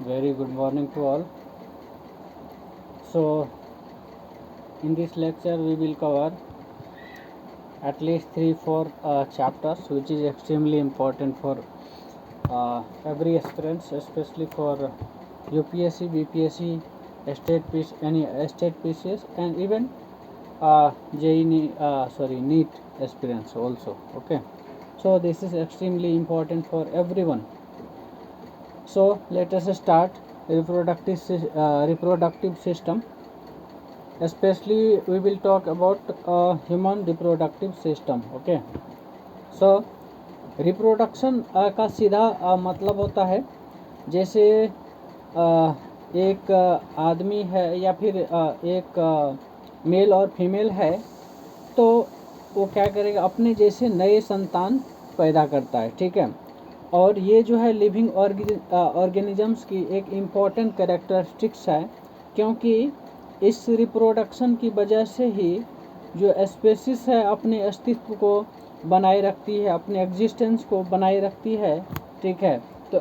Very good morning to all. So, in this lecture, we will cover at least 3-4 chapters, which is extremely important for every aspirant, especially for UPSC, BPSC, any state PCS, and even NEET aspirants also. Okay, so this is extremely important for everyone. So let us start reproductive system. Especially we will talk about human reproductive system. Okay, so reproduction का सीधा मतलब होता है जैसे एक आदमी है या फिर एक मेल और फीमेल है, तो वो क्या करेगा, अपने जैसे नए संतान पैदा करता है. ठीक है, और ये जो है लिविंग ऑर्गेनिजम्स की एक इम्पॉर्टेंट कैरेक्टरिस्टिक्स है, क्योंकि इस रिप्रोडक्शन की वजह से ही जो स्पेसीज है अपने अस्तित्व को बनाए रखती है, अपने एग्जिस्टेंस को बनाए रखती है. ठीक है, तो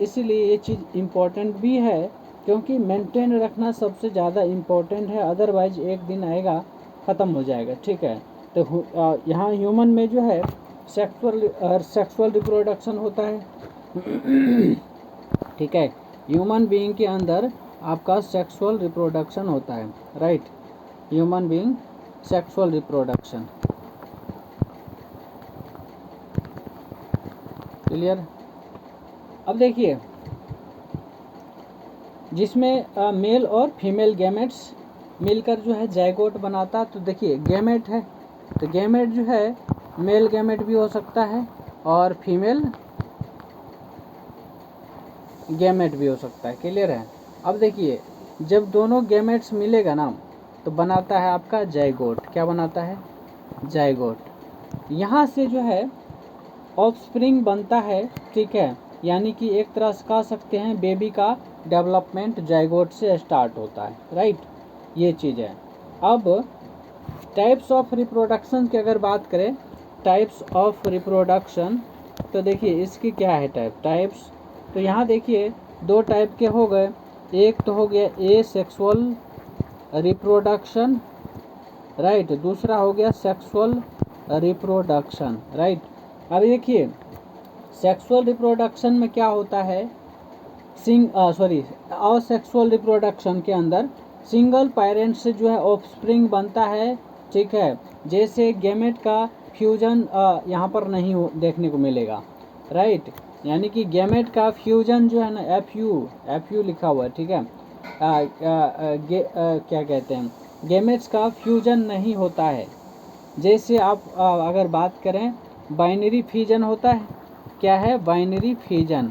इसीलिए ये चीज़ इम्पोर्टेंट भी है, क्योंकि मेंटेन रखना सबसे ज़्यादा इम्पोर्टेंट है, अदरवाइज एक दिन आएगा ख़त्म हो जाएगा. ठीक है, तो यहाँ ह्यूमन में जो है सेक्सुअल रिप्रोडक्शन होता है. ठीक है, ह्यूमन बीइंग के अंदर आपका सेक्सुअल रिप्रोडक्शन होता है. Right, human being sexual reproduction. Clear. अब देखिए, जिसमें मेल और फीमेल गैमेट्स मिलकर जो है जाइगोट बनाता. तो देखिए गैमेट है, तो गैमेट जो है मेल गैमेट भी हो सकता है और फीमेल गैमेट भी हो सकता है. क्लियर है. अब देखिए, जब दोनों गैमेट्स मिलेगा ना, तो बनाता है आपका जाइगोट. क्या बनाता है? जाइगोट. यहाँ से जो है ऑफस्प्रिंग बनता है. ठीक है, यानी कि एक तरह से कह सकते हैं बेबी का डेवलपमेंट जाइगोट से स्टार्ट होता है. राइट, ये चीज़ है. अब टाइप्स ऑफ रिप्रोडक्शन की अगर बात करें, टाइप्स ऑफ रिप्रोडक्शन, तो देखिए इसकी क्या है टाइप्स. तो यहाँ देखिए दो टाइप के हो गए. एक तो हो गया ए सेक्सुअल रिप्रोडक्शन. राइट, दूसरा हो गया सेक्सुअल रिप्रोडक्शन. राइट. अब देखिए सेक्सुअल रिप्रोडक्शन में क्या होता है, असेक्सुअल रिप्रोडक्शन के अंदर सिंगल पेरेंट से जो है ऑफस्प्रिंग बनता है. ठीक है, जैसे गैमेट का फ्यूजन यहाँ पर नहीं देखने को मिलेगा. राइट, यानी कि गैमेट का फ्यूजन जो है ना, एफ यू लिखा हुआ है. ठीक है, क्या कहते हैं, गैमेट्स का फ्यूजन नहीं होता है. जैसे आप अगर बात करें बाइनरी फ्यूजन होता है. क्या है? Binary fusion,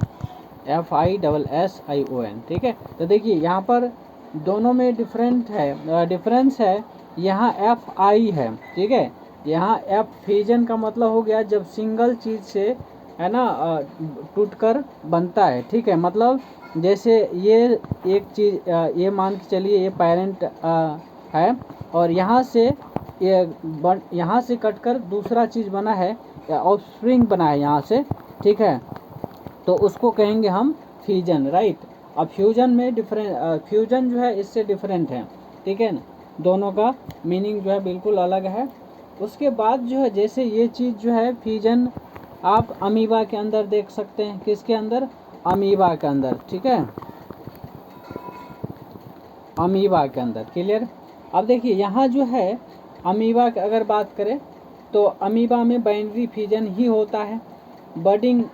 FISSION. ठीक है, तो देखिए यहाँ पर दोनों में डिफरेंस है. यहाँ FI है. ठीक है, यहाँ F फ्यूजन का मतलब हो गया जब सिंगल चीज़ से है ना टूटकर बनता है. ठीक है, मतलब जैसे ये एक चीज़ ये मान के चलिए ये पेरेंट है, और यहाँ से कटकर दूसरा चीज़ बना है, ऑफस्प्रिंग बना है यहाँ से. ठीक है, तो उसको कहेंगे हम फ्यूजन. राइट. अब फ्यूजन में फ्यूजन जो है इससे डिफरेंट है. ठीक है ना, दोनों का मीनिंग जो है बिल्कुल अलग है. उसके बाद जो है जैसे ये चीज़ जो है फ्यूजन आप अमीबा के अंदर देख सकते हैं. किसके अंदर? अमीबा के अंदर. ठीक है, अमीबा के अंदर. क्लियर. अब देखिए यहाँ जो है अमीबा की अगर बात करें, तो अमीबा में बाइनरी फ्यूजन ही होता है. बडिंग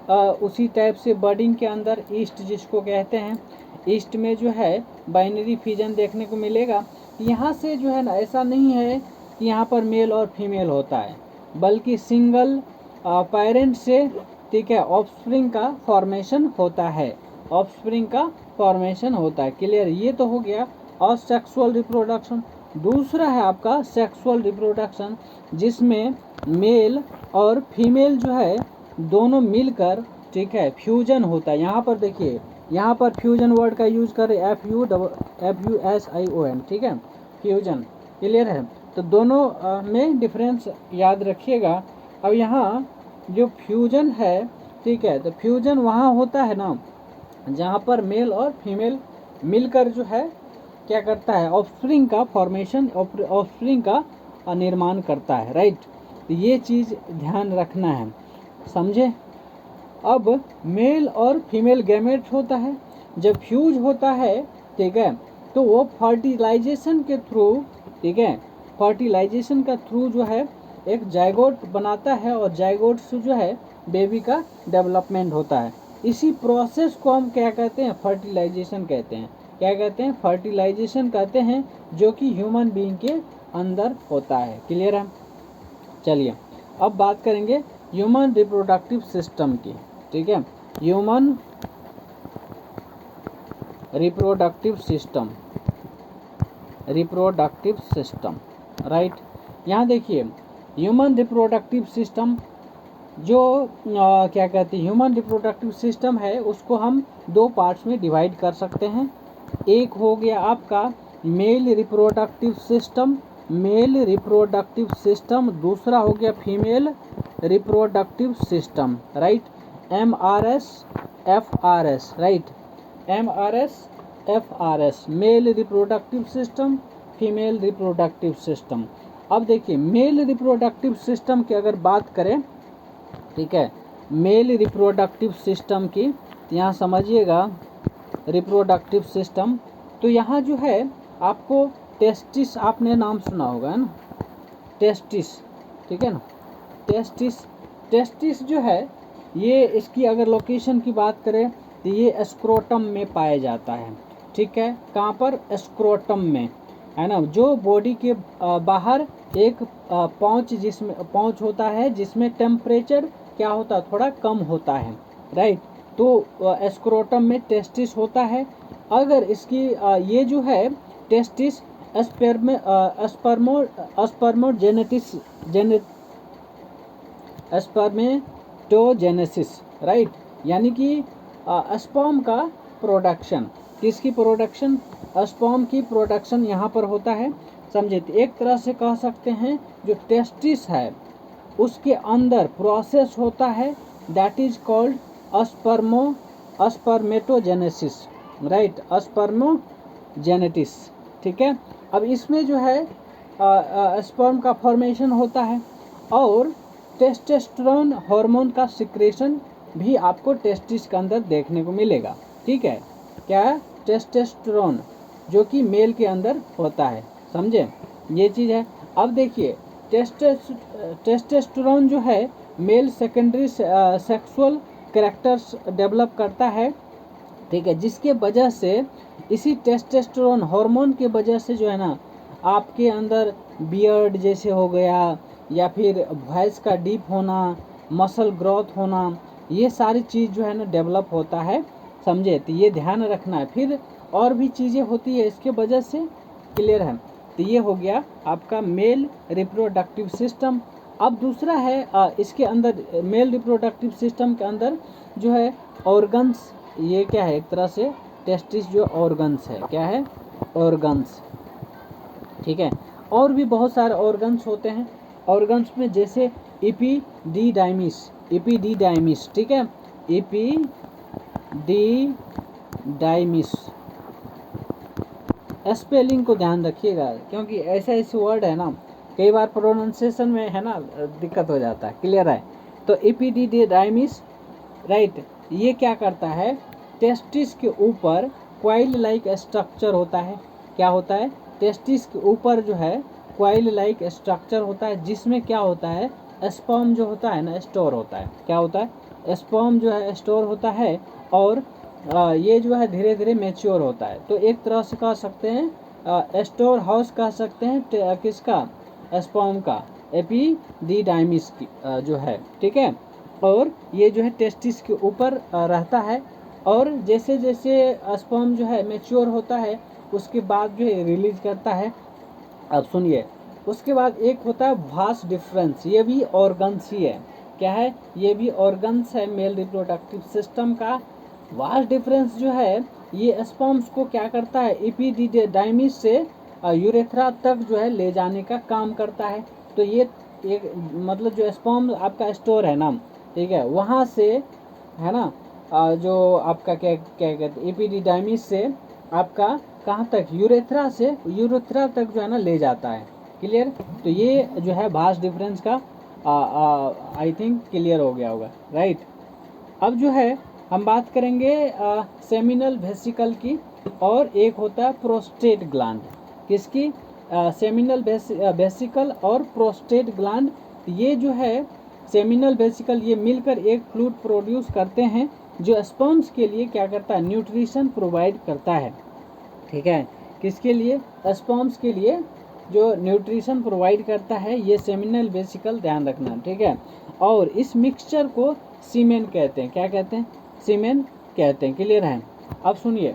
उसी टाइप से बडिंग के अंदर ईस्ट जिसको कहते हैं, ईस्ट में जो है बाइनरी फ्यूजन देखने को मिलेगा. यहाँ से जो है ना ऐसा नहीं है कि यहाँ पर मेल और फीमेल होता है, बल्कि सिंगल पेरेंट से, ठीक है, ऑफस्प्रिंग का फॉर्मेशन होता है. ऑफस्प्रिंग का फॉर्मेशन होता है. क्लियर. ये तो हो गया और सेक्सुअल रिप्रोडक्शन. दूसरा है आपका सेक्सुअल रिप्रोडक्शन, जिसमें मेल और फीमेल जो है दोनों मिलकर, ठीक है, फ्यूजन होता है. यहाँ पर देखिए, यहाँ पर फ्यूजन वर्ड का यूज करें, FUSION. ठीक है, फ्यूजन. क्लियर है. तो दोनों में डिफरेंस याद रखिएगा. अब यहाँ जो फ्यूजन है, ठीक है, तो फ्यूजन वहाँ होता है ना जहाँ पर मेल और फीमेल मिलकर जो है क्या करता है, ऑफस्प्रिंग का फॉर्मेशन, ऑफस्प्रिंग का निर्माण करता है, राइट। तो ये चीज़ ध्यान रखना है, समझे। अब मेल और फीमेल गैमेट होता है, जब फ्यूज होता है, ठीक है, तो वो फर्टिलाइजेशन के थ्रू, ठीक है, फर्टिलाइजेशन का थ्रू जो है एक जाइगोट बनाता है और जाइगोट से जो है बेबी का डेवलपमेंट होता है। इसी प्रोसेस को हम क्या कहते हैं, फर्टिलाइजेशन कहते हैं। क्या कहते हैं, फर्टिलाइजेशन कहते हैं, जो कि ह्यूमन बीइंग के अंदर होता है। क्लियर है। चलिए अब बात करेंगे ह्यूमन रिप्रोडक्टिव सिस्टम की, ठीक है, ह्यूमन रिप्रोडक्टिव सिस्टम, राइट। यहाँ देखिए ह्यूमन रिप्रोडक्टिव सिस्टम जो क्या कहते हैं, ह्यूमन रिप्रोडक्टिव सिस्टम है, उसको हम दो पार्ट्स में डिवाइड कर सकते हैं। एक हो गया आपका मेल रिप्रोडक्टिव सिस्टम, दूसरा हो गया female reproductive system, right. MRS, right, MRS, male reproductive system, female reproductive system. अब देखिए मेल रिप्रोडक्टिव सिस्टम की अगर बात करें, ठीक है, मेल रिप्रोडक्टिव सिस्टम की, यहाँ समझिएगा रिप्रोडक्टिव सिस्टम, तो यहाँ जो है आपको टेस्टिस, आपने नाम सुना होगा, है ना, टेस्टिस, ठीक है ना, टेस्टिस जो है ये, इसकी अगर लोकेशन की बात करें तो ये स्क्रोटम में पाया जाता है, ठीक है। कहाँ पर, स्क्रोटम में, है ना, जो बॉडी के बाहर एक पाउच, जिसमें पाउच होता है जिसमें टेम्परेचर क्या होता है, थोड़ा कम होता है, राइट। तो स्क्रोटम में टेस्टिस होता है। अगर इसकी ये जो है टेस्टिस स्पर्मेटोजेनेसिस, राइट, यानी कि स्पर्म का प्रोडक्शन, किसकी प्रोडक्शन, स्पर्म की प्रोडक्शन यहाँ पर होता है, समझे। तो एक तरह से कह सकते हैं जो टेस्टिस है उसके अंदर प्रोसेस होता है, that is called spermatogenesis, right, spermatogenesis, ठीक है। अब इसमें जो है स्पर्म का फॉर्मेशन होता है और टेस्टोस्टेरोन हार्मोन का सिक्रेशन भी आपको टेस्टिस के अंदर देखने को मिलेगा, ठीक है। क्या है, टेस्टोस्टेरोन, जो कि मेल के अंदर होता है, समझे, ये चीज़ है। अब देखिए टेस्टोस्टेरोन जो है male secondary sexual characters develop करता है, ठीक है, जिसके वजह से, इसी टेस्टोस्टेरोन हार्मोन के वजह से जो है ना आपके अंदर बियर्ड जैसे हो गया, या फिर वॉइस का डीप होना, मसल ग्रोथ होना, ये सारी चीज़ जो है ना डेवलप होता है, समझे। तो ये ध्यान रखना है। फिर और भी चीज़ें होती है इसके वजह से, क्लियर है। तो ये हो गया आपका मेल रिप्रोडक्टिव सिस्टम। अब दूसरा है इसके अंदर मेल रिप्रोडक्टिव सिस्टम के अंदर जो है ऑर्गन्स, ये क्या है, एक तरह से टेस्टिस जो ऑर्गन्स है, क्या है, ऑर्गन्स, ठीक है। और भी बहुत सारे ऑर्गन्स होते हैं, ऑर्गन्स में जैसे एपिडिडाइमिस, ठीक है, एपिडिडाइमिस, स्पेलिंग को ध्यान रखिएगा क्योंकि ऐसे वर्ड है ना कई बार प्रोनाउंसिएशन में है ना दिक्कत हो जाता है, क्लियर है। तो एपिडिडाइमिस, राइट, ये क्या करता है, टेस्टिस के ऊपर क्वाइल लाइक स्ट्रक्चर होता है, क्या होता है, टेस्टिस के ऊपर जो है क्वाइल लाइक स्ट्रक्चर होता है, जिसमें क्या होता है, स्पर्म जो होता है ना स्टोर होता है, क्या होता है, स्पर्म जो है स्टोर होता है, और ये जो है धीरे धीरे मैच्योर होता है। तो एक तरह से कह सकते हैं स्टोर हाउस कह सकते हैं किसका, स्पर्म का, एपिडिडाइमिस की जो है, ठीक है। और ये जो है टेस्टिस के ऊपर रहता है, और जैसे जैसे स्पर्म जो है मैच्योर होता है उसके बाद जो है रिलीज करता है। अब सुनिए, उसके बाद एक होता है वास्ट डिफरेंस, ये भी ऑर्गन्स ही है, क्या है, ये भी ऑर्गन्स है मेल रिप्रोडक्टिव सिस्टम का। वास्ट डिफरेंस जो है ये स्पर्म्स को क्या करता है, एपिडिडाइमिस से यूरेथ्रा तक जो है ले जाने का काम करता है। तो ये एक मतलब जो स्पर्म आपका स्टोर है ना, ठीक है, वहाँ से है ना जो आपका क्या क्या कहते हैं एपिडिडाइमिस से आपका कहाँ तक यूरेथ्रा से यूरेथ्रा तक जो है ना ले जाता है। क्लियर। तो ये जो है भास्ट डिफरेंस का आई थिंक क्लियर हो गया होगा, राइट। अब जो है हम बात करेंगे सेमिनल वेसिकल की, और एक होता है प्रोस्टेट ग्लैंड। किसकी? सेमिनल वेसिकल और प्रोस्टेट ग्लैंड। ये जो है सेमिनल वेसिकल ये मिलकर एक फ्लूइड प्रोड्यूस करते हैं जो स्पर्म्स के लिए क्या करता है, न्यूट्रिशन प्रोवाइड करता है। ठीक है, किसके लिए? स्पर्म्स के लिए जो न्यूट्रिशन प्रोवाइड करता है ये सेमिनल वेसिकल, ध्यान रखना। ठीक है, और इस मिक्सचर को सीमेन कहते हैं। क्या कहते हैं? सीमेन कहते हैं। क्लियर है। अब सुनिए,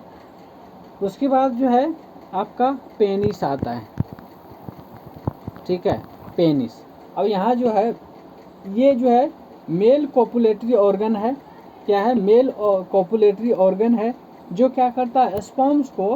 उसके बाद जो है आपका पेनिस आता है। ठीक है, पेनिस। अब यहाँ जो है ये जो है मेल कोपुलेटरी ऑर्गन है। क्या है? मेल कोपुलेटरी ऑर्गन है जो क्या करता है, स्पर्म्स को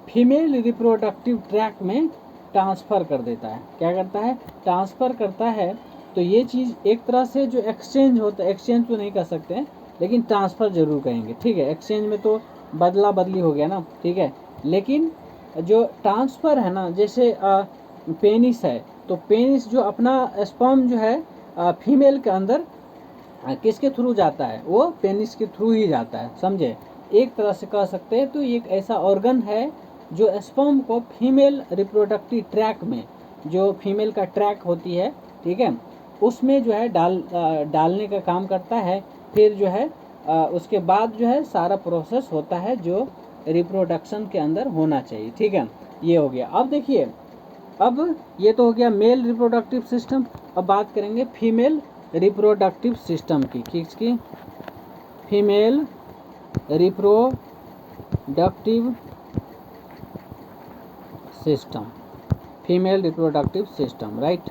फीमेल रिप्रोडक्टिव ट्रैक में ट्रांसफ़र कर देता है। क्या करता है? ट्रांसफ़र करता है। तो ये चीज़ एक तरह से जो एक्सचेंज होता है, एक्सचेंज तो नहीं कर सकते हैं लेकिन ट्रांसफ़र जरूर कहेंगे। ठीक है, एक्सचेंज में तो बदला बदली हो गया ना। ठीक है, लेकिन जो ट्रांसफ़र है ना, जैसे पेनिस है तो पेनिस जो अपना स्पर्म जो है फीमेल के अंदर किसके थ्रू जाता है? वो पेनिस के थ्रू ही जाता है। समझे? एक तरह से कह सकते हैं तो एक ऐसा ऑर्गन है जो स्पर्म को फीमेल रिप्रोडक्टिव ट्रैक में, जो फीमेल का ट्रैक होती है, ठीक है, उसमें जो है डालने का काम करता है। फिर जो है उसके बाद जो है सारा प्रोसेस होता है जो रिप्रोडक्शन के अंदर होना चाहिए। ठीक है, ये हो गया। अब देखिए, अब ये तो हो गया मेल रिप्रोडक्टिव सिस्टम। अब बात करेंगे फीमेल रिप्रोडक्टिव सिस्टम की। किसकी? Female reproductive system. Female reproductive system, right.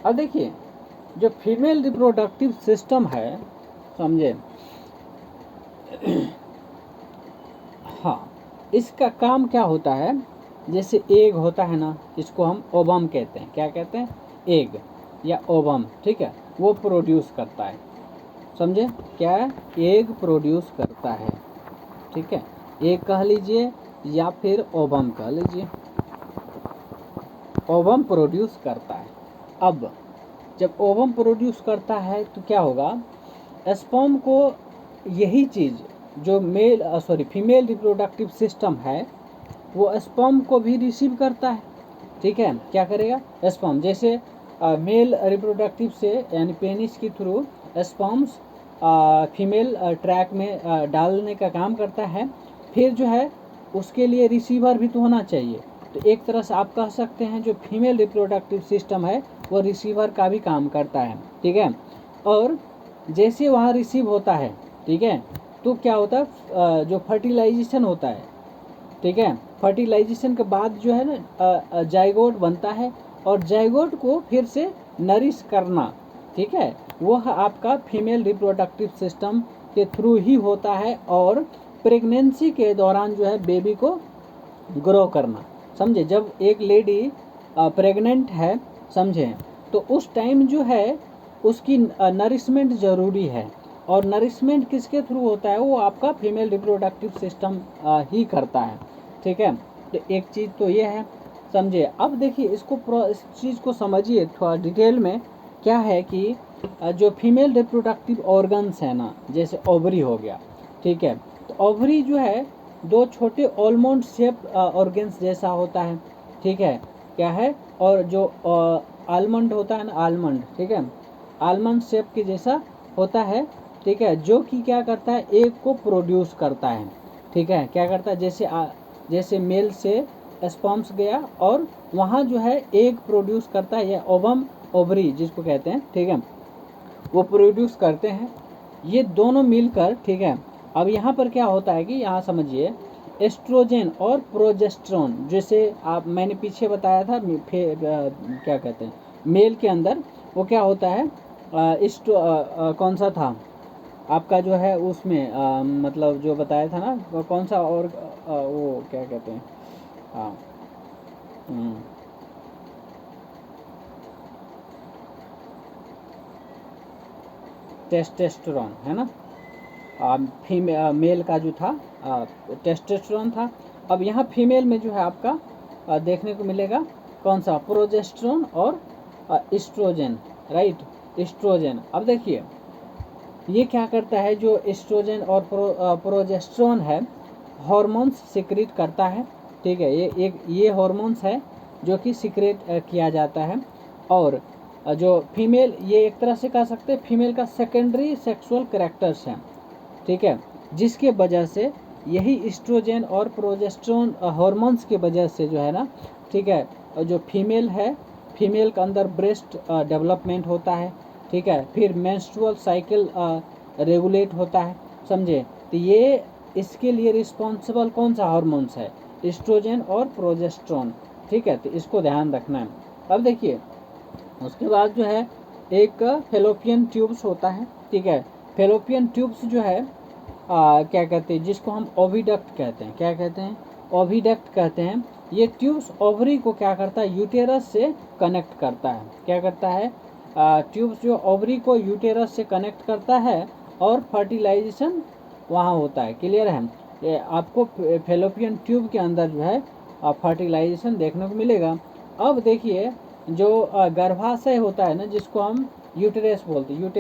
अब देखिए, जो फीमेल रिप्रोडक्टिव सिस्टम है, समझे, हाँ, इसका काम क्या होता है? जैसे एग होता है ना, इसको हम ओवम कहते हैं। क्या कहते हैं? एग या ओवम। ठीक है, वो प्रोड्यूस करता है। समझे? क्या है? एग प्रोड्यूस करता है। ठीक है, एग कह लीजिए या फिर ओवम कह लीजिए, ओवम प्रोड्यूस करता है। अब जब ओवम प्रोड्यूस करता है तो क्या होगा, स्पर्म को यही चीज़ जो फीमेल रिप्रोडक्टिव सिस्टम है वो स्पर्म को भी रिसीव करता है। ठीक है, क्या करेगा स्पर्म? जैसे मेल रिप्रोडक्टिव से यानी पेनिस के थ्रू स्पर्म्स फीमेल ट्रैक में डालने का काम करता है। फिर जो है उसके लिए रिसीवर भी तो होना चाहिए। तो एक तरह से आप कह सकते हैं जो फीमेल रिप्रोडक्टिव सिस्टम है वो रिसीवर का भी काम करता है। ठीक है, और जैसे वहाँ रिसीव होता है, ठीक है, तो क्या होता है, जो फर्टिलाइजेशन होता है, ठीक है, फर्टिलाइजेशन के बाद जो है ना जाइगोट बनता है, और जाइगोट को फिर से नरिश करना, ठीक है, वो आपका फीमेल रिप्रोडक्टिव सिस्टम के थ्रू ही होता है। और प्रेगनेंसी के दौरान जो है बेबी को ग्रो करना। समझे? जब एक लेडी प्रेग्नेंट है, समझे, तो उस टाइम जो है उसकी नरिशमेंट ज़रूरी है। और नरिशमेंट किसके थ्रू होता है? वो आपका फीमेल रिप्रोडक्टिव सिस्टम ही करता है। ठीक है, तो एक चीज़ तो ये है, समझे। अब देखिए इस चीज़ को समझिए थोड़ा डिटेल में। क्या है कि जो फीमेल रिप्रोडक्टिव ऑर्गन्स है ना, जैसे ओवरी हो गया, ठीक है, तो ओवरी जो है दो छोटे ऑलमोंड शेप ऑर्गन्स जैसा होता है। ठीक है, क्या है, और जो आलमंड होता है ना, आलमंड, ठीक है, आलमंड शेप के जैसा होता है। ठीक है, जो कि क्या करता है, एग को प्रोड्यूस करता है। ठीक है, क्या करता है, जैसे मेल से स्पर्म्स गया और वहाँ जो है एग प्रोड्यूस करता है, या ओवम ओवरी जिसको कहते हैं, ठीक है, वो प्रोड्यूस करते हैं। ये दोनों मिलकर, ठीक है, अब यहाँ पर क्या होता है कि यहाँ समझिए एस्ट्रोजन और प्रोजेस्टेरोन, जैसे आप मैंने पीछे बताया था क्या कहते हैं मेल के अंदर वो क्या होता है, कौन सा था आपका जो है उसमें मतलब जो बताया था ना, वो कौन सा, और वो क्या कहते हैं, हाँ, हम्म, टेस्टोस्टेरोन, है ना, मेल का जो था टेस्टोस्टेरोन था। अब यहाँ फीमेल में जो है आपका देखने को मिलेगा कौन सा, प्रोजेस्टेरोन और एस्ट्रोजन, राइट, एस्ट्रोजन। अब देखिए ये क्या करता है, जो एस्ट्रोजन और प्रोजेस्टेरोन है, हार्मोन्स सिक्रेट करता है, ठीक है, ये हार्मोन्स है जो कि सिक्रेट किया जाता है। और जो फीमेल, ये एक तरह से कह सकते हैं फीमेल का सेकेंडरी सेक्सुअल कैरेक्टर्स हैं, ठीक है, जिसके वजह से यही एस्ट्रोजन और प्रोजेस्टेरोन हार्मोन्स की वजह से जो है ना, ठीक है, जो फीमेल है, फीमेल के अंदर ब्रेस्ट डेवलपमेंट होता है, ठीक है, फिर मेंस्ट्रुअल साइकिल रेगुलेट होता है, समझे। तो ये इसके लिए रिस्पॉन्सिबल कौन सा हार्मोन्स है, एस्ट्रोजन और प्रोजेस्टेरोन, ठीक है, तो इसको ध्यान रखना है। अब देखिए उसके बाद जो है एक फेलोपियन ट्यूब्स होता है, ठीक है, फेलोपियन ट्यूब्स जो है क्या कहते हैं, जिसको हम ओविडक्ट कहते हैं, क्या कहते हैं, ओविडक्ट कहते हैं। ये ट्यूब्स ओवरी को क्या करता है, यूटेरस से कनेक्ट करता है, क्या करता है, ट्यूब्स जो ओवरी को यूटेरस से कनेक्ट करता है और फर्टिलाइजेशन वहाँ होता है, क्लियर है। ये आपको फेलोपियन ट्यूब के अंदर जो है फर्टिलाइजेशन देखने को मिलेगा। अब देखिए जो गर्भाशय होता है ना, जिसको हम यूटेरस बोलते हैं,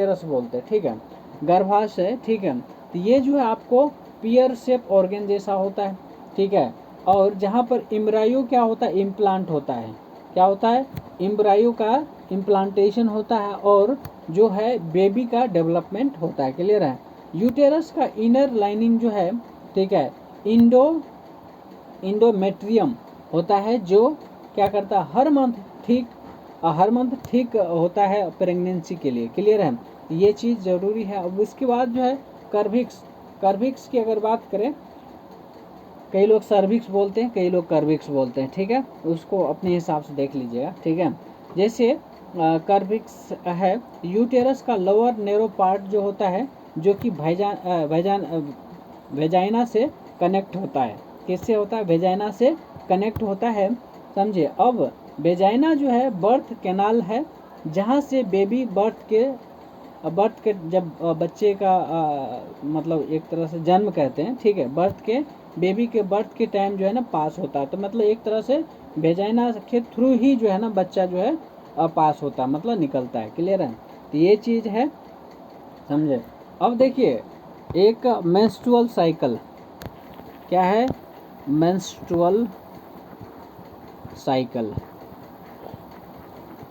ठीक है, गर्भाशय, ठीक है, तो ये जो है आपको पियर शेप ऑर्गन जैसा होता है, ठीक है, और जहाँ पर एम्ब्रायो क्या होता है, इम्प्लांट होता है, क्या होता है, एम्ब्रायो का इम्प्लांटेशन होता है और जो है बेबी का डेवलपमेंट होता है, क्लियर है। यूटेरस का इनर लाइनिंग जो है, ठीक है, इंडोमेट्रियम होता है, जो क्या करता है, हर मंथ ठीक होता है प्रेगनेंसी के लिए, क्लियर है, ये चीज़ ज़रूरी है। अब उसके बाद जो है कर्विक्स की अगर बात करें, कई लोग सर्विक्स बोलते हैं, कई लोग कर्विक्स बोलते हैं, ठीक है, उसको अपने हिसाब से देख लीजिएगा, ठीक है। जैसे कर्विक्स है, यूटेरस का लोअर नेरो पार्ट जो होता है, जो कि वेजाइना से कनेक्ट होता है, किससे होता है, वेजाइना से कनेक्ट होता है, समझे। अब वेजाइना जो है बर्थ कैनाल है, जहाँ से बेबी बर्थ के जब बच्चे का मतलब एक तरह से जन्म कहते हैं, ठीक है, बेबी के बर्थ के टाइम जो है ना पास होता है, तो मतलब एक तरह से वेजाइना के थ्रू ही जो है ना बच्चा जो है पास होता है, मतलब निकलता है, क्लियर है, तो ये चीज़ है, समझे। अब देखिए एक मेंस्ट्रुअल साइकिल, क्या है, मेंस्ट्रुअल साइकिल,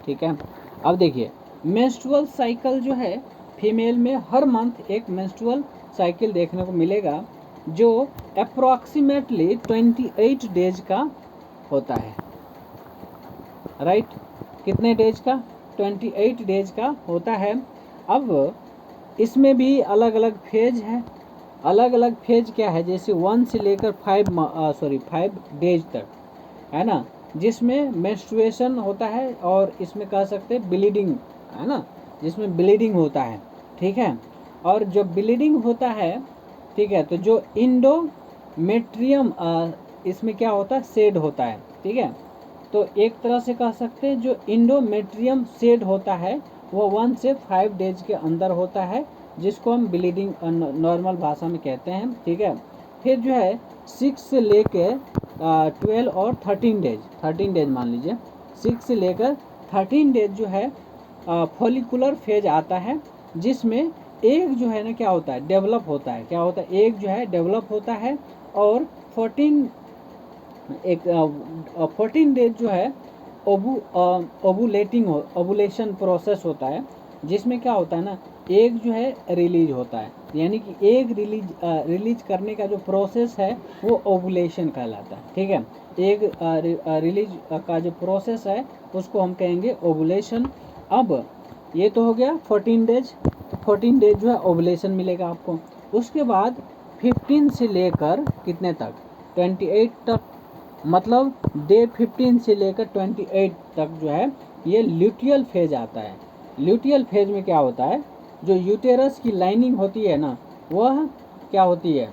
ठीक है। अब देखिए मेंस्ट्रुअल साइकिल जो है फीमेल में हर मंथ एक मेंस्ट्रुअल साइकिल देखने को मिलेगा, जो अप्रॉक्सीमेटली 28 डेज का होता है, राइट, कितने डेज का, 28 डेज का होता है। अब इसमें भी अलग अलग फेज है, अलग अलग फेज क्या है, जैसे 1 से लेकर 5 डेज तक, है ना, जिसमें मेंस्ट्रुएशन होता है और इसमें कह सकते हैं ब्लीडिंग, है ना, जिसमें ब्लीडिंग होता है, ठीक है। और जो ब्लीडिंग होता है, ठीक है, तो जो इंडोमेट्रियम इसमें क्या होता है, शेड होता है, ठीक है, तो एक तरह से कह सकते हैं जो इंडोमेट्रियम शेड होता है वो 1 से 5 डेज के अंदर होता है, जिसको हम ब्लीडिंग नॉर्मल भाषा में कहते हैं, ठीक है। फिर जो है 6 से लेके 12 और 13 डेज मान लीजिए, 6 से लेकर 13 डेज जो है फॉलिकुलर फेज आता है, जिसमें एग जो है ना क्या होता है, डेवलप होता है, क्या होता है, एग जो है डेवलप होता है, और 14 डेज जो है ओवुलेशन प्रोसेस होता है, जिसमें क्या होता है ना, एग जो है रिलीज होता है, यानी कि एग रिलीज करने का जो प्रोसेस है वो ओवुलेशन कहलाता है, ठीक है, एग रिलीज का जो प्रोसेस है उसको हम कहेंगे ओवुलेशन। अब ये तो हो गया 14 डेज जो है ओवुलेशन मिलेगा आपको। उसके बाद 15 से लेकर कितने तक, 28 तक, मतलब डे 15 से लेकर 28 तक जो है ये ल्यूटियल फेज आता है। ल्यूटियल फेज में क्या होता है, जो यूटेरस की लाइनिंग होती है ना, वह क्या होती है,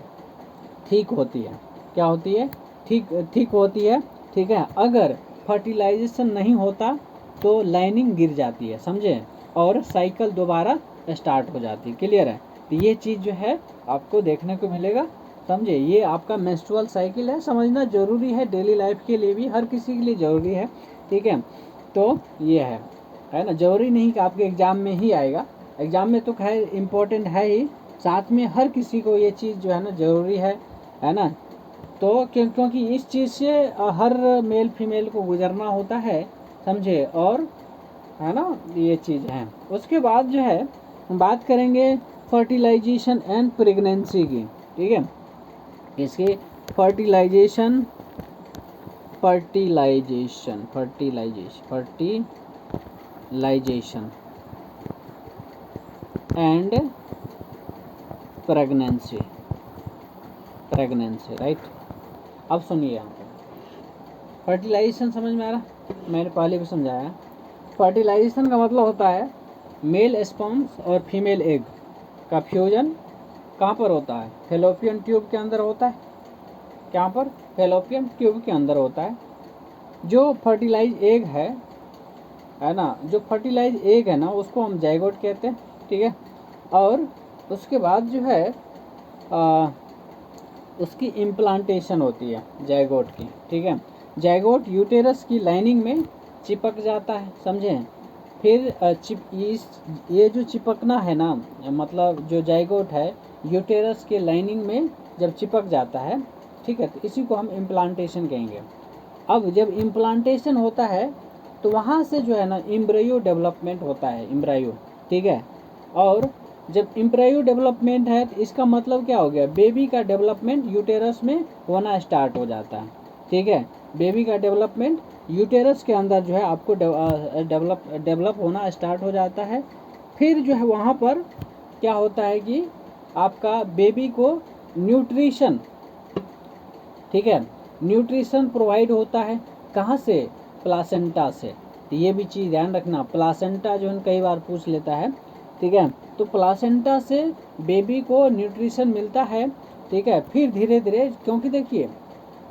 ठीक होती है, क्या होती है, ठीक होती है, ठीक है। अगर फर्टिलाइजेशन नहीं होता तो लाइनिंग गिर जाती है, समझे, और साइकिल दोबारा स्टार्ट हो जाती है। क्लियर है? तो ये चीज़ जो है आपको देखने को मिलेगा। समझे? ये आपका मेंस्ट्रुअल साइकिल है, समझना जरूरी है, डेली लाइफ के लिए भी, हर किसी के लिए ज़रूरी है। ठीक है? तो ये है ना, ज़रूरी नहीं कि आपके एग्ज़ाम में ही आएगा, एग्ज़ाम में तो खैर इम्पोर्टेंट है ही, साथ में हर किसी को ये चीज़ जो है ना ज़रूरी है ना। तो क्योंकि इस चीज़ से हर मेल फीमेल को गुजरना होता है, समझे? और है ना, ये चीज़ है। उसके बाद जो है हम बात करेंगे फर्टिलाइजेशन एंड प्रेगनेंसी की। ठीक है? इसकी फर्टिलाइजेशन एंड प्रेगनेंसी, राइट। अब सुनिए यहाँ पे फर्टिलाइजेशन समझ में आ रहा? मैंने पहले भी समझाया। फर्टिलाइजेशन का मतलब होता है मेल स्पर्म्स और फीमेल एग का फ्यूजन कहाँ पर होता है? फैलोपियन ट्यूब के अंदर होता है। कहाँ पर? फैलोपियन ट्यूब के अंदर होता है। जो फर्टिलाइज एग है ना, जो फर्टिलाइज एग है ना, उसको हम जाइगोट कहते हैं। ठीक है? और उसके बाद जो है उसकी इम्प्लांटेशन होती है जाइगोट की। ठीक है? जाइगोट यूटेरस की लाइनिंग में चिपक जाता है, समझे? फिर ये जो चिपकना है ना, मतलब जो जाइगोट है यूटेरस के लाइनिंग में जब चिपक जाता है, ठीक है, तो इसी को हम इम्प्लांटेशन कहेंगे। अब जब इम्प्लांटेशन होता है तो वहाँ से जो है ना एम्ब्रियो डेवलपमेंट होता है, एम्ब्रियो। ठीक है? और जब एम्ब्रियो डेवलपमेंट है तो इसका मतलब क्या हो गया? बेबी का डेवलपमेंट यूटेरस में होना स्टार्ट हो जाता है। ठीक है? बेबी का डेवलपमेंट यूटेरस के अंदर जो है आपको डेवलप होना स्टार्ट हो जाता है। फिर जो है वहाँ पर क्या होता है कि आपका बेबी को न्यूट्रिशन, ठीक है, न्यूट्रिशन प्रोवाइड होता है। कहाँ से? प्लासेंटा से। तो ये भी चीज़ ध्यान रखना, प्लासेंटा जो है कई बार पूछ लेता है। ठीक है? तो प्लासेंटा से बेबी को न्यूट्रिशन मिलता है। ठीक है? फिर धीरे धीरे, क्योंकि देखिए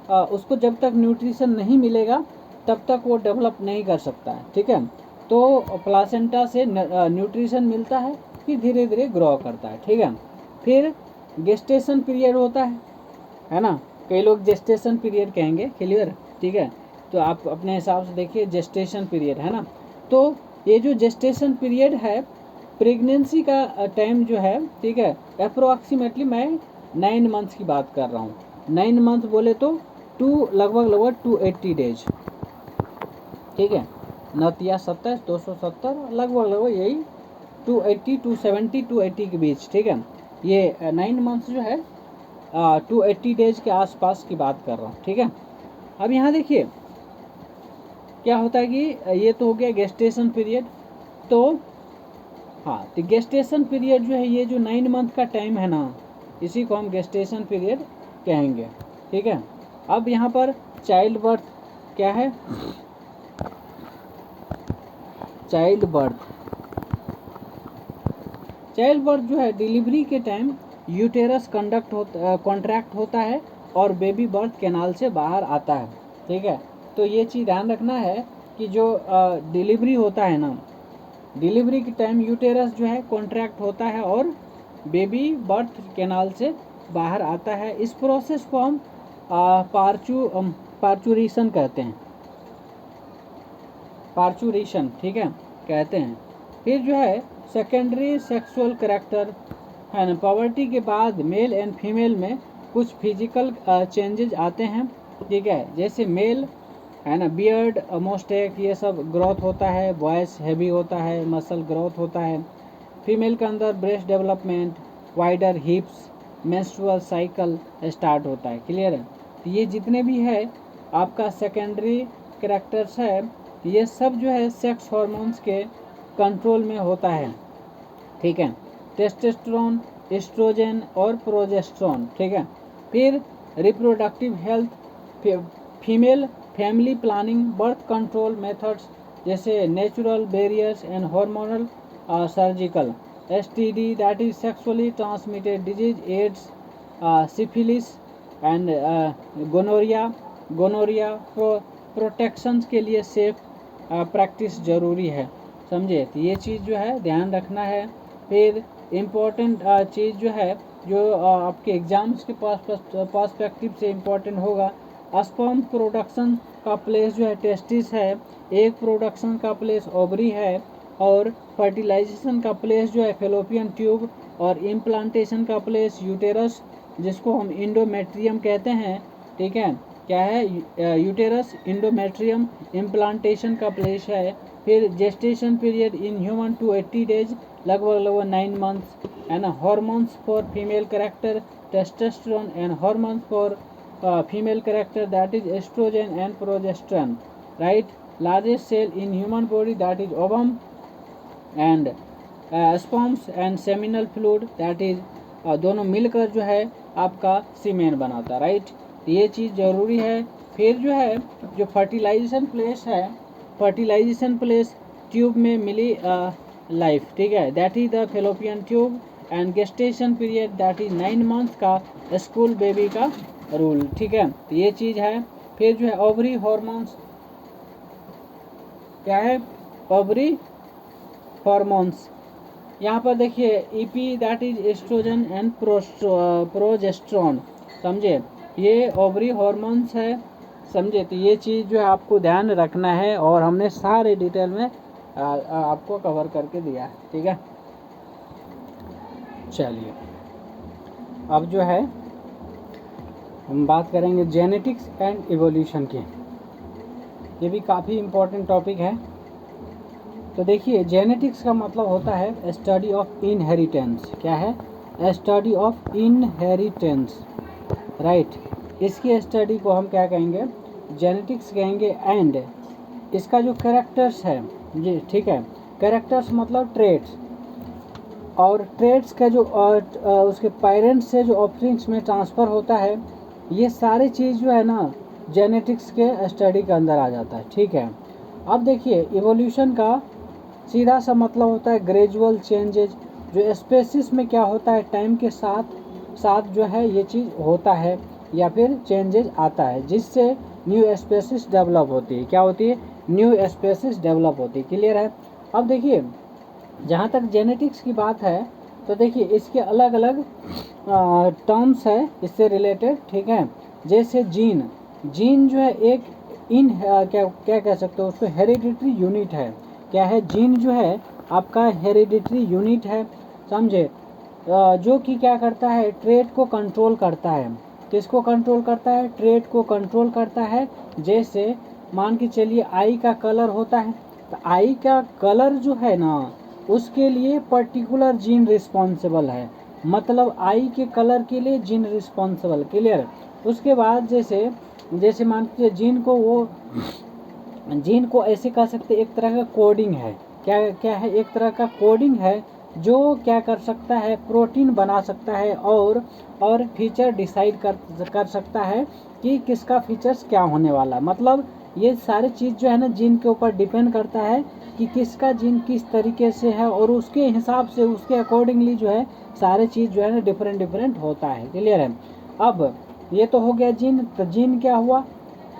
उसको जब तक न्यूट्रिशन नहीं मिलेगा तब तक वो डेवलप नहीं कर सकता है। ठीक है? तो प्लासेंटा से न्यूट्रिशन मिलता है, फिर धीरे धीरे ग्रो करता है। ठीक है? फिर गेस्टेशन पीरियड होता है ना, कई लोग जेस्टेशन पीरियड कहेंगे। क्लियर? ठीक है? तो आप अपने हिसाब से देखिए, जेस्टेशन पीरियड है ना। तो ये जो जेस्टेशन पीरियड है, प्रेगनेंसी का टाइम जो है, ठीक है, अप्रोक्सीमेटली मैं 9 मंथ्स की बात कर रहा हूँ। 9 मंथ बोले तो लगभग 280 डेज। ठीक है? 9×7 270, लगभग यही 280 270 280 के बीच। ठीक है? ये 9 मंथ्स जो है 280 डेज के आसपास की बात कर रहा हूँ। ठीक है? अब यहाँ देखिए क्या होता है कि ये तो हो गया गेस्टेशन पीरियड। तो हाँ, तो गेस्टेशन पीरियड जो है, ये जो 9 मंथ का टाइम है ना, इसी को हम गेस्टेशन पीरियड कहेंगे। ठीक है? अब यहाँ पर चाइल्ड बर्थ क्या है? चाइल्ड बर्थ जो है डिलीवरी के टाइम यूटेरस कॉन्ट्रैक्ट होता है और बेबी बर्थ कैनाल से बाहर आता है। ठीक है? तो ये चीज़ ध्यान रखना है कि जो डिलीवरी होता है ना, डिलीवरी के टाइम यूटेरस जो है कॉन्ट्रैक्ट होता है और बेबी बर्थ कैनाल से बाहर आता है। इस प्रोसेस को हम पार्चुरेशन कहते हैं, पार्चुरेशन। ठीक है? कहते हैं। फिर जो है सेकेंडरी सेक्सुअल करैक्टर है ना, पॉवर्टी के बाद मेल एंड फीमेल में कुछ फिजिकल चेंजेज आते हैं। ठीक है? जैसे मेल है ना, बियर्ड मोस्टेक ये सब ग्रोथ होता है, वॉइस हैवी होता है, मसल ग्रोथ होता है। फीमेल के अंदर breast development, wider हिप्स, menstrual cycle start होता है। क्लियर है? तो ये जितने भी है आपका सेकेंडरी कैरेक्टर्स है, ये सब जो है सेक्स हार्मोन्स के कंट्रोल में होता है। ठीक है? टेस्टोस्टेरोन, एस्ट्रोजन और प्रोजेस्टेरोन। ठीक है? फिर reproductive health, female family planning, birth control methods जैसे natural barriers and hormonal surgical, STD that is sexually transmitted disease, AIDS, syphilis and gonorrhoea protections के लिए सेफ प्रैक्टिस ज़रूरी है। समझे? तो ये चीज़ जो है ध्यान रखना है। फिर इम्पोर्टेंट चीज़ जो है जो आपके एग्जाम्स के पर्सपेक्टिव से इम्पोर्टेंट होगा, स्पर्म प्रोडक्शन का प्लेस जो है टेस्टिस है, एग प्रोडक्शन का प्लेस ओवरी है, और फर्टिलाइजेशन का प्लेस जो है फेलोपियन ट्यूब, और इम्प्लांटेशन का प्लेस यूटेरस जिसको हम इंडोमेट्रियम कहते हैं। ठीक है, क्या है यूटेरस, इंडोमेट्रियम, इम्प्लांटेशन का प्लेस है। फिर gestation period in human 280 days, लगभग 9 मंथ्स है ना। Hormones for female character, testosterone and hormones for female character, that is estrogen and progesterone, right? Largest cell in human body, that is ovum, and sperms and seminal fluid, that is दोनों मिलकर जो है आपका सीमेन बनाता है, right. ये चीज़ ज़रूरी है। फिर जो है जो फर्टिलाइजेशन प्लेस है, फर्टिलाइजेशन प्लेस ट्यूब में मिली लाइफ, ठीक है, that is the fallopian tube, and gestation period that is 9 month का स्कूल बेबी का रूल, ठीक है, ये चीज़ है। फिर जो है ओवरी हॉर्मोन्स, क्या है ओवरी हॉर्मोन्स, यहाँ पर देखिए EP that is estrogen and progesterone, समझे, ये ओवरी हॉर्मोन्स है, समझे। तो ये चीज़ जो है आपको ध्यान रखना है, और हमने सारे डिटेल में आपको कवर करके दिया है, ठीक है। चलिए अब जो है हम बात करेंगे जेनेटिक्स एंड इवोल्यूशन की। ये भी काफ़ी इम्पोर्टेंट टॉपिक है। तो देखिए जेनेटिक्स का मतलब होता है स्टडी ऑफ इनहेरिटेंस। क्या है? Study of inheritance, right. इसकी स्टडी को हम क्या कहेंगे? जेनेटिक्स कहेंगे। एंड इसका जो कैरेक्टर्स है जी, ठीक है, कैरेक्टर्स मतलब ट्रेड्स, और ट्रेड्स का जो उसके पेरेंट्स से जो ऑफरिंग्स में ट्रांसफ़र होता है, ये सारी चीज़ जो है ना जेनेटिक्स के स्टडी के अंदर आ जाता है, ठीक है। अब देखिए इवोल्यूशन का सीधा सा मतलब होता है ग्रेजुअल चेंजेज, जो स्पेसिस में क्या होता है टाइम के साथ साथ जो है ये चीज़ होता है या फिर चेंजेज आता है, जिससे न्यू स्पेसिस डेवलप होती है। क्या होती है? न्यू स्पेसिस डेवलप होती है। क्लियर है? अब देखिए जहाँ तक जेनेटिक्स की बात है तो देखिए इसके अलग अलग टर्म्स है इससे रिलेटेड, ठीक है। जैसे जीन, जीन जो है एक क्या कह सकते हो उसको, हेरिडिटरी यूनिट है। क्या है? जीन जो है आपका हेरिडिटरी यूनिट है, समझे, जो कि क्या करता है ट्रेट को कंट्रोल करता है। किसको कंट्रोल करता है? ट्रेट को कंट्रोल करता है। जैसे मान के चलिए आई का कलर होता है, तो आई का कलर जो है ना उसके लिए पर्टिकुलर जीन रिस्पॉन्सिबल है, मतलब आई के कलर के लिए जीन रिस्पॉन्सिबल। क्लियर? उसके बाद जैसे मान लीजिए जीन को ऐसे कह सकते एक तरह का कोडिंग है। क्या है? एक तरह का कोडिंग है जो क्या कर सकता है, प्रोटीन बना सकता है और फीचर डिसाइड कर सकता है कि किसका फीचर्स क्या होने वाला। मतलब ये सारी चीज़ जो है ना जीन के ऊपर डिपेंड करता है कि किसका जीन किस तरीके से है, और उसके हिसाब से उसके अकॉर्डिंगली जो है सारे चीज़ जो है ना डिफरेंट होता है। क्लियर है? अब ये तो हो गया जीन। तो जीन क्या हुआ?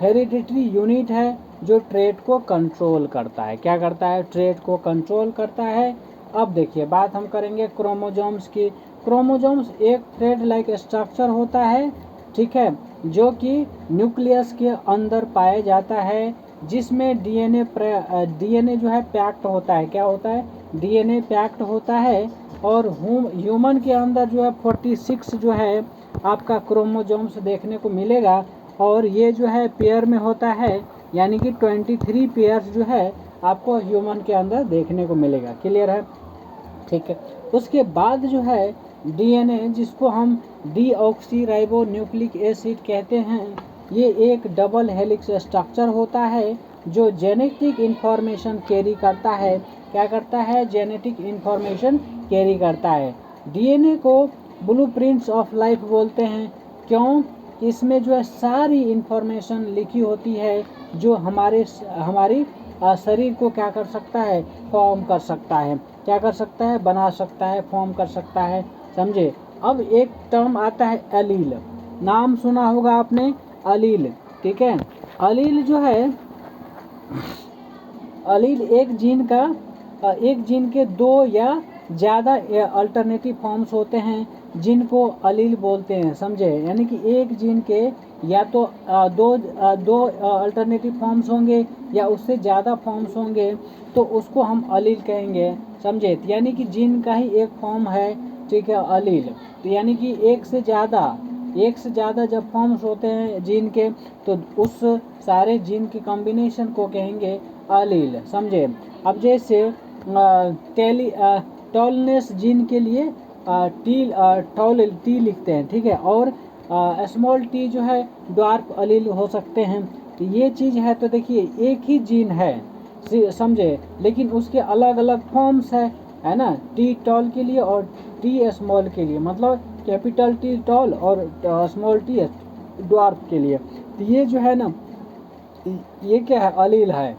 हेरिडिटरी यूनिट है जो ट्रेट को कंट्रोल करता है। क्या करता है? ट्रेट को कंट्रोल करता है। अब देखिए बात हम करेंगे क्रोमोजोम्स की। क्रोमोजोम्स एक थ्रेड लाइक स्ट्रक्चर होता है, ठीक है, जो कि न्यूक्लियस के अंदर पाया जाता है, जिसमें डीएनए जो है पैक्ड होता है। क्या होता है? डीएनए पैक्ड होता है। और ह्यूमन के अंदर जो है 46 जो है आपका क्रोमोजोम्स देखने को मिलेगा, और ये जो है पेयर में होता है, यानी कि 23 पेयर्स जो है आपको ह्यूमन के अंदर देखने को मिलेगा। क्लियर है? ठीक है। उसके बाद जो है डीएनए, जिसको हम डीऑक्सी न्यूक्लिक एसिड कहते हैं, ये एक डबल हेलिक्स स्ट्रक्चर होता है जो जेनेटिक इंफॉर्मेशन कैरी करता है। क्या करता है? जेनेटिक इंफॉर्मेशन कैरी करता है। डीएनए को ब्लूप्रिंट्स ऑफ लाइफ बोलते हैं। क्यों? इसमें जो है सारी इंफॉर्मेशन लिखी होती है जो हमारी शरीर को क्या कर सकता है? फॉर्म कर सकता है। क्या कर सकता है? बना सकता है, फॉर्म कर सकता है, समझे। अब एक टर्म आता है एलील, नाम सुना होगा आपने, अलील, ठीक है। अलील जो है, अलील एक जीन के 2 या ज़्यादा अल्टरनेटिव फॉर्म्स होते हैं जिनको अलील बोलते हैं, समझे। यानी कि एक जीन के या तो दो अल्टरनेटिव फॉर्म्स होंगे या उससे ज़्यादा फॉर्म्स होंगे तो उसको हम अलील कहेंगे, समझे। यानी कि जीन का ही एक फॉर्म है, ठीक है, अलील। तो यानी कि एक से ज़्यादा जब फॉर्म्स होते हैं जीन के तो उस सारे जीन के कॉम्बिनेशन को कहेंगे अलील, समझे। अब जैसे टॉलनेस जीन के लिए टी लिखते हैं, ठीक है, और स्मॉल टी जो है ड्वार्फ अलील हो सकते हैं। तो ये चीज़ है। तो देखिए एक ही जीन है, समझे, लेकिन उसके अलग अलग फॉर्म्स है ना, टी टॉल के लिए और टी स्मॉल के लिए, मतलब कैपिटल टी टॉल और स्मॉल टी ड्वार्फ के लिए। तो ये जो है ना, ये क्या है, अलील है,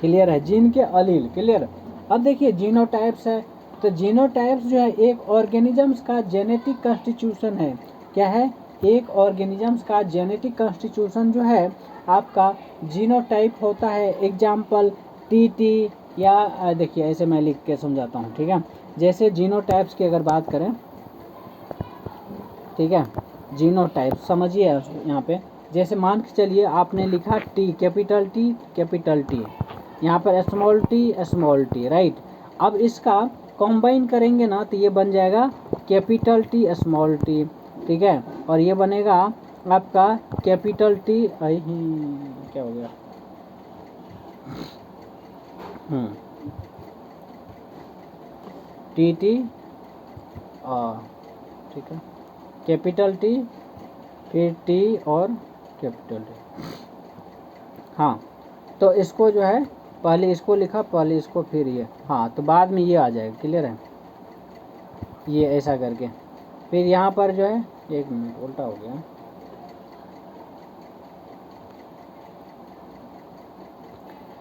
क्लियर है, जीन के अलील, क्लियर। अब देखिए जीनोटाइप्स है। तो जीनोटाइप्स जो है एक ऑर्गेनिजम्स का जेनेटिक कॉन्स्टिट्यूशन है। क्या है, एक ऑर्गेनिजम्स का जेनेटिक कॉन्स्टिट्यूशन जो है आपका जीनोटाइप होता है। एग्जाम्पल टी या देखिए ऐसे मैं लिख के समझाता हूँ, ठीक है। जैसे जीनोटाइप्स की अगर बात करें, ठीक है, जीनोटाइप समझिए यहाँ पे। जैसे मान के चलिए आपने लिखा टी, कैपिटल टी, यहाँ पर स्मॉल टी, राइट। अब इसका कॉम्बाइन करेंगे ना तो ये बन जाएगा कैपिटल टी स्मॉल टी, ठीक है, और ये बनेगा आपका कैपिटल टी, क्या हो गया, टी, ठीक है, कैपिटल टी, फिर टी और कैपिटल टी। हाँ, तो इसको जो है पहले इसको लिखा, पहले इसको, फिर ये, हाँ, तो बाद में ये आ जाएगा, क्लियर है, ये ऐसा करके। फिर यहाँ पर जो है, एक मिनट उल्टा हो गया,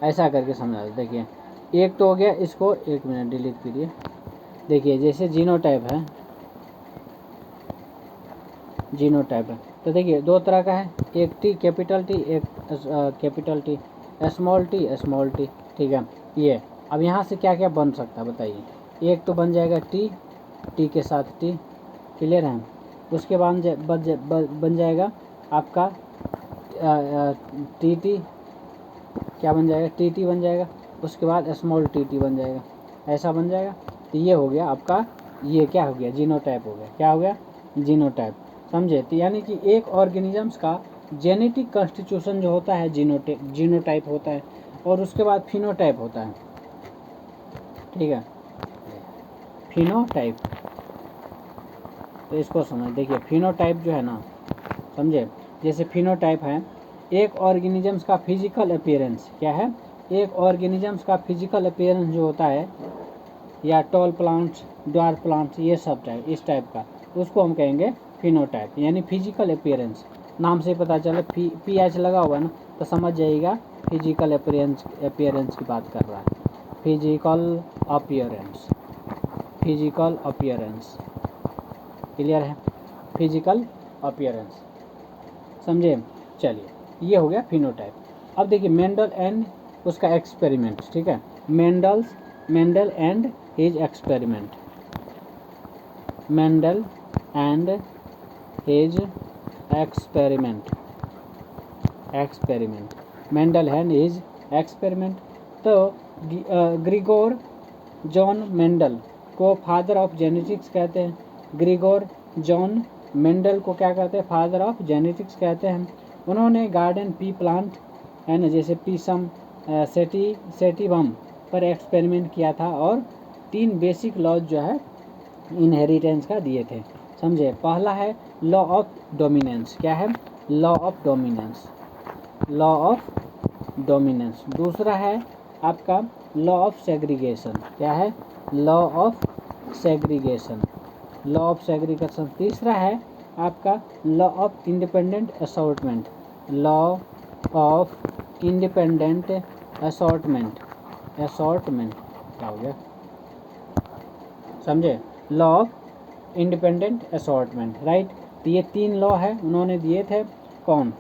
ऐसा करके समझा दो। देखिए एक तो हो गया, इसको एक मिनट डिलीट कीजिए। देखिए जैसे जीनोटाइप है, तो देखिए दो तरह का है, एक टी कैपिटल टी, एक कैपिटल टी स्मॉल टी, ठीक है। ये अब यहाँ से क्या क्या बन सकता है बताइए। एक तो बन जाएगा टी के साथ टी, क्लियर है। उसके बाद बन जाएगा आपका टी, क्या बन जाएगा, टी बन जाएगा। उसके बाद स्मॉल टी बन जाएगा, ऐसा बन जाएगा। तो ये हो गया आपका, ये क्या हो गया, जीनोटाइप हो गया। क्या हो गया, जीनोटाइप, समझे। तो यानी कि एक ऑर्गेनिजम्स का जेनेटिक कॉन्स्टिट्यूशन जो होता है जीनोटाइप होता है, और उसके बाद फिनोटाइप होता है, ठीक है, फिनोटाइप। तो इसको समझ, देखिए फिनोटाइप जो है ना, समझे। जैसे फिनोटाइप है एक ऑर्गेनिजम्स का फिजिकल अपीयरेंस, क्या है, एक ऑर्गेनिजम्स का फिजिकल अपीयरेंस जो होता है, या टॉल प्लांट्स, ड्वार्फ प्लांट्स, ये सब टाइप, इस टाइप का, उसको हम कहेंगे फिनोटाइप, यानी फिजिकल अपीयरेंस। नाम से पता चले PH लगा हुआ है ना, तो समझ जाइएगा फिजिकल अपीयरेंस की बात कर रहा है। फिजिकल अपीयरेंस, क्लियर है, फिजिकल अपीयरेंस, समझे। चलिए ये हो गया फिनोटाइप। अब देखिए मेंडल एंड उसका एक्सपेरिमेंट, ठीक है, Mendel and his experiment, Mendel and his experiment, Mendel and his experiment. तो ग्रिगोर जॉन मेंडल को फादर ऑफ जेनेटिक्स कहते हैं। ग्रिगोर जॉन मेंडल को क्या कहते हैं, फादर ऑफ जेनेटिक्स कहते हैं। उन्होंने गार्डन पी प्लांट है ना, जैसे पीसम सेटिवम पर एक्सपेरिमेंट किया था, और 3 बेसिक लॉज जो है इनहेरिटेंस का दिए थे, समझे। पहला है लॉ ऑफ डोमिनेंस, क्या है, लॉ ऑफ डोमिनेंस। दूसरा है आपका लॉ ऑफ सेग्रीगेशन, क्या है, लॉ ऑफ सेग्रीगेशन। तीसरा है आपका लॉ ऑफ इंडिपेंडेंट असॉर्टमेंट, क्या हो गया, समझे, law of independent assortment, right. तो ये 3 लॉ है उन्होंने दिए थे, कौन,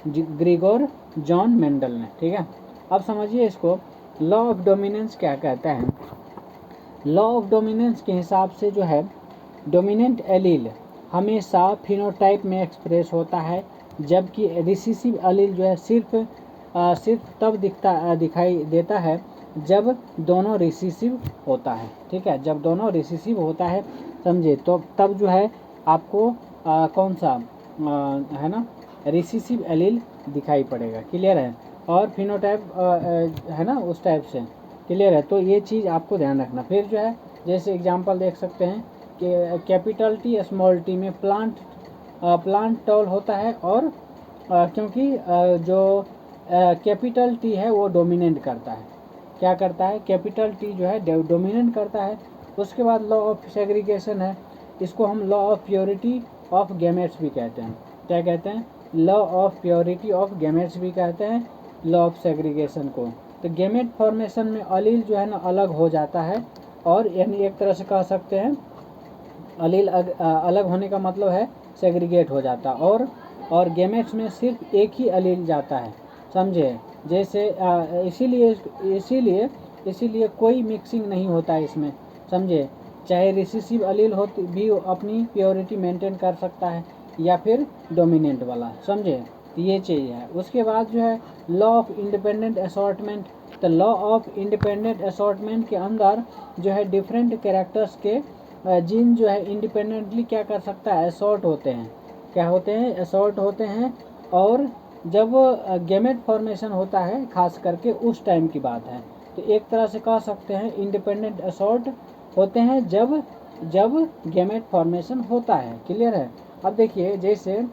ग्रिगोर जॉन मेंडल ने, ठीक है। अब समझिए इसको, लॉ ऑफ डोमिनेंस क्या कहता है। लॉ ऑफ डोमिनेंस के हिसाब से जो है डोमिनेंट एलील हमेशा फिनोटाइप में एक्सप्रेस होता है, जबकि रिसेसिव एलील जो है सिर्फ तब दिखाई देता है जब दोनों रिसेसिव होता है। ठीक है, जब दोनों रिसेसिव होता है, समझे, तो तब जो है आपको कौन सा है ना रिसेसिव एलील दिखाई पड़ेगा। क्लियर है, और फिनोटाइप है ना उस टाइप से। क्लियर है, तो ये चीज़ आपको ध्यान रखना। फिर जो है जैसे एग्जांपल देख सकते हैं कि कैपिटल टी स्मॉल टी में प्लांट टॉल होता है, और क्योंकि जो कैपिटल टी है वो डोमिनेट करता है। क्या करता है? कैपिटल टी जो है डोमिनेट करता है। उसके बाद लॉ ऑफ सेग्रीगेशन है, इसको हम law of purity of gametes भी कहते हैं। क्या कहते हैं? Law of purity of gametes भी कहते हैं लॉ ऑफ सेग्रीगेशन को। तो गैमेट फॉर्मेशन में अलील जो है ना अलग हो जाता है, और यानी एक तरह से कह सकते हैं अलील अलग होने का मतलब है सेग्रीगेट हो जाता, और गैमेट्स में सिर्फ एक ही अलील जाता है, समझे। जैसे इसीलिए कोई मिक्सिंग नहीं होता है इसमें, समझे। चाहे रिसेसिव अलील हो भी अपनी प्योरिटी मेंटेन कर सकता है, या फिर डोमिनेंट वाला, समझे। ये चाहिए है। उसके बाद जो है लॉ ऑफ इंडिपेंडेंट असॉर्टमेंट। तो लॉ ऑफ इंडिपेंडेंट असॉर्टमेंट के अंदर जो है डिफरेंट कैरेक्टर्स के जीन जो है इंडिपेंडेंटली क्या कर सकता है? असॉर्ट होते हैं। क्या होते हैं? असॉर्ट होते हैं। और जब गैमेट फॉर्मेशन होता है, खास करके उस टाइम की बात है, तो एक तरह से कह सकते हैं इंडिपेंडेंट असॉर्ट होते हैं जब गैमेट फॉर्मेशन होता है। क्लियर है। अब देखिए जैसे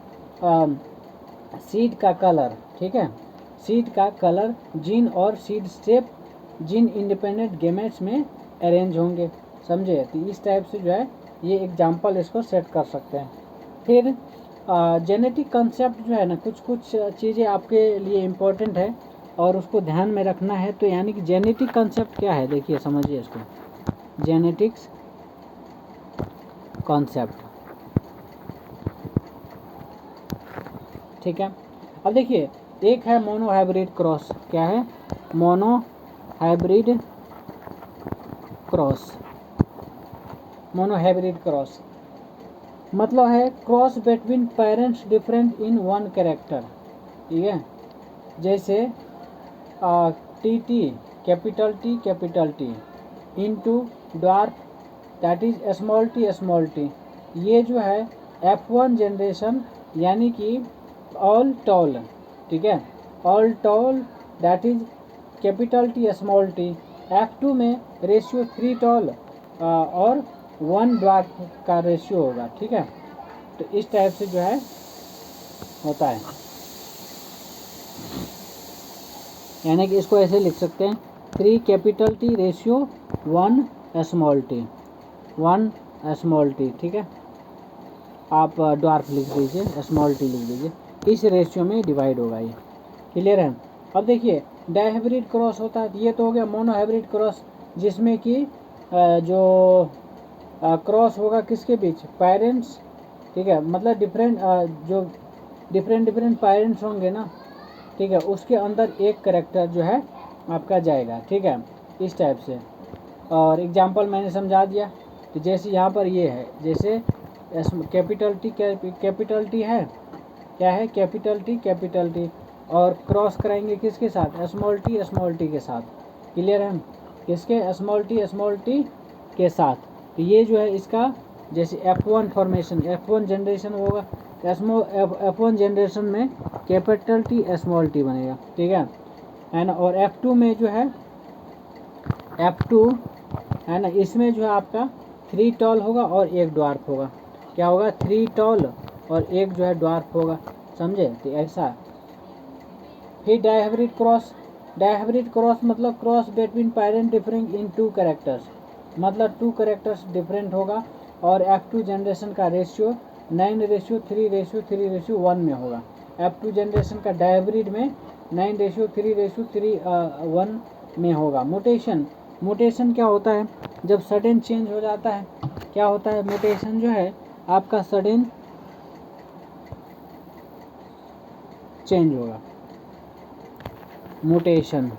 सीड का कलर, ठीक है, सीड का कलर, जीन और seed shape gene independent gametes में अरेंज होंगे, समझे। तो इस टाइप से जो है ये एग्जांपल इसको सेट कर सकते हैं। फिर जेनेटिक कंसेप्ट जो है ना, कुछ चीज़ें आपके लिए इम्पोर्टेंट है और उसको ध्यान में रखना है। तो यानी कि जेनेटिक कंसेप्ट क्या है, देखिए समझिए इसको। जेनेटिक्स कॉन्सेप्ट, ठीक है। अब देखिए एक है मोनोहाइब्रिड क्रॉस। क्या है? Monohybrid cross. मोनोहाइब्रिड क्रॉस मतलब है cross between parents different in one character, ठीक है। जैसे T capital T into dwarf that is small T. ये जो है F1 जनरेशन यानी कि ऑल टॉल, ठीक है, all toll that is capital T small T. F2 में रेशियो 3 टॉल और 1 डॉर्फ का रेशियो होगा, ठीक है। तो इस टाइप से जो है होता है, यानी कि इसको ऐसे लिख सकते हैं 3 capital T ratio 1 small T, ठीक है। आप डॉर्फ लिख दीजिए, स्मॉल टी लिख दीजिए, इस रेशियो में डिवाइड होगा ये। क्लियर है। अब देखिए डाइहाइब्रिड क्रॉस होता है, ये तो हो गया मोनोहाइब्रिड क्रॉस, जिसमें कि जो क्रॉस होगा किसके बीच? पेरेंट्स, ठीक है, मतलब जो डिफरेंट पेरेंट्स होंगे ना, ठीक है, उसके अंदर एक कैरेक्टर जो है आपका जाएगा, ठीक है, इस टाइप से। और एग्जांपल मैंने समझा दिया। तो जैसे यहाँ पर ये है, जैसे कैपिटल टी है, क्या है? कैपिटल टी, और क्रॉस कराएंगे किसके साथ? स्मॉल टी के साथ। क्लियर है। किसके? स्मॉल टी के साथ। तो ये जो है इसका जैसे F1 फॉर्मेशन, F1 जनरेशन होगा, F1 जनरेशन में कैपिटल टी स्मॉल टी बनेगा, ठीक है ना। और F2 में जो है F2 है ना, इसमें जो है आपका 3 टॉल होगा और 1 डॉर्फ होगा। क्या होगा? 3 टॉल और 1 जो है डॉर्फ होगा, समझे। तो ऐसा। फिर डाइहाइब्रिड क्रॉस मतलब क्रॉस बिटवीन पेरेंट डिफरिंग इन 2 कैरेक्टर्स, मतलब 2 कैरेक्टर्स डिफरेंट होगा, और F2 जनरेशन का रेशियो 9:3:1 में होगा। F2 जनरेशन का डाइहाइब्रिड में 9:3:1 में होगा। मोटेशन क्या होता है? जब सडन चेंज हो जाता है, क्या होता है? मोटेशन जो है आपका सडन चेंज होगा, मोटेशन।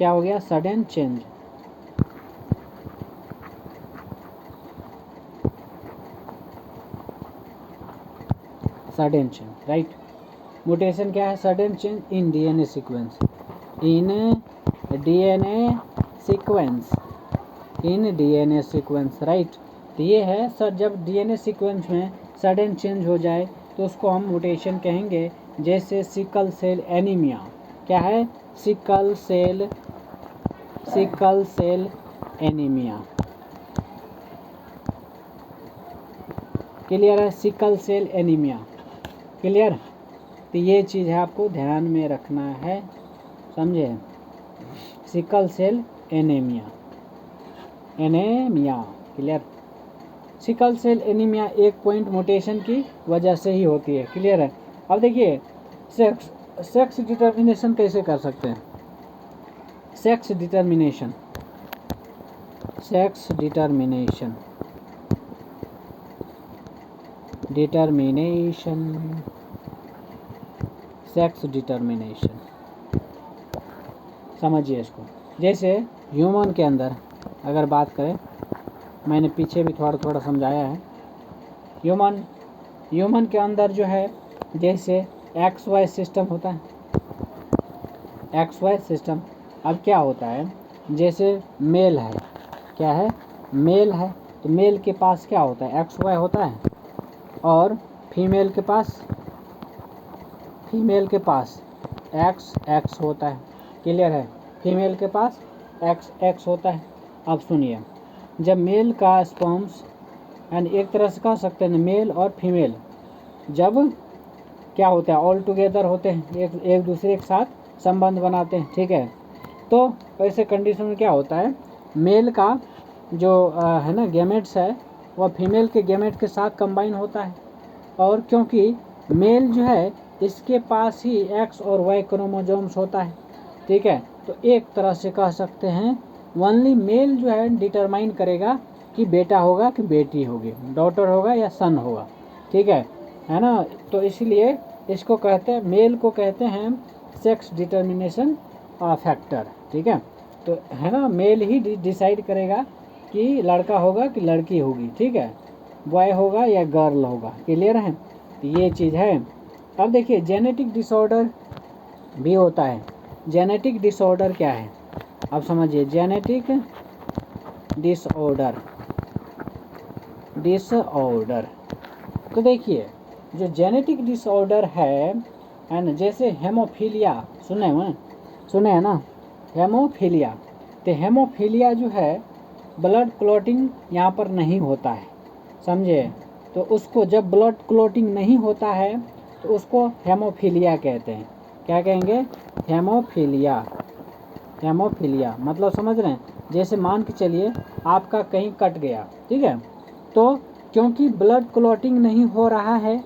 क्या हो गया, sudden change. Sudden change, right. Mutation क्या है, sudden change in DNA sequence, in DNA sequence, in DNA sequence, right. तो ये है सर, जब डीएनए सीक्वेंस में सडन चेंज हो जाए तो उसको हम म्यूटेशन कहेंगे। जैसे सिकल सेल एनीमिया, क्या है, सिकल सेल एनीमिया, क्लियर है, सिकल सेल एनीमिया, क्लियर। तो ये चीज़ है आपको ध्यान में रखना है, समझे, sickle cell anaemia, clear. Sickle cell anaemia एक पॉइंट म्यूटेशन की वजह से ही होती है, क्लियर है। अब देखिए सेक्स डिटर्मिनेशन कैसे कर सकते हैं, सेक्स डिटर्मिनेशन, समझिए इसको। जैसे ह्यूमन के अंदर अगर बात करें, मैंने पीछे भी थोड़ा समझाया है, ह्यूमन के अंदर जो है जैसे XY सिस्टम होता है, XY सिस्टम। अब क्या होता है, जैसे मेल है, क्या है, मेल है, तो मेल के पास क्या होता है, XY होता है, और फीमेल के पास XX होता है, क्लियर है, फीमेल के पास XX होता है। अब सुनिए, जब मेल का स्पर्म्स, यानी एक तरह से कह सकते हैं मेल और फीमेल जब क्या होता है, ऑल टुगेदर होते हैं, एक दूसरे के साथ संबंध बनाते हैं, ठीक है। तो ऐसे कंडीशन में क्या होता है, मेल का जो है ना गैमेट्स है, वह फीमेल के गैमेट के साथ कंबाइन होता है, और क्योंकि मेल जो है इसके पास ही X और Y क्रोमोसोम्स होता है, ठीक है। तो एक तरह से कह सकते हैं ओनली मेल जो है डिटरमाइन करेगा कि बेटा होगा कि बेटी होगी, डॉटर होगा या सन होगा, ठीक है ना। तो इसलिए इसको कहते हैं, मेल को कहते हैं सेक्स डिटर्मिनेशन फैक्टर, ठीक है। तो है ना, मेल ही डिसाइड करेगा कि लड़का होगा कि लड़की होगी, ठीक है, बॉय होगा या गर्ल होगा, क्लियर है। तो ये चीज़ है। अब देखिए जेनेटिक डिसऑर्डर भी होता है। जेनेटिक डिसऑर्डर क्या है, अब समझिए, जेनेटिक डिसऑर्डर, तो देखिए जो जेनेटिक डिसऑर्डर है ना, जैसे हेमोफीलिया, सुने हैं ना, हेमोफीलिया। तो हेमोफीलिया जो है ब्लड क्लॉटिंग यहाँ पर नहीं होता है, समझे। तो उसको जब ब्लड क्लॉटिंग नहीं होता है तो उसको हेमोफीलिया कहते हैं। क्या कहेंगे, हेमोफीलिया मतलब समझ रहे हैं। जैसे मान के चलिए आपका कहीं कट गया, ठीक है, तो क्योंकि ब्लड क्लॉटिंग नहीं हो रहा है,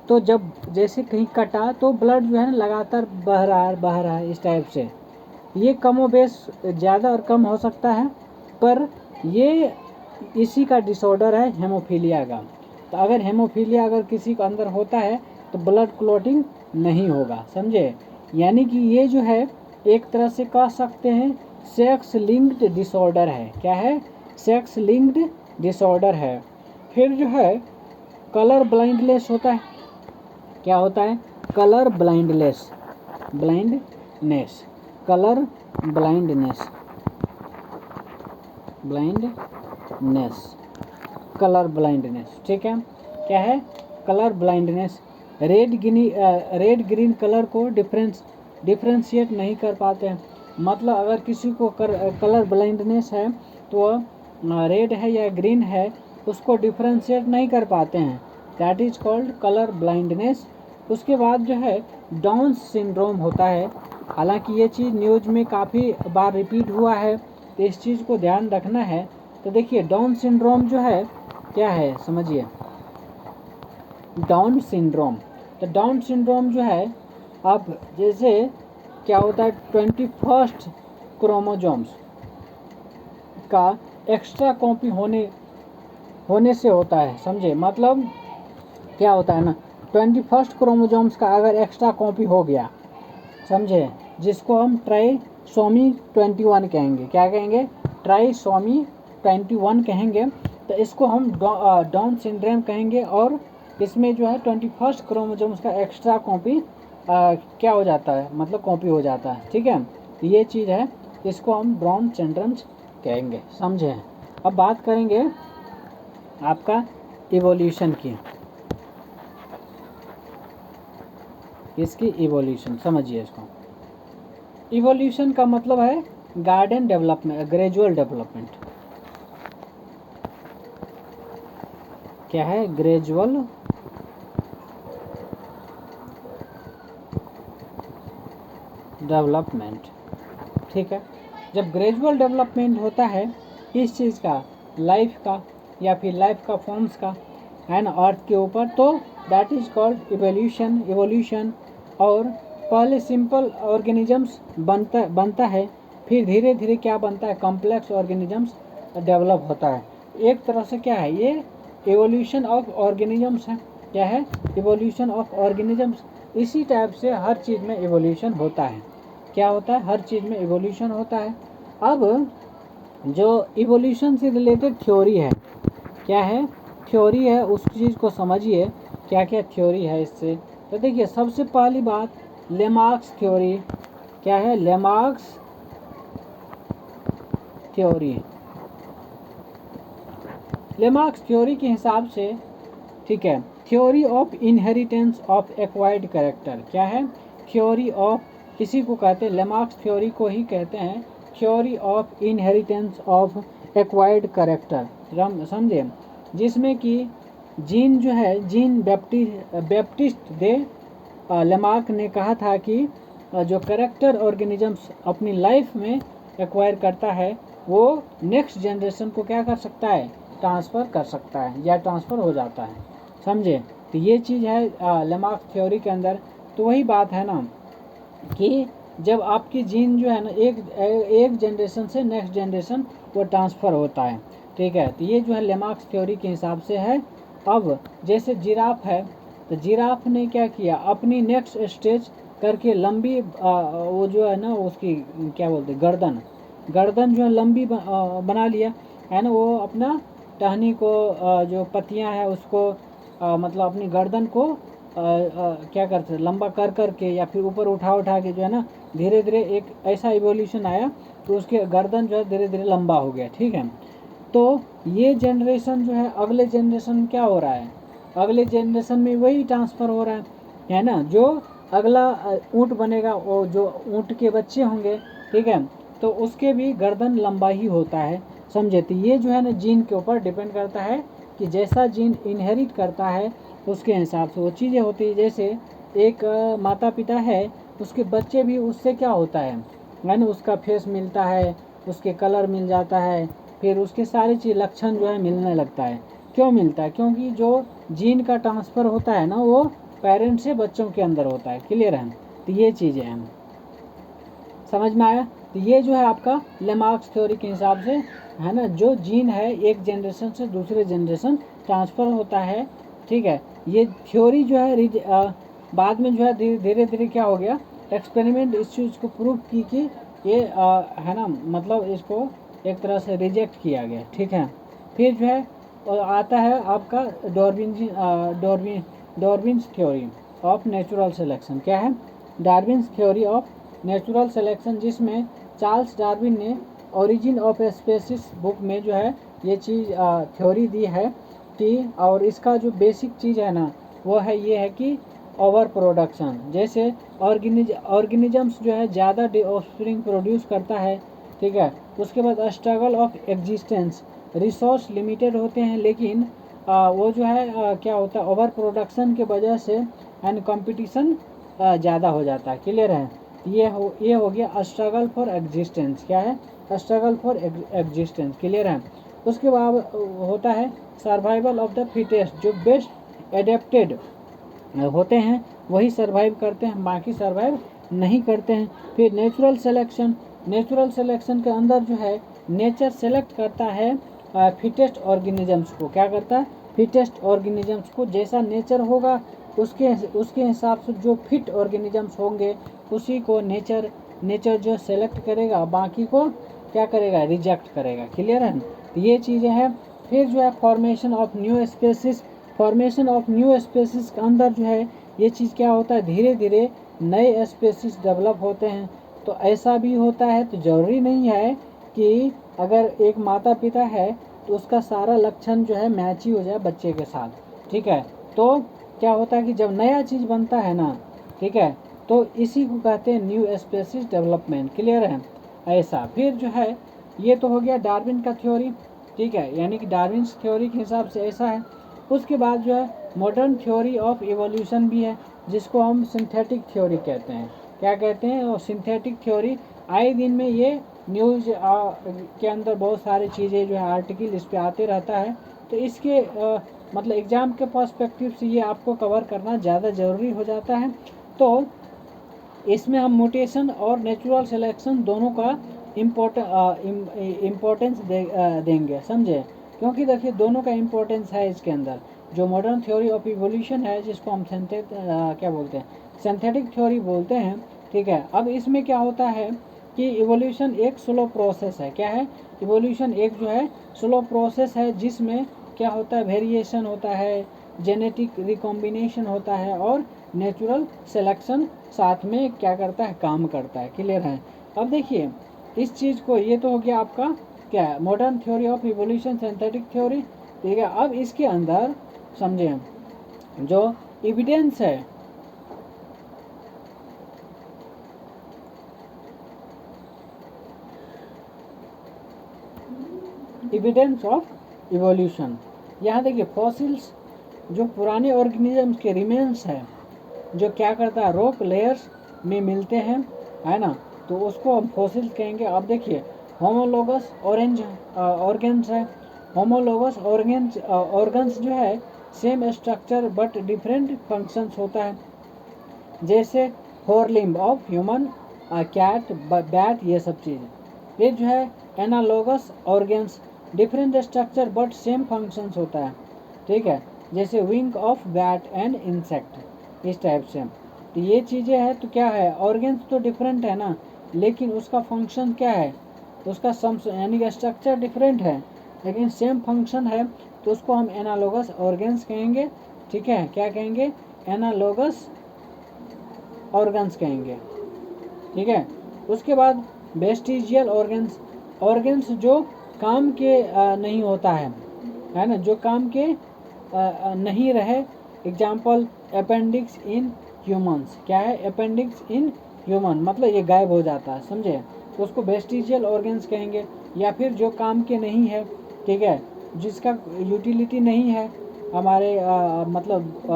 तो जब जैसे कहीं कटा तो ब्लड जो है ना लगातार बह रहा है इस टाइप से। ये कमोबेश ज़्यादा और कम हो सकता है, पर ये इसी का डिसऑर्डर है हेमोफीलिया का। तो अगर हेमोफीलिया अगर किसी के अंदर होता है तो ब्लड क्लॉटिंग नहीं होगा, समझे। यानी कि ये जो है एक तरह से कह सकते हैं सेक्स लिंक्ड डिसऑर्डर है। क्या है, सेक्स लिंक्ड डिसऑर्डर है। फिर जो है कलर ब्लाइंडनेस होता है। क्या होता है, colour blindness, colour blindness, colour blindness, ठीक है। क्या है, colour blindness. Red green colour को डिफ्रेंशिएट नहीं कर पाते हैं। मतलब अगर किसी को कलर ब्लाइंडनेस है तो रेड है या ग्रीन है उसको डिफ्रेंशिएट नहीं कर पाते हैं, that is called colour blindness. उसके बाद जो है डाउन सिंड्रोम होता है। हालांकि ये चीज़ न्यूज़ में काफ़ी बार रिपीट हुआ है, तो इस चीज़ को ध्यान रखना है। तो देखिए डाउन सिंड्रोम जो है क्या है, समझिए, डाउन सिंड्रोम। तो डाउन सिंड्रोम जो है, अब जैसे क्या होता है 21st क्रोमोसोम्स का एक्स्ट्रा कॉपी होने से होता है, समझे। मतलब क्या होता है ना, 21st क्रोमोसोम्स का अगर एक्स्ट्रा कॉपी हो गया, समझे, जिसको हम सोमी 21 कहेंगे। क्या कहेंगे? ट्राइसोमी 21 कहेंगे। तो इसको हम डाउन सिंड्रोम कहेंगे, और इसमें जो है 21 क्रोमोसोम्स का एक्स्ट्रा कॉपी क्या हो जाता है, मतलब कॉपी हो जाता है। ठीक है, तो ये चीज़ है, इसको हम डाउन सिंड्रोम कहेंगे। समझे? अब बात करेंगे आपका इवोल्यूशन की। इसकी इवोल्यूशन समझिए। इसको इवोल्यूशन का मतलब है गार्डन डेवलपमेंट, ग्रेजुअल डेवलपमेंट। क्या है? Gradual development. ठीक है, जब ग्रेजुअल डेवलपमेंट होता है इस चीज़ का, लाइफ का या फिर लाइफ का फॉर्म्स का, है ना, अर्थ के ऊपर, तो दैट इज कॉल्ड इवोल्यूशन। और पहले सिंपल ऑर्गेनिजम्स बनता है, फिर धीरे धीरे क्या बनता है, कॉम्प्लेक्स ऑर्गेनिजम्स डेवलप होता है। एक तरह से क्या है, ये इवोल्यूशन ऑफ ऑर्गेनिजम्स है। क्या है? Evolution of organisms. इसी टाइप से हर चीज़ में इवोल्यूशन होता है। क्या होता है? हर चीज़ में इवोल्यूशन होता है। अब जो इवोल्यूशन से रिलेटेड थ्योरी है, क्या है? थ्योरी है, उस चीज़ को समझिए क्या क्या थ्योरी है इससे। तो देखिए, सबसे पहली बात लेमार्क्स थ्योरी। क्या है? Lamarck's theory. लेमार्क्स थ्योरी के हिसाब से, ठीक है, theory of inheritance of acquired character. क्या है? थ्योरी ऑफ, किसी को कहते हैं, लेमार्क्स थ्योरी को ही कहते हैं theory of inheritance of acquired character. समझे? जिसमें कि जीन जो है, जीन बैप्टिस्ट दे लेमार्क ने कहा था कि जो कैरेक्टर ऑर्गेनिजम्स अपनी लाइफ में एक्वायर करता है, वो नेक्स्ट जनरेशन को क्या कर सकता है, ट्रांसफ़र कर सकता है या ट्रांसफ़र हो जाता है। समझे? तो ये चीज़ है लेमार्क थ्योरी के अंदर। तो वही बात है ना कि जब आपकी जीन जो है ना एक जनरेशन से नेक्स्ट जनरेशन वो ट्रांसफ़र होता है। ठीक है, तो ये जो है लेमार्क्स थ्योरी के हिसाब से है। अब जैसे जिराफ है, तो जिराफ ने क्या किया, अपनी नेक्स्ट स्टेज करके लंबी वो जो है ना उसकी क्या बोलते हैं, गर्दन जो है लंबी बना लिया, है ना। वो अपना टहनी को जो पत्तियां है उसको मतलब अपनी गर्दन को क्या करते, लंबा कर के या फिर ऊपर उठा के जो है ना, धीरे धीरे एक ऐसा इवोल्यूशन आया तो उसके गर्दन जो है धीरे धीरे लंबा हो गया। ठीक है, तो ये जनरेशन जो है, अगले जनरेशन में क्या हो रहा है, अगले जनरेशन में वही ट्रांसफ़र हो रहा है ना। जो अगला ऊँट बनेगा, वो जो ऊँट के बच्चे होंगे, ठीक है, तो उसके भी गर्दन लंबा ही होता है। समझे? तो ये जो है ना जीन के ऊपर डिपेंड करता है कि जैसा जीन इनहेरिट करता है उसके हिसाब से वो चीज़ें होती है। जैसे एक माता पिता है, उसके बच्चे भी उससे क्या होता है ना, उसका फेस मिलता है, उसके कलर मिल जाता है, फिर उसके सारी चीज़ लक्षण जो है मिलने लगता है। क्यों मिलता है? क्योंकि जो जीन का ट्रांसफ़र होता है ना, वो पेरेंट्स से बच्चों के अंदर होता है। क्लियर है? तो ये चीज़ें हैं, समझ में आया? तो ये जो है आपका लेमार्क्स थ्योरी के हिसाब से, है ना, जो जीन है एक जनरेशन से दूसरे जनरेशन ट्रांसफ़र होता है। ठीक है, ये थ्योरी जो है बाद में जो है धीरे धीरे क्या हो गया, एक्सपेरिमेंट इस चीज़ को प्रूव की कि ये है ना, मतलब इसको एक तरह से रिजेक्ट किया गया। ठीक है, फिर जो है आता है आपका Darwin's theory of natural selection. क्या है? Darwin's theory of natural selection, जिसमें चार्ल्स डार्विन ने ओरिजिन ऑफ स्पीशीज बुक में जो है ये चीज़ थ्योरी दी है कि, और इसका जो बेसिक चीज़ है ना वो है ये है कि ओवर प्रोडक्शन, जैसे ऑर्गेनिजम्स जो है ज़्यादा ऑफस्प्रिंग प्रोड्यूस करता है। ठीक है, उसके बाद struggle of existence, resource limited होते हैं, लेकिन वो जो है क्या होता है, ओवर प्रोडक्शन के वजह से एंड कंपटीशन ज़्यादा हो जाता है। क्लियर है? ये हो गया स्ट्रगल फॉर एग्जिस्टेंस। क्या है? Struggle for existence. क्लियर है? उसके बाद होता है सर्वाइवल ऑफ द फिटेस्ट, जो बेस्ट एडेप्टेड होते हैं वही सर्वाइव करते हैं, बाकी सर्वाइव नहीं करते हैं। फिर नेचुरल सिलेक्शन के अंदर जो है नेचर सेलेक्ट करता है फिटेस्ट ऑर्गेनिजम्स को। क्या करता है? फिटेस्ट ऑर्गेनिजम्स को, जैसा नेचर होगा उसके हिसाब से जो फिट ऑर्गेनिजम्स होंगे उसी को नेचर नेचर जो सेलेक्ट करेगा बाकी को क्या करेगा, रिजेक्ट करेगा। क्लियर है, तो ये चीज़ें हैं। फिर जो है formation of new species, formation of new species के अंदर जो है ये चीज़ क्या होता है, धीरे धीरे नए स्पेसिस डेवलप होते हैं। तो ऐसा भी होता है, तो ज़रूरी नहीं है कि अगर एक माता पिता है तो उसका सारा लक्षण जो है मैच ही हो जाए बच्चे के साथ, ठीक है। तो क्या होता है कि जब नया चीज़ बनता है ना, ठीक है, तो इसी को कहते हैं न्यू स्पेसिस डेवलपमेंट। क्लियर है, ऐसा। फिर जो है ये तो हो गया डार्विन का थ्योरी, ठीक है, यानी कि डार्विन थ्योरी के हिसाब से ऐसा है। उसके बाद जो है मॉडर्न थ्योरी ऑफ इवोल्यूशन भी है, जिसको हम सिंथेटिक थ्योरी कहते हैं। क्या कहते हैं, और सिंथेटिक थ्योरी आए दिन में ये न्यूज़ के अंदर बहुत सारी चीज़ें जो है आर्टिकल इस पे आते रहता है। तो इसके मतलब एग्ज़ाम के पर्सपेक्टिव से ये आपको कवर करना ज़्यादा ज़रूरी हो जाता है। तो इसमें हम म्यूटेशन और नेचुरल सिलेक्शन दोनों का इम्पोर्टेंस देंगे, समझे। क्योंकि देखिए दोनों का इम्पोर्टेंस है इसके अंदर। जो मॉडर्न थ्योरी ऑफ इवोल्यूशन है, जिसको हम क्या बोलते हैं, सिंथेटिक थ्योरी बोलते हैं, ठीक है। अब इसमें क्या होता है कि इवोल्यूशन एक स्लो प्रोसेस है। क्या है, इवोल्यूशन एक जो है स्लो प्रोसेस है, जिसमें क्या होता है, वेरिएशन होता है, जेनेटिक रिकॉम्बिनेशन होता है और नेचुरल सिलेक्शन साथ में क्या करता है, काम करता है। क्लियर है। अब देखिए इस चीज़ को, ये तो हो गया आपका क्या है, modern theory of evolution, synthetic theory, ठीक है। अब इसके अंदर समझे जो एविडेंस है, एविडेंस ऑफ इवोल्यूशन, यहाँ देखिए फॉसिल्स, जो पुराने ऑर्गेनिजम्स के रिमेन्स है, जो क्या करता है, रॉक लेयर्स में मिलते हैं, है ना, तो उसको हम फॉसिल्स कहेंगे। अब देखिए होमोलोगस ऑर्गेन्स है, होमोलोगस ऑर्गन्स जो है same structure but different functions होता है, जैसे forelimb of human, cat, bat, ये सब चीज़। ये जो है analogous organs, different structure but same functions होता है, ठीक है, जैसे wing of bat and insect, इस टाइप से। तो ये चीज़ें हैं, तो क्या है, ऑर्गेन्स तो डिफरेंट है ना, लेकिन उसका फंक्शन क्या है, उसका सम यानी कि स्ट्रक्चर डिफरेंट है लेकिन सेम फंक्शन है, तो उसको हम एनालोगस ऑर्गेन्स कहेंगे, ठीक है। क्या कहेंगे, एनालोगस ऑर्गन्स कहेंगे, ठीक है। उसके बाद वेस्टिजियल ऑर्गन्स, ऑर्गन्स जो काम के नहीं होता है ना, जो काम के नहीं रहे। एग्जाम्पल अपेंडिक्स इन ह्यूमंस, क्या है, अपेंडिक्स इन ह्यूमन, मतलब ये गायब हो जाता है, समझे, तो उसको वेस्टिजियल ऑर्गन्स कहेंगे। या फिर जो काम के नहीं है, ठीक है, जिसका यूटिलिटी नहीं है हमारे मतलब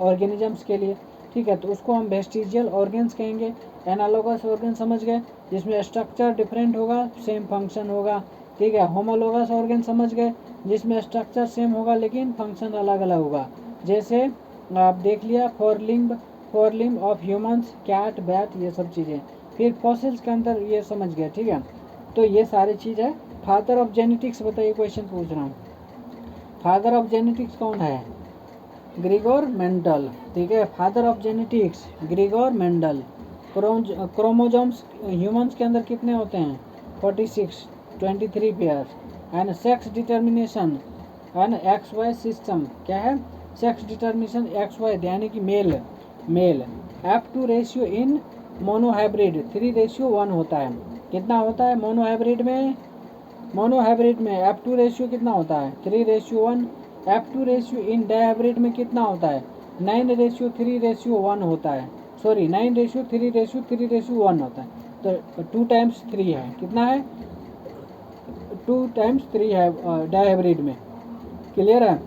ऑर्गेनिजम्स के लिए, ठीक है, तो उसको हम वेस्टिजियल ऑर्गन्स कहेंगे। एनालोगस ऑर्गन समझ गए, जिसमें स्ट्रक्चर डिफरेंट होगा, सेम फंक्शन होगा, ठीक है। होमोलोगस ऑर्गन समझ गए, जिसमें स्ट्रक्चर सेम होगा लेकिन फंक्शन अलग अलग होगा, जैसे आप देख लिया forelimb of humans, cat, bat, ये सब चीज़ें। फिर फॉसिल्स के अंदर ये समझ गए, ठीक है। तो ये सारी चीज़ है। फादर ऑफ जेनेटिक्स बताइए, क्वेश्चन पूछ रहा हूँ, फादर ऑफ जेनेटिक्स कौन है, ग्रिगोर मेंडल, ठीक है। Father of genetics Grigor Mendel. Chromosomes humans के अंदर कितने होते हैं, 46, 23 पेयर, है ना। सेक्स डिटर्मिनेशन, है ना, एक्स वाई सिस्टम, क्या है, सेक्स डिटर्मिनेशन एक्स वाई, यानी कि mail. F2 ratio in monohybrid 3:1 होता है। कितना होता है मोनोहाइब्रिड में, F2 रेशियो कितना होता है, 3:1। F2 रेशियो इन डाइहाइब्रिड में कितना होता है, 9:3:1 होता है, सॉरी 9:3:3:1 होता है। तो 2 टाइम्स 3 है, कितना है, 2 टाइम्स 3 है डाइहाइब्रिड में। क्लियर है।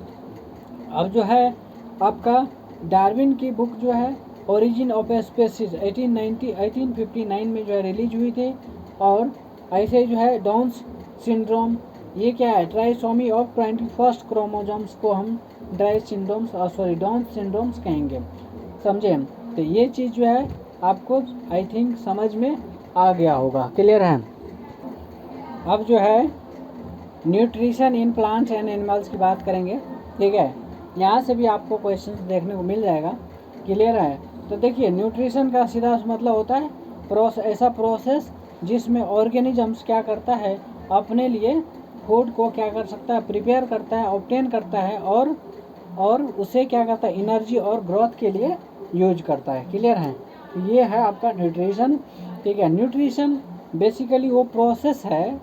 अब जो है आपका डार्विन की बुक जो है ओरिजिन ऑफ स्पेसीज 1859 में जो है रिलीज हुई थी। और ऐसे जो है डाउन्स सिंड्रोम, ये क्या है, ट्राइसोमी ऑफ 21 क्रोमोजोम्स को हम डाउन सिंड्रोम्स कहेंगे, समझे। तो ये चीज़ जो है आपको आई थिंक समझ में आ गया होगा। क्लियर है। अब जो है nutrition in plants and animals की बात करेंगे, ठीक है। यहाँ से भी आपको क्वेश्चंस देखने को मिल जाएगा। क्लियर है। तो देखिए न्यूट्रिशन का सीधा मतलब होता है ऐसा प्रोसेस जिसमें ऑर्गेनिजम्स क्या करता है, अपने लिए फूड को क्या कर सकता है, प्रिपेयर करता है, ऑब्टेन करता है और उसे क्या करता है, एनर्जी और ग्रोथ के लिए यूज करता है। क्लियर है? ये है आपका न्यूट्रिशन। ठीक है, न्यूट्रिशन बेसिकली वो प्रोसेस है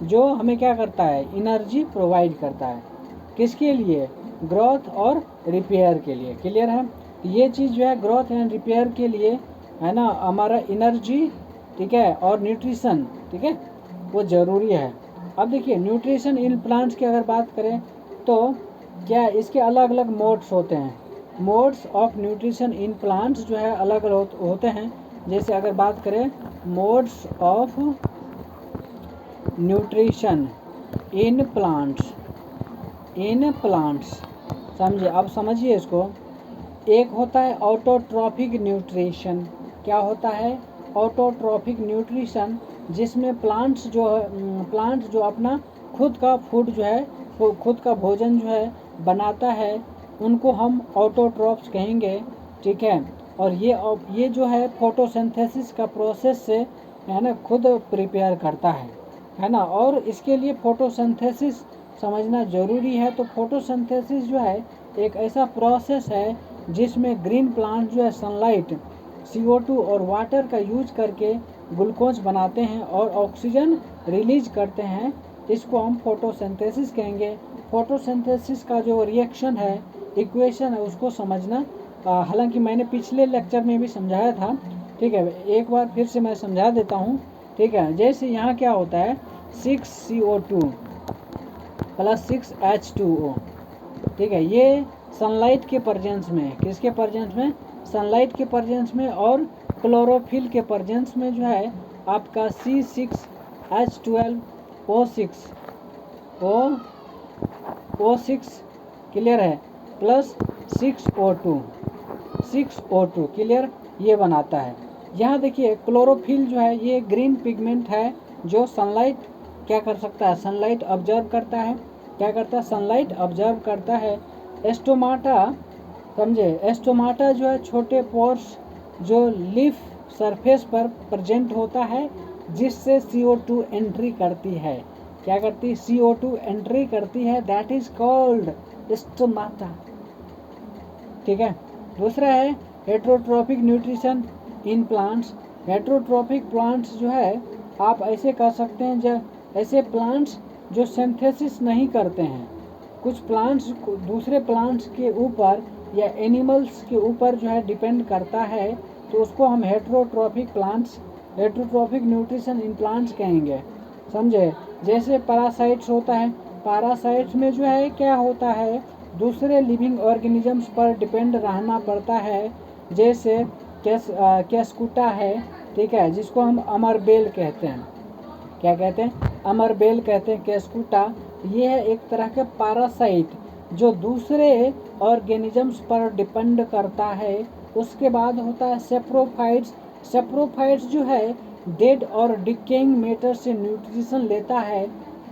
जो हमें क्या करता है, एनर्जी प्रोवाइड करता है। किसके लिए? ग्रोथ और रिपेयर के लिए। क्लियर है? ये चीज़ जो है ग्रोथ एंड रिपेयर के लिए है ना, हमारा एनर्जी, ठीक है, और न्यूट्रिशन, ठीक है, वो ज़रूरी है। अब देखिए न्यूट्रिशन इन प्लांट्स की अगर बात करें तो क्या इसके अलग अलग मोड्स होते हैं। Modes of nutrition in plants जो है अलग अलग होते हैं। जैसे अगर बात करें modes of nutrition in plants, समझिए, अब समझिए इसको। एक होता है ऑटोट्रॉफिक न्यूट्रिशन। क्या होता है? ऑटोट्रॉफिक न्यूट्रिशन, जिसमें प्लांट्स जो अपना खुद का फूड जो है, खुद का भोजन जो है बनाता है, उनको हम ऑटोट्रॉफ्स कहेंगे। ठीक है, और ये जो है फोटोसिंथेसिस का प्रोसेस से है ना खुद प्रिपेयर करता है ना। और इसके लिए फोटोसिंथेसिस समझना ज़रूरी है। तो फोटोसिंथेसिस जो है एक ऐसा प्रोसेस है जिसमें ग्रीन प्लांट जो है सनलाइट, CO2 और वाटर का यूज करके ग्लूकोज बनाते हैं और ऑक्सीजन रिलीज करते हैं। इसको हम फोटोसिंथेसिस कहेंगे। फोटोसिंथेसिस का जो रिएक्शन है, इक्वेशन है, उसको समझना, हालांकि मैंने पिछले लेक्चर में भी समझाया था। ठीक है, एक बार फिर से मैं समझा देता हूँ। ठीक है, जैसे यहाँ क्या होता है, 6CO2 प्लस 6H2O। ठीक है, ये सनलाइट के प्रेजेंस में, किसके प्रेजेंस में? सनलाइट के प्रेजेंस में और क्लोरोफिल के प्रेजेंस में जो है आपका C6H12O6 क्लियर है, प्लस 6O2 क्लियर, ये बनाता है। यहाँ देखिए क्लोरोफिल जो है ये ग्रीन पिगमेंट है जो सनलाइट क्या कर सकता है, सनलाइट ऑब्जर्व करता है। क्या करता है? सनलाइट ऑब्जर्व करता है। एस्टोमाटा, समझे, एस्टोमाटा जो है छोटे पोर्स जो लीफ सरफेस पर प्रेजेंट होता है, जिससे CO2 एंट्री करती है। क्या करती है? CO2 एंट्री करती है, दैट इज कॉल्ड एस्टोमाटा। ठीक है, दूसरा है heterotrophic nutrition in plants. Heterotrophic plants जो है आप ऐसे कर सकते हैं, जब ऐसे प्लांट्स जो सिंथेसिस नहीं करते हैं, कुछ प्लांट्स दूसरे प्लांट्स के ऊपर या एनिमल्स के ऊपर जो है डिपेंड करता है, तो उसको हम हेट्रोट्रॉफिक न्यूट्रिशन इन प्लांट्स कहेंगे। समझे? जैसे पैरासाइट्स होता है, पैरासाइट्स में जो है क्या होता है, दूसरे लिविंग ऑर्गेनिजम्स पर डिपेंड रहना पड़ता है। जैसे केस्कुटा है, ठीक है, जिसको हम अमरबेल कहते हैं। क्या कहते हैं? अमरबेल कहते हैं, केस्कुटा। ये है एक तरह के पैरासाइट जो दूसरे ऑर्गेनिजम्स पर डिपेंड करता है। उसके बाद होता है सेप्रोफाइट्स। सेप्रोफाइट्स जो है डेड और डिकेइंग मैटर से न्यूट्रिशन लेता है।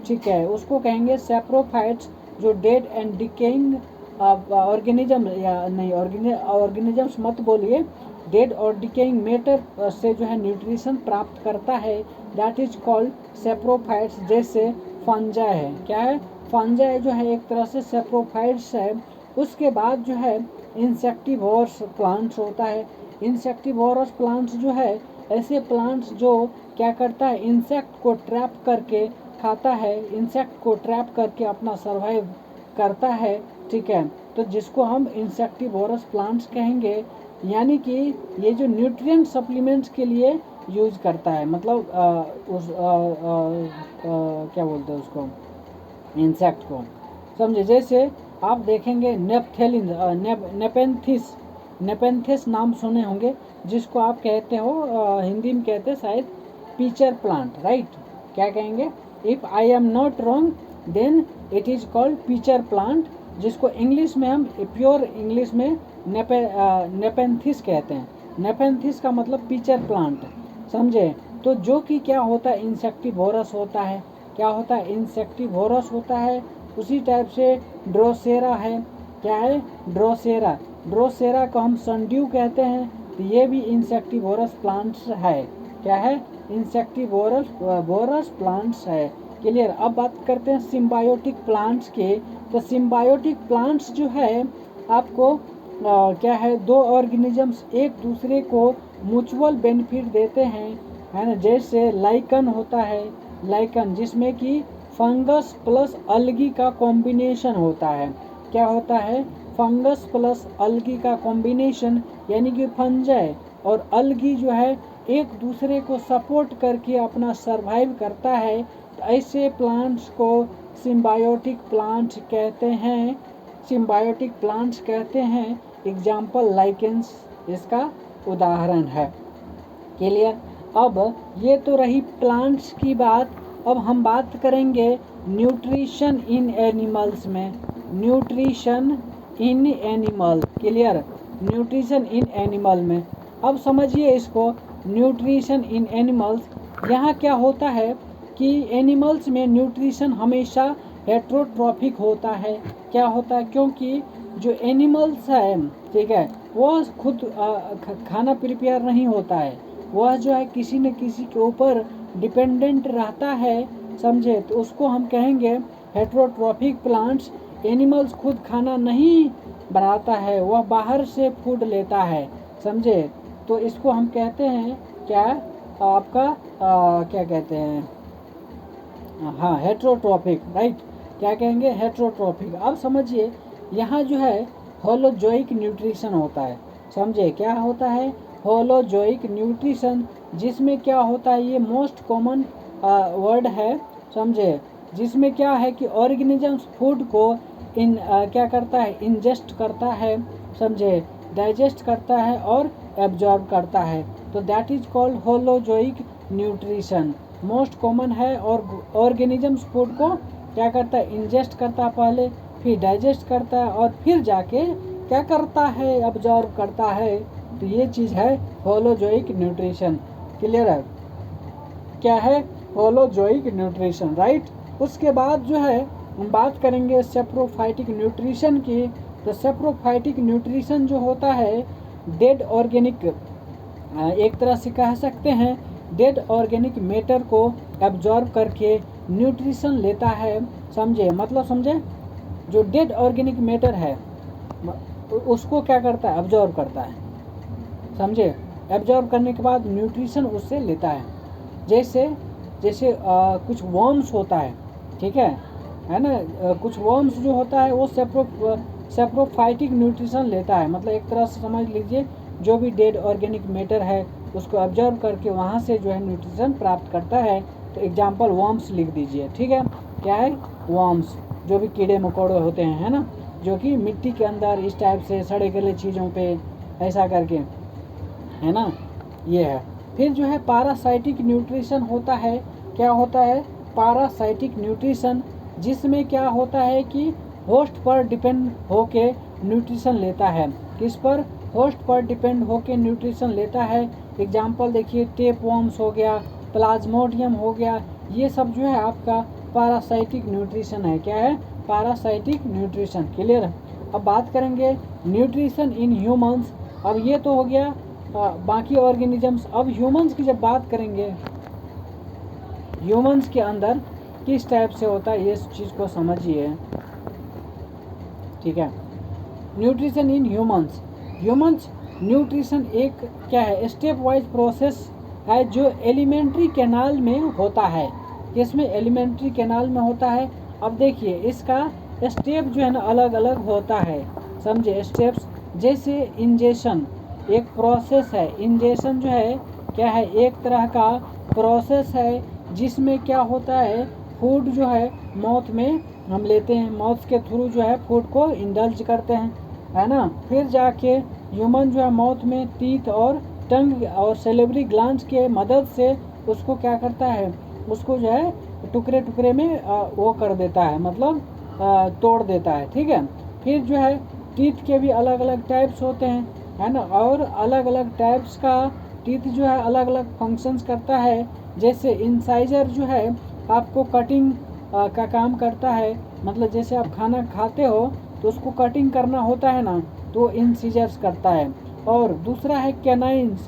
ठीक है, उसको कहेंगे सेप्रोफाइट्स, जो डेड एंड डिकेइंग ऑर्गेनिज्म, या नहीं ऑर्गेनिजम्स मत बोलिए, डेड और डिकेइंग मैटर से जो है न्यूट्रिशन प्राप्त करता है, दैट इज कॉल्ड सेप्रोफाइट्स। जैसे फंजाई है, क्या है? फंजाई जो है एक तरह से सेप्रोफाइट्स है। उसके बाद जो है इंसेक्टिवोरस प्लांट्स होता है। इंसेक्टिवोरस प्लांट्स जो है ऐसे प्लांट्स जो क्या करता है, इंसेक्ट को ट्रैप करके खाता है, इंसेक्ट को ट्रैप करके अपना सर्वाइव करता है। ठीक है, तो जिसको हम इंसेक्टिवोरस प्लांट्स कहेंगे। यानी कि ये जो न्यूट्रिएंट सप्लीमेंट्स के लिए यूज करता है, मतलब क्या बोलते हैं उसको, इंसेक्ट को। समझे? जैसे आप देखेंगे नेपथेलिन, नेपेंथिस नाम सुने होंगे, जिसको आप कहते हो हिंदी में कहते हैं शायद पीचर प्लांट, राइट? क्या कहेंगे? If I am not wrong then it is called pitcher plant, जिसको इंग्लिश में हम प्योर इंग्लिश में नेपेंथिस कहते हैं। नेपेंथिस का मतलब पीचर प्लांट। समझे? तो जो कि क्या होता है, इंसेक्टिवोरस होता है। क्या होता है? इंसेक्टिवोरस होता है। उसी टाइप से ड्रोसेरा है। क्या है? ड्रोसेरा को हम सनड्यू कहते हैं। तो ये भी इंसेक्टिवोरस प्लांट्स है। क्या है, इंसेक्टिवोरस प्लांट्स है। क्लियर। अब बात करते हैं सिम्बायोटिक प्लांट्स के। तो सिम्बायोटिक प्लांट्स जो है आपको क्या है, दो ऑर्गेनिजम्स एक दूसरे को म्यूचुअल बेनिफिट देते हैं, है ना। जैसे लाइकन होता है, लाइकन जिसमें कि फंगस प्लस अलगी का कॉम्बिनेशन होता है। क्या होता है, फंगस प्लस अलगी का कॉम्बिनेशन, यानी कि फंजाई और अलगी जो है एक दूसरे को सपोर्ट करके अपना सरवाइव करता है। तो ऐसे प्लांट्स को सिम्बायोटिक प्लांट्स कहते हैं, सिम्बायोटिक प्लांट्स कहते हैं। एग्जाम्पल लाइकेंस इसका उदाहरण है। क्लियर। अब ये तो रही प्लांट्स की बात। अब हम बात करेंगे न्यूट्रिशन इन एनिमल्स में, nutrition in animal. Clear. Nutrition in animal में अब समझिए इसको, न्यूट्रिशन इन एनिमल्स। यहाँ क्या होता है कि एनिमल्स में न्यूट्रिशन हमेशा हेट्रोट्रॉफिक होता है। क्या होता है, क्योंकि जो एनिमल्स है, ठीक है, वह खुद खाना प्रिपेयर नहीं होता है, वह जो है किसी न किसी के ऊपर डिपेंडेंट रहता है, समझे। तो उसको हम कहेंगे हेट्रोट्रॉफिक प्लांट्स। एनिमल्स खुद खाना नहीं बनाता है, वह बाहर से फूड लेता है, समझे। तो इसको हम कहते हैं क्या, आपका क्या कहते हैं, हाँ हेट्रोट्रॉफिक, राइट। क्या कहेंगे, हेट्रोट्रॉफिक। अब समझिए यहाँ जो है होलोजोइक न्यूट्रिशन होता है, समझे। क्या होता है, होलोजोइक न्यूट्रिशन, जिसमें क्या होता है, ये मोस्ट कॉमन वर्ड है, समझे। जिसमें क्या है कि ऑर्गेनिजम्स फूड को क्या करता है, इंजेस्ट करता है, समझे, डाइजेस्ट करता है और एब्जॉर्ब करता है। तो that is called holozoic nutrition. Most common है और ऑर्गेनिजम्स फूड को क्या करता है, इंजेस्ट करता है पहले, फिर डाइजेस्ट करता है और फिर जाके क्या करता है, एब्जॉर्ब करता है। तो ये चीज़ है होलोजोइक न्यूट्रिशन। क्लियर है, क्या है, होलोजोइक न्यूट्रिशन, राइट। उसके बाद जो है हम बात करेंगे सेप्रोफाइटिक न्यूट्रिशन की। तो सेप्रोफाइटिक न्यूट्रिशन जो होता है डेड ऑर्गेनिक, एक तरह से कह सकते हैं डेड ऑर्गेनिक मैटर को एब्जॉर्ब करके न्यूट्रिशन लेता है, समझे। मतलब समझे, जो डेड ऑर्गेनिक मैटर है उसको क्या करता है, एब्जॉर्ब करता है, समझे। एब्जॉर्ब करने के बाद न्यूट्रिशन उससे लेता है। जैसे जैसे कुछ वर्म्स होता है, ठीक है ना। कुछ वर्म्स जो होता है वो सेप्रोफाइटिक न्यूट्रिशन लेता है। मतलब एक तरह से समझ लीजिए जो भी डेड ऑर्गेनिक मैटर है उसको ऑब्जर्व करके वहाँ से जो है न्यूट्रिशन प्राप्त करता है। तो एग्जांपल वर्म्स लिख दीजिए, ठीक है। क्या है, वर्म्स, जो भी कीड़े मकोड़े होते हैं, है ना, जो कि मिट्टी के अंदर इस टाइप से सड़े गले चीज़ों पे ऐसा करके, है ना, ये है। फिर जो है पैरासाइटिक न्यूट्रिशन होता है। क्या होता है, पैरासाइटिक न्यूट्रिशन, जिसमें क्या होता है कि होस्ट पर डिपेंड होके न्यूट्रिशन लेता है। किस पर, होस्ट पर डिपेंड होके न्यूट्रिशन लेता है। एग्जाम्पल देखिए, टेप वर्म्स हो गया, प्लाज्मोडियम हो गया, ये सब जो है आपका पैरासाइटिक न्यूट्रिशन है। क्या है, पैरासाइटिक न्यूट्रिशन। क्लियर है। अब बात करेंगे न्यूट्रिशन इन ह्यूमंस। अब ये तो हो गया बाकी ऑर्गेनिजम्स। अब ह्यूमंस की जब बात करेंगे, ह्यूमंस के अंदर किस टाइप से होता है, ये चीज़ को समझिए, ठीक है। Nutrition in humans, humans nutrition एक क्या है, स्टेप वाइज प्रोसेस है जो एलिमेंट्री कैनाल में होता है। किसमें, एलिमेंट्री कैनाल में होता है। अब देखिए इसका स्टेप जो है ना अलग अलग होता है, समझे। स्टेप्स जैसे इंजेशन एक प्रोसेस है, इंजेशन जो है क्या है, एक तरह का प्रोसेस है जिसमें क्या होता है, फूड जो है माउथ में हम लेते हैं, माउथ के थ्रू जो है फूड को इंडल्ज करते हैं, है ना। फिर जाके ह्यूमन जो है माउथ में टीथ और टंग और सेलेवरी ग्लैंड्स के मदद से उसको क्या करता है, उसको जो है टुकड़े टुकड़े में वो कर देता है, मतलब तोड़ देता है, ठीक है। फिर जो है टीथ के भी अलग अलग टाइप्स होते हैं, है ना, और अलग अलग टाइप्स का टीथ जो है अलग अलग फंक्शंस करता है। जैसे इंसाइजर जो है आपको कटिंग का काम करता है, मतलब जैसे आप खाना खाते हो तो उसको कटिंग करना होता है ना, तो इंसिजर्स करता है। और दूसरा है कैनाइंस,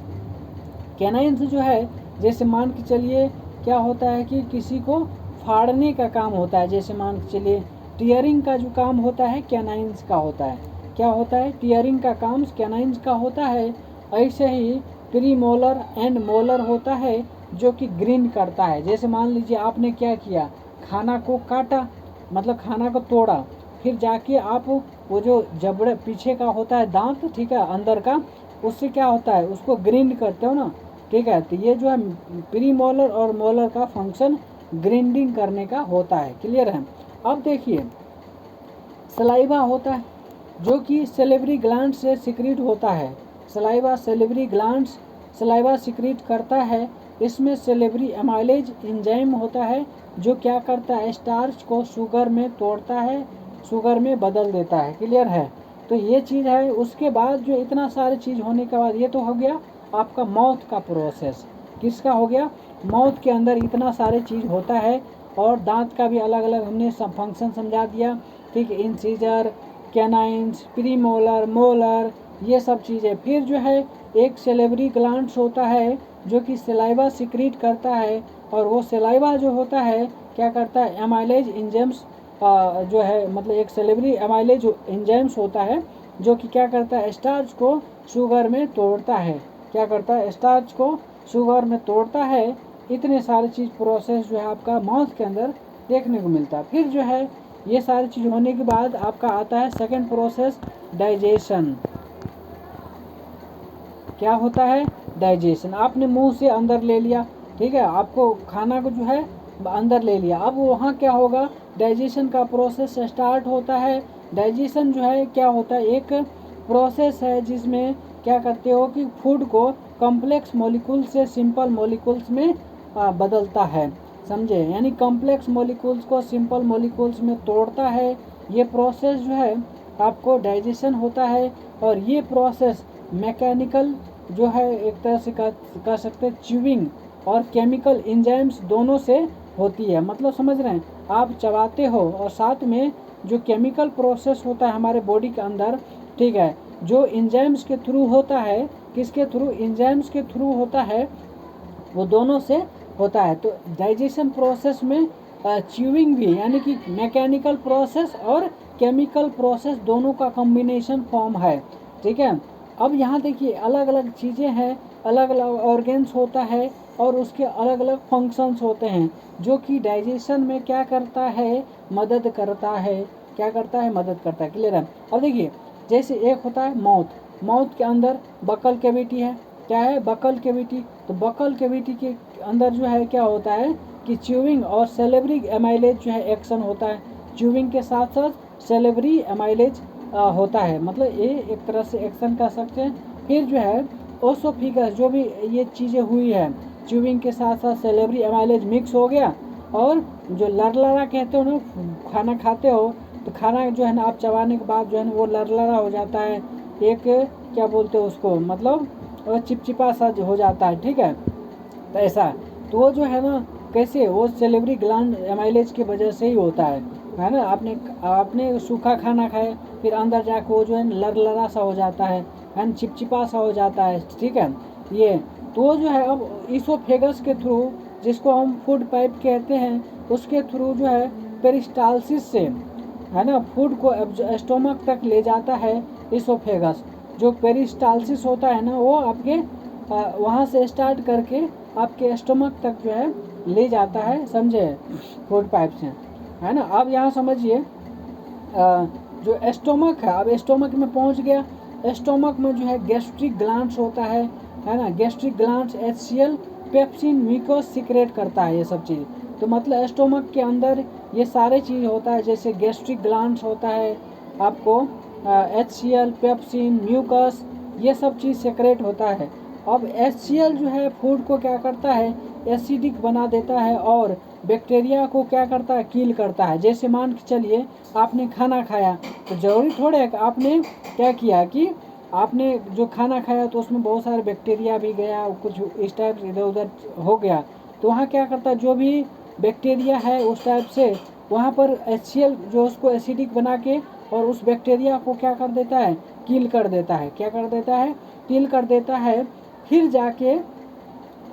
कैनाइंस जो है जैसे मान के चलिए क्या होता है कि किसी को फाड़ने का काम होता है, जैसे मान के चलिए टीयरिंग का जो काम होता है कैनाइंस का होता है। क्या होता है? टीयरिंग का काम कैनाइंस का होता है। ऐसे ही प्री मोलर एंड मोलर होता है जो कि ग्रिंड करता है। जैसे मान लीजिए आपने क्या किया, खाना को काटा, मतलब खाना को तोड़ा, फिर जाके आप वो जो जबड़े पीछे का होता है दांत, ठीक है, अंदर का, उससे क्या होता है, उसको ग्रिंड करते हो ना, ठीक है। तो ये जो है प्री मोलर और मोलर का फंक्शन ग्रिंडिंग करने का होता है। क्लियर है? अब देखिए सलाइवा होता है जो कि सेलेवरी ग्लैंड से सिक्रीट होता है। Saliva salivary glands saliva secrete करता है। इसमें सेलेवरी एमाइलेज एंजाइम होता है जो क्या करता है, स्टार्च को शुगर में तोड़ता है, शुगर में बदल देता है। क्लियर है? तो ये चीज़ है। उसके बाद जो इतना सारी चीज़ होने के बाद, ये तो हो गया आपका माउथ का प्रोसेस। किसका हो गया? माउथ के अंदर इतना सारे चीज़ होता है। और दांत का भी अलग अलग हमने सब फंक्शन समझा दिया, ठीक है, इंसीजर, कैनाइंस, प्रीमोलर, मोलर, ये सब चीज़ें। फिर जो है एक सेलेवरी ग्लैंड्स होता है जो कि सलाइवा सिक्रीट करता है, और वो सलाइवा जो होता है क्या करता है, एमाइलेज एंजाइम्स जो है, मतलब एक सेलेवरी एमाइलेज एंजाइम्स होता है जो कि क्या करता है, स्टार्च को शुगर में तोड़ता है। क्या करता है? स्टार्च को शुगर में तोड़ता है। इतने सारे चीज़ प्रोसेस जो है आपका माउथ के अंदर देखने को मिलता है। फिर जो है ये सारी चीज़ होने के बाद आपका आता है सेकंड प्रोसेस, डाइजेशन। क्या होता है? डाइजेशन। आपने मुंह से अंदर ले लिया, ठीक है, आपको खाना को जो है अंदर ले लिया। अब वहाँ क्या होगा, डाइजेशन का प्रोसेस स्टार्ट होता है। डाइजेशन जो है क्या होता है, एक प्रोसेस है जिसमें क्या करते हो कि फूड को कॉम्प्लेक्स मॉलिक्यूल से सिंपल मॉलिक्यूल्स में बदलता है। समझे? यानी कॉम्प्लेक्स मॉलिक्यूल्स को सिंपल मॉलिक्यूल्स में तोड़ता है। ये प्रोसेस जो है आपको डाइजेशन होता है। और ये प्रोसेस मैकेनिकल जो है एक तरह से कह सकते हैं च्यूइंग और केमिकल एंजाइम्स दोनों से होती है। मतलब समझ रहे हैं, आप चबाते हो और साथ में जो केमिकल प्रोसेस होता है हमारे बॉडी के अंदर, ठीक है, जो एंजाइम्स के थ्रू होता है। किसके थ्रू? एंजाइम्स के थ्रू होता है, वो दोनों से होता है। तो डाइजेशन प्रोसेस में च्यूइंग भी, यानी कि मैकेनिकल प्रोसेस और केमिकल प्रोसेस दोनों का कॉम्बिनेशन फॉर्म है। ठीक है। अब यहाँ देखिए अलग अलग चीज़ें हैं, अलग अलग ऑर्गेन्स होता है और उसके अलग अलग फंक्शंस होते हैं जो कि डाइजेशन में क्या करता है, मदद करता है। क्या करता है? मदद करता है। क्लियर है? अब देखिए जैसे एक होता है माउथ। माउथ के अंदर बकल कैविटी है। क्या है? Buccal cavity. तो बकल कैविटी के अंदर जो है क्या होता है कि च्यूइंग और सेलेवरी एमाइलेज जो है एक्शन होता है। च्यूइंग के साथ साथ सेलेवरी एमाइलेज होता है, मतलब ये एक तरह से एक्शन कर सकते हैं। फिर जो है ओसोफिगस, जो भी ये चीज़ें हुई है, च्यूइंग के साथ साथ सेलेवरी एमाइलेज मिक्स हो गया, और जो लरलरा कहते हो ना, खाना खाते हो तो खाना जो है ना आप चबाने के बाद जो है ना वो लरलरा हो जाता है, एक क्या बोलते हो उसको, मतलब चिपचिपा सा हो जाता है। ठीक है, तो ऐसा, तो वो जो है ना कैसे, वो सेलेवरी ग्लैंड एमाइलेज की वजह से ही होता है ना। आपने सूखा खाना खाया, फिर अंदर जाकर वो जो है लरलरा सा हो जाता है ना, चिपचिपा सा हो जाता है। ठीक है, ये तो जो है अब इसोफेगस के थ्रू, जिसको हम फूड पाइप कहते हैं, उसके थ्रू जो है पेरिस्टालसिस से, है ना, फूड को स्टोमक तक ले जाता है इसोफेगस। जो पेरिस्टालसिस होता है ना, वो आपके वहाँ से स्टार्ट करके आपके स्टोमक तक जो है ले जाता है। समझे? फूड पाइप से, है ना। अब यहाँ समझिए जो स्टोमक है, अब स्टोमक में पहुँच गया। स्टोमक में जो है गैस्ट्रिक ग्लैंड्स होता है ना। Gastric glands HCl, pepsin, mucus secrete करता है ये सब चीज़। तो मतलब स्टोमक के अंदर ये सारे चीज़ होता है, जैसे गैस्ट्रिक ग्लैंड्स होता है आपको, HCl, पेप्सिन, म्यूकस, ये सब चीज़ सिक्रेट होता है। अब HCl जो है फूड को क्या करता है, एसिडिक बना देता है और बैक्टीरिया को क्या करता है, किल करता है। जैसे मान के चलिए आपने खाना खाया, तो ज़रूरी थोड़े है कि आपने क्या किया कि आपने जो खाना खाया तो उसमें बहुत सारे बैक्टीरिया भी गया, कुछ इस टाइप से इधर उधर हो गया, तो वहाँ क्या करता है, जो भी बैक्टीरिया है उस टाइप से वहाँ पर HCl जो उसको एसिडिक बना के और उस बैक्टीरिया को क्या कर देता है, किल कर देता है। क्या कर देता है? किल कर देता है। फिर जाके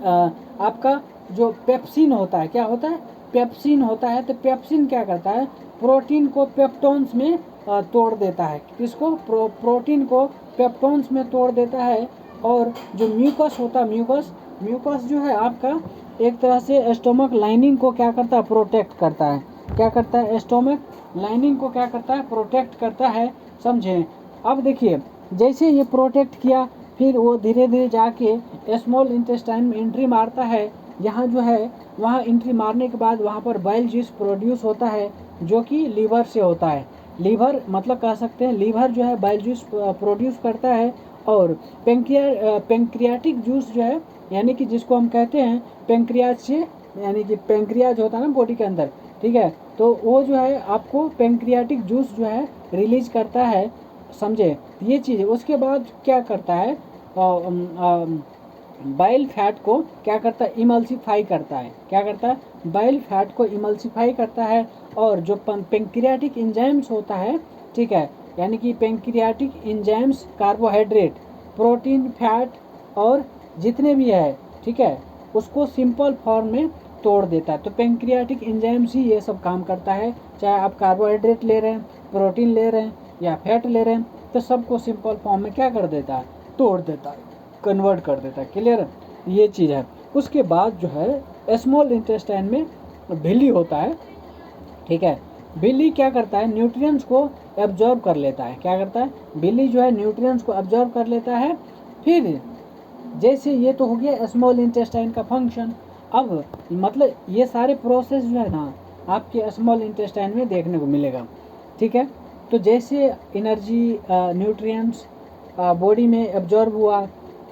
आपका जो पेप्सिन होता है, क्या होता है, पेप्सिन होता है। तो पेप्सिन क्या करता है, प्रोटीन को पेप्टोन्स में तोड़ देता है। किसको, प्रोटीन को पेप्टोन्स में तोड़ देता है। और जो म्यूकस होता है, म्यूकस जो है आपका एक तरह से स्टोमक लाइनिंग को क्या करता है, प्रोटेक्ट करता है। क्या करता है, स्टोमक लाइनिंग को क्या करता है, प्रोटेक्ट करता है, समझे। अब देखिए, जैसे ये प्रोटेक्ट किया, फिर वो धीरे धीरे जाके स्मॉल इंटेस्टाइन में एंट्री मारता है। यहाँ जो है वहाँ एंट्री मारने के बाद वहाँ पर बाइल जूस प्रोड्यूस होता है, जो कि लीवर से होता है। लीवर मतलब कह सकते हैं, लीवर जो है बाइल जूस प्रोड्यूस करता है। और पेंक्रियाटिक जूस जो है, यानी कि जिसको हम कहते हैं पेंक्रियाज से, यानी कि पेंक्रियाज होता है ना बॉडी के अंदर, ठीक है। तो वो जो है आपको पेंक्रियाटिक जूस जो है रिलीज करता है, समझे ये चीज़। उसके बाद क्या करता है, बाइल फैट को क्या करता है, इमल्सिफाई करता है। क्या करता है, बाइल फैट को इमल्सिफाई करता है। और जो पेंक्रियाटिक एंजाइम्स होता है, ठीक है, यानी कि pancreatic enzymes carbohydrate, protein, fat और जितने भी है, ठीक है, उसको सिंपल फॉर्म में तोड़ देता है। तो पेंक्रियाटिक एंजाइम्स ही ये सब काम करता है। चाहे आप कार्बोहाइड्रेट ले रहे हैं, प्रोटीन ले रहे हैं या फैट ले रहे हैं, तो सबको सिंपल फॉर्म में क्या कर देता है, तोड़ देता है, कन्वर्ट कर देता है। क्लियर, ये चीज़ है। उसके बाद जो है स्मॉल इंटेस्टाइन में बिली होता है, ठीक है। बिली क्या करता है, न्यूट्रिएंट्स को एब्जॉर्ब कर लेता है। क्या करता है, बिली जो है न्यूट्रिएंट्स को एब्जॉर्ब कर लेता है। फिर जैसे ये तो हो गया स्मॉल इंटेस्टाइन का फंक्शन। अब मतलब ये सारे प्रोसेस जो है ना आपके स्मॉल इंटेस्टाइन में देखने को मिलेगा, ठीक है। तो जैसे एनर्जी, न्यूट्रिएंट्स बॉडी में एब्जॉर्ब हुआ,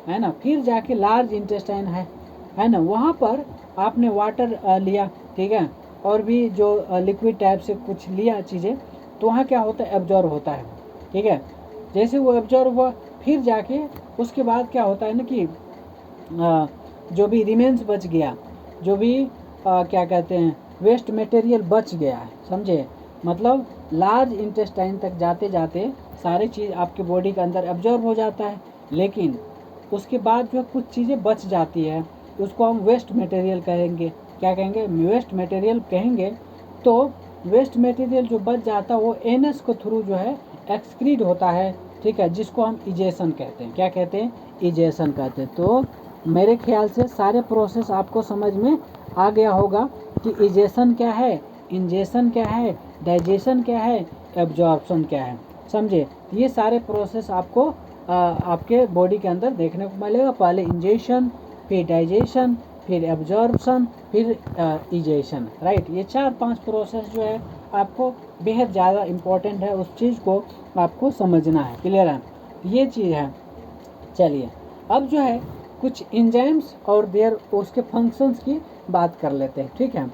है ना, फिर जाके लार्ज इंटेस्टाइन है ना, वहाँ पर आपने वाटर लिया, ठीक है, और भी जो लिक्विड टाइप से कुछ लिया चीज़ें, तो वहाँ क्या होता है, एब्जॉर्ब होता है, ठीक है। जैसे वो एब्जॉर्ब हुआ, फिर जाके उसके बाद क्या होता है ना कि जो भी रिमेन्स बच गया, जो भी क्या कहते हैं वेस्ट मटेरियल बच गया है, समझे। मतलब लार्ज इंटेस्टाइन तक जाते जाते सारी चीज़ आपके बॉडी के अंदर एब्जॉर्ब हो जाता है, लेकिन उसके बाद जो कुछ चीज़ें बच जाती है उसको हम वेस्ट मटेरियल कहेंगे। क्या कहेंगे, वेस्ट मटेरियल कहेंगे। तो वेस्ट मटेरियल जो बच जाता है वो एनस के थ्रू जो है एक्सक्रीट होता है, ठीक है, जिसको हम इजेशन कहते हैं। क्या कहते हैं, इजेशन कहते हैं। तो मेरे ख्याल से सारे प्रोसेस आपको समझ में आ गया होगा कि इजेशन क्या है, इंजेशन क्या है, डाइजेशन क्या है, एब्जॉर्प्शन क्या है, समझे। ये सारे प्रोसेस आपको आपके बॉडी के अंदर देखने को मिलेगा। पहले इंजेशन, फिर डाइजेशन, फिर एब्जॉर्प्शन, फिर इजेशन, राइट। ये 4-5 प्रोसेस जो है आपको बेहद ज़्यादा इम्पोर्टेंट है, उस चीज़ को आपको समझना है। क्लियर है, ये चीज़ है। चलिए अब जो है कुछ एंजाइम्स और देयर उसके फंक्शंस की बात कर लेते हैं, ठीक है।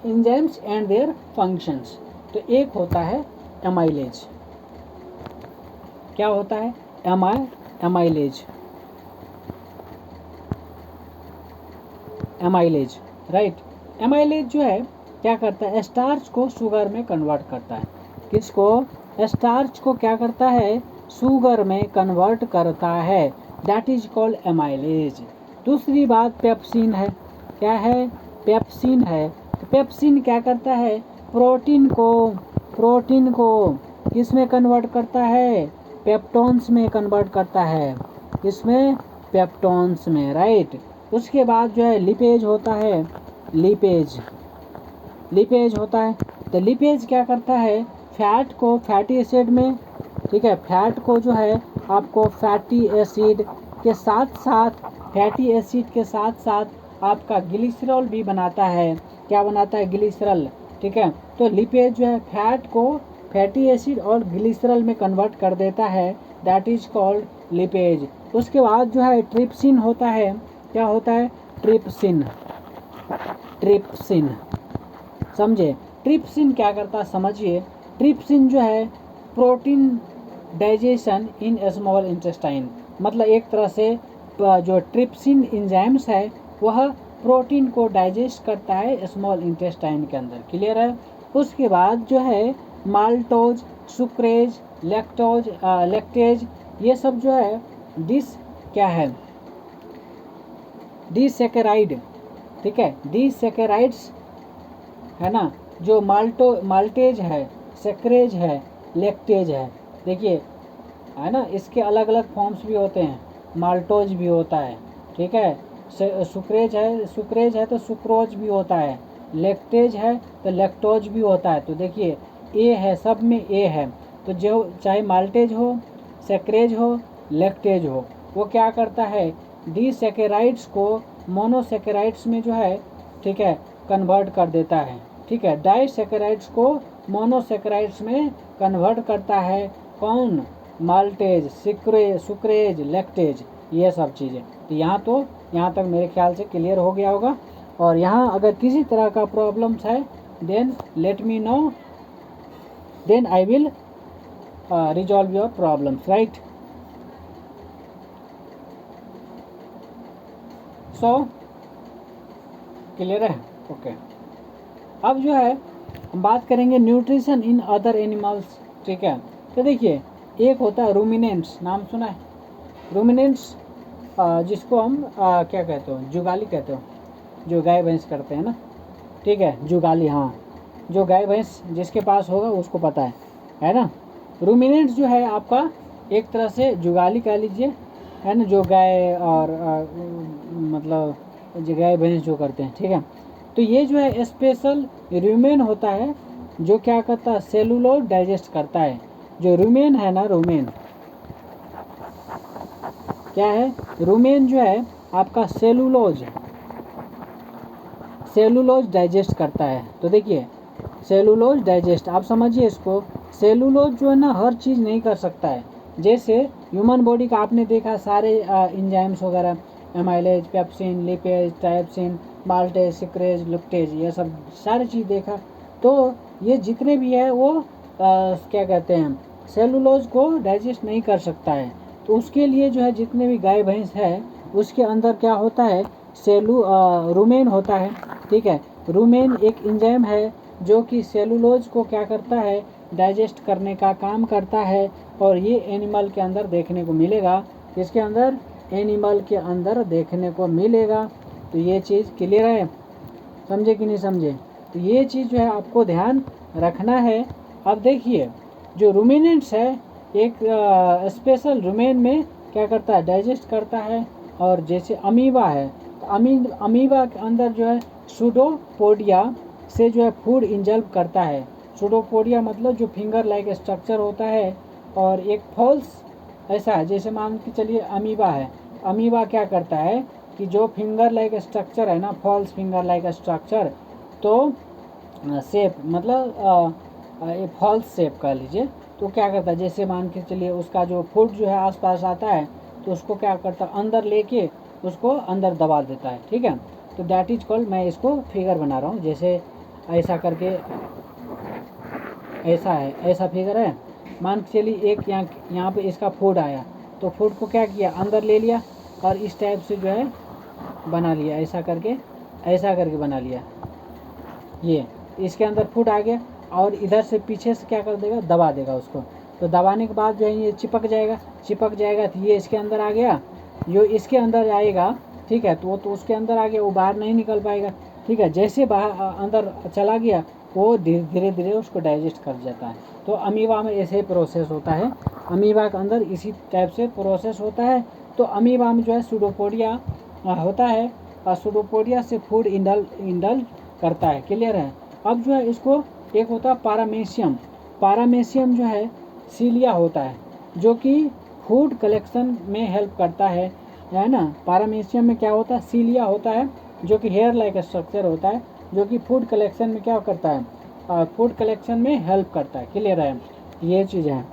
Enzymes and their functions. तो एक होता है एमाइलेज। क्या होता है, एमाइलेज, एमाइलेज, राइट। एमाइलेज जो है क्या करता है, स्टार्च को शुगर में कन्वर्ट करता है। किसको, स्टार्च को क्या करता है, शुगर में कन्वर्ट करता है, दैट इज कॉल्ड एमाइलेज। दूसरी बात पेप्सिन है। क्या है, पेप्सिन है। पेप्सिन क्या करता है, प्रोटीन को किस में कन्वर्ट करता है, पेप्टोन्स में कन्वर्ट करता है। किसमें, पेप्टोन्स में, राइट। उसके बाद जो है लिपेज होता है, लिपेज होता है। तो लिपेज क्या करता है, फैट को फैटी एसिड में, ठीक है, फैट को जो है आपको फैटी एसिड के साथ साथ आपका ग्लिसरॉल भी बनाता है। क्या बनाता है, ग्लिसरॉल, ठीक है। तो लिपेज जो है फैट को फैटी एसिड और ग्लिसरॉल में कन्वर्ट कर देता है, दैट इज कॉल्ड लिपेज। उसके बाद जो है ट्रिप्सिन होता है। क्या होता है, ट्रिप्सिन, समझे। ट्रिप्सिन क्या करता है, समझिए। ट्रिप्सिन जो है protein digestion in small intestine, मतलब एक तरह से जो ट्रिप्सिन एंजाइम्स है वह प्रोटीन को डाइजेस्ट करता है स्मॉल इंटेस्टाइन के अंदर। क्लियर है। उसके बाद जो है माल्टोज, सुक्रेज, लैक्टेज, ये सब जो है दिस क्या है, डिसैकेराइड, ठीक है, डिसैकेराइड्स है ना, जो माल्टेज है, सेक्रेज है, लैक्टेज है, देखिए है ना, इसके अलग अलग फॉर्म्स भी होते हैं, माल्टोज भी होता है, ठीक है, सुक्रेज है तो सुक्रोज भी होता है, लैक्टेज है तो लैक्टोज भी होता है। तो देखिए ए है, सब में ए है, तो जो चाहे माल्टेज हो, सेक्रेज हो, लैक्टेज हो, वो क्या करता है, डिसैकेराइड्स को मोनोसैकेराइड्स में जो है, ठीक है, कन्वर्ट कर देता है, ठीक है, डाइसैकेराइड्स को मोनोसैकेराइड्स में कन्वर्ट करता है। कौन, माल्टेज, सुक्रेज, लैक्टेज, ये सब चीज़ें। तो यहाँ तक मेरे ख्याल से क्लियर हो गया होगा। और यहाँ अगर किसी तरह का प्रॉब्लम्स है then let me know, then I will resolve your problems, right. So clear है, ओके। अब जो है हम बात करेंगे न्यूट्रिशन इन अदर एनिमल्स, ठीक है। तो देखिए एक होता है रूमिनेंट्स, नाम सुना है रूमिनेंट्स, जिसको हम क्या कहते हो, जुगाली कहते हो, जो गाय भैंस करते हैं ना, ठीक है, जुगाली, हाँ, जो गाय भैंस जिसके पास होगा उसको पता है ना। रूमिनेंट्स जो है आपका एक तरह से जुगाली कह लीजिए, है ना, जो गाय और मतलब जो गाय भैंस जो करते हैं, ठीक है। तो ये जो है स्पेशल रूमेन होता है, जो क्या करता है, सेलुलोज डाइजेस्ट करता है। जो रूमेन है ना, रूमेन क्या है, रूमेन जो है आपका सेलुलोज डाइजेस्ट करता है। तो देखिए सेलुलोज डाइजेस्ट, आप समझिए इसको, सेलुलोज जो है ना हर चीज़ नहीं कर सकता है। जैसे ह्यूमन बॉडी का आपने देखा सारे एंजाइम्स वगैरह, amylase, pepsin, lipase, trypsin, maltase, sucrase, lactase, ये सब सारी चीज़ देखा। तो ये जितने भी है वो क्या कहते हैं, सेलुलोज को डाइजेस्ट नहीं कर सकता है। तो उसके लिए जो है जितने भी गाय भैंस है उसके अंदर क्या होता है, रूमेन होता है, ठीक है। रूमेन एक एंजाइम है जो कि सेलुलोज को क्या करता है, डाइजेस्ट करने का काम करता है। और ये एनिमल के अंदर देखने को मिलेगा, किसके अंदर, एनिमल के अंदर देखने को मिलेगा। तो ये चीज़ क्लियर है, समझे कि नहीं समझे। तो ये चीज़ जो है आपको ध्यान रखना है। अब देखिए जो रूमिनेंट्स है एक स्पेशल रूमेन में क्या करता है, डाइजेस्ट करता है। और जैसे अमीबा है, तो अमीबा के अंदर जो है सूडोपोडिया से जो है फूड इंजल्ब करता है। सूडोपोडिया मतलब जो फिंगर लाइक स्ट्रक्चर होता है, और एक फॉल्स ऐसा है, जैसे मान के चलिए अमीबा है, अमीबा क्या करता है कि जो फिंगर लाइक स्ट्रक्चर है ना, फॉल्स फिंगर लाइक स्ट्रक्चर, तो शेप मतलब फॉल्स शेप कह लीजिए, तो क्या करता है, जैसे मान के चलिए उसका जो फूड जो है आसपास आता है तो उसको क्या करता है, अंदर लेके उसको अंदर दबा देता है, ठीक है। तो दैट इज कॉल्ड, मैं इसको फिगर बना रहा हूँ, जैसे ऐसा करके, ऐसा है, ऐसा फिगर है, मान के चलिए एक यहाँ पे इसका फूड आया, तो फूड को क्या किया, अंदर ले लिया और इस टाइप से जो है बना लिया, ऐसा करके बना लिया। ये इसके अंदर फूड आ गया और इधर से पीछे से क्या कर देगा, दबा देगा उसको। तो दबाने के बाद जो है ये चिपक जाएगा, तो ये इसके अंदर आ गया, जो इसके अंदर आएगा, ठीक है, तो वो तो उसके अंदर आ गया, वो बाहर नहीं निकल पाएगा, ठीक है। जैसे बाहर अंदर चला गया वो धीरे धीरे उसको डाइजेस्ट कर जाता है। तो अमीबा में ऐसे ही प्रोसेस होता है, अमीबा के अंदर इसी टाइप से प्रोसेस होता है। तो अमीबा में जो है सूडोपोडिया होता है, और सूडोपोडिया से फूड इंडल करता है, क्लियर है। अब जो है इसको एक होता है पारामेशियम जो है सीलिया होता है, जो कि फूड कलेक्शन में हेल्प करता है ना। पारामेशियम में क्या होता है, सीलिया होता है, जो कि हेयर लाइक स्ट्रक्चर होता है, जो कि फूड कलेक्शन में क्या करता है, फूड कलेक्शन में हेल्प करता है, क्लियर है। ये चीज़ है,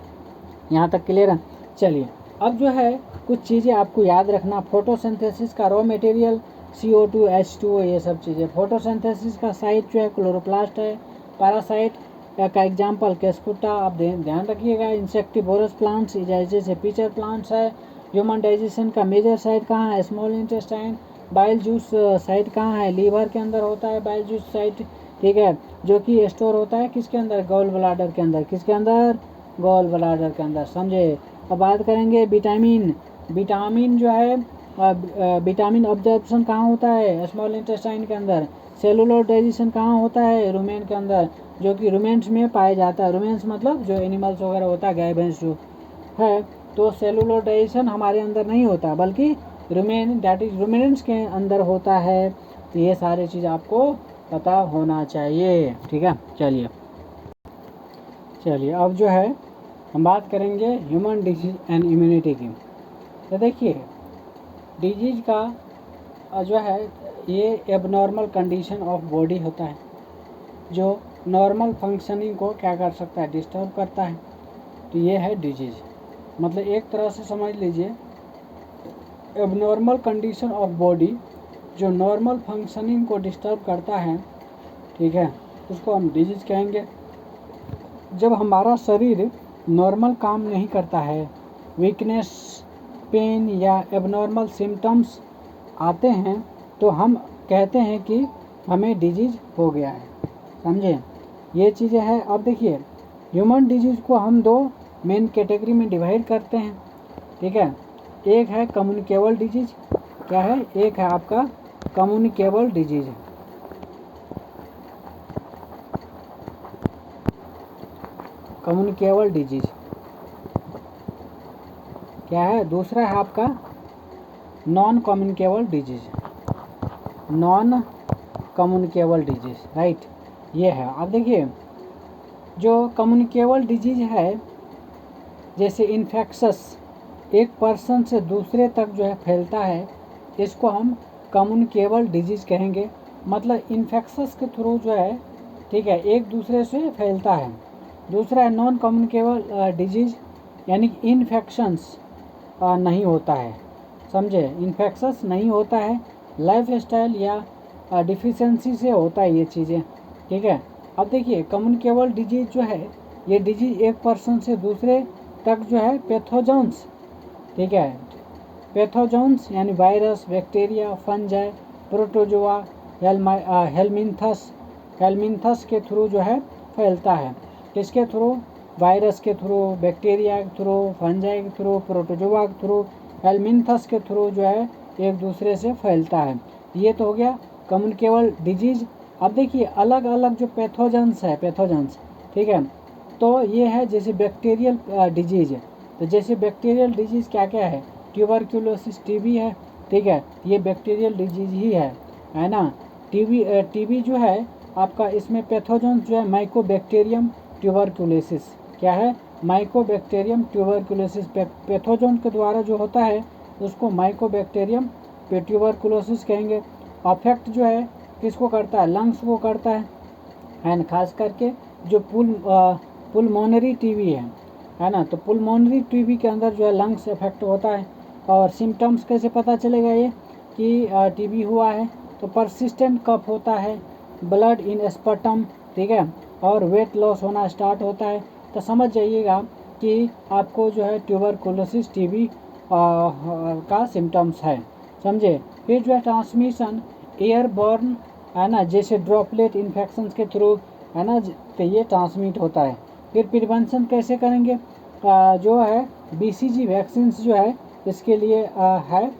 यहाँ तक क्लियर है। चलिए अब जो है कुछ चीज़ें आपको याद रखना, फोटोसिंथेसिस का रॉ मटेरियल CO2 H2O, ये सब चीज़ें। फोटोसिंथेसिस का साइट जो है क्लोरोप्लास्ट है। पैरासाइट का एग्जाम्पल केस्कुटा, आप ध्यान रखिएगा। इंसेक्टिवोरस प्लांट्स जैसे पिचर प्लांट्स है। ह्यूमन डाइजेशन का मेजर साइट कहाँ है, small intestine. Bile juice site कहाँ है, लीवर के अंदर होता है बाइल जूस साइट, ठीक है, जो कि स्टोर होता है किसके अंदर, गॉल ब्लाडर के अंदर, किसके अंदर, गॉल ब्लाडर के अंदर, समझे। अब बात करेंगे विटामिन जो है विटामिन अब्जॉर्प्शन कहाँ होता है, स्मॉल इंटेस्टाइन के अंदर। सेलुलोज डाइजेशन कहाँ होता है, रुमेन के अंदर, जो कि रुमेन्स में पाया जाता है। रुमेन्स मतलब जो एनिमल्स वगैरह होता है, गाय भैंस जो है, तो सेलुलोज डाइजेशन हमारे अंदर नहीं होता, बल्कि रुमेन दैट इज रुमिनेंट्स के अंदर होता है। तो ये सारी चीज़ आपको पता होना चाहिए, ठीक है। चलिए अब जो है हम बात करेंगे ह्यूमन डिजीज एंड इम्यूनिटी की। तो देखिए डिजीज का जो है ये एबनॉर्मल कंडीशन ऑफ बॉडी होता है, जो नॉर्मल फंक्शनिंग को क्या कर सकता है, डिस्टर्ब करता है। तो ये है डिजीज, मतलब एक तरह से समझ लीजिए एबनॉर्मल कंडीशन ऑफ बॉडी जो नॉर्मल फंक्शनिंग को डिस्टर्ब करता है, ठीक है, उसको हम डिजीज कहेंगे। जब हमारा शरीर नॉर्मल काम नहीं करता है, वीकनेस, पेन या एबनॉर्मल सिम्टम्स आते हैं, तो हम कहते हैं कि हमें डिजीज हो गया है, समझे। ये चीज़ें हैं। अब देखिए ह्यूमन डिजीज़ को हम दो मेन कैटेगरी में डिवाइड करते हैं, ठीक है। एक है कम्युनिकेबल डिजीज, क्या है, एक है आपका कम्युनिकेबल डिजीज, कम्युनिकेबल डिजीज क्या है। दूसरा है आपका non communicable disease, non communicable disease, right, ये है। अब देखिए जो कम्युनिकेबल डिजीज है, जैसे इन्फेक्शस, एक पर्सन से दूसरे तक जो है फैलता है, इसको हम कम्युनिकेबल डिजीज कहेंगे। मतलब इन्फेक्शस के थ्रू जो है, ठीक है, एक दूसरे से फैलता है। दूसरा है नॉन कम्युनिकेबल डिजीज, यानी इन्फेक्शंस नहीं होता है, समझे, इन्फेक्शंस नहीं होता है, लाइफ स्टाइल या डिफिशेंसी से होता है ये चीज़ें, ठीक है। अब देखिए कम्युनिकेबल डिजीज जो है, ये डिजीज एक पर्सन से दूसरे तक जो है पैथोजन्स, ठीक है, पैथोजन्स यानी वायरस, बैक्टीरिया, फंजाई, प्रोटोजोआ, हेलमिन्थस के थ्रू जो है फैलता है। किसके थ्रू, वायरस के थ्रू, बैक्टीरिया के थ्रू, फंजाई के थ्रू, प्रोटोजोआ के थ्रू, हेलमिन्थस के थ्रू जो है एक दूसरे से फैलता है। ये तो हो गया कम्युनिकेबल डिजीज। अब देखिए अलग अलग जो पैथोजन्स है, पैथोजन्स, ठीक है, तो ये है जैसे बैक्टीरियल डिजीज। तो जैसे बैक्टीरियल डिजीज क्या क्या है, ट्यूबरक्यूलोसिस, टीबी है, ठीक है, ये बैक्टीरियल डिजीज ही है ना। टीबी जो है आपका, इसमें पैथोजन्स जो है माइकोबैक्टीरियम ट्यूबरक्यूलोसिस, क्या है, माइकोबैक्टीरियम ट्यूबरक्यूलोसिस, पैथोजन के द्वारा जो होता है उसको माइकोबैक्टीरियम ट्यूबरक्यूलोसिस कहेंगे। अफेक्ट जो है किसको करता है, लंग्स को करता है एंड खास करके जो पुलमोनरी टीबी है ना, तो पुलमोनरी टीबी के अंदर जो है लंग्स इफेक्ट होता है। और सिम्टम्स कैसे पता चलेगा ये कि टीबी हुआ है, तो परसिस्टेंट कफ होता है, ब्लड इन स्पर्टम, ठीक है, और वेट लॉस होना स्टार्ट होता है। तो समझ जाइएगा कि आपको जो है ट्यूबरकुलोसिस टीबी का सिम्टम्स है, समझे। फिर जो है ट्रांसमिशन एयरबॉर्न है ना, जैसे ड्रॉपलेट इन्फेक्शन के थ्रू है ना, तो ये ट्रांसमिट होता है। फिर प्रिवेंशन कैसे करेंगे, जो है बीसीजी वैक्सीन जो है इसके लिए है,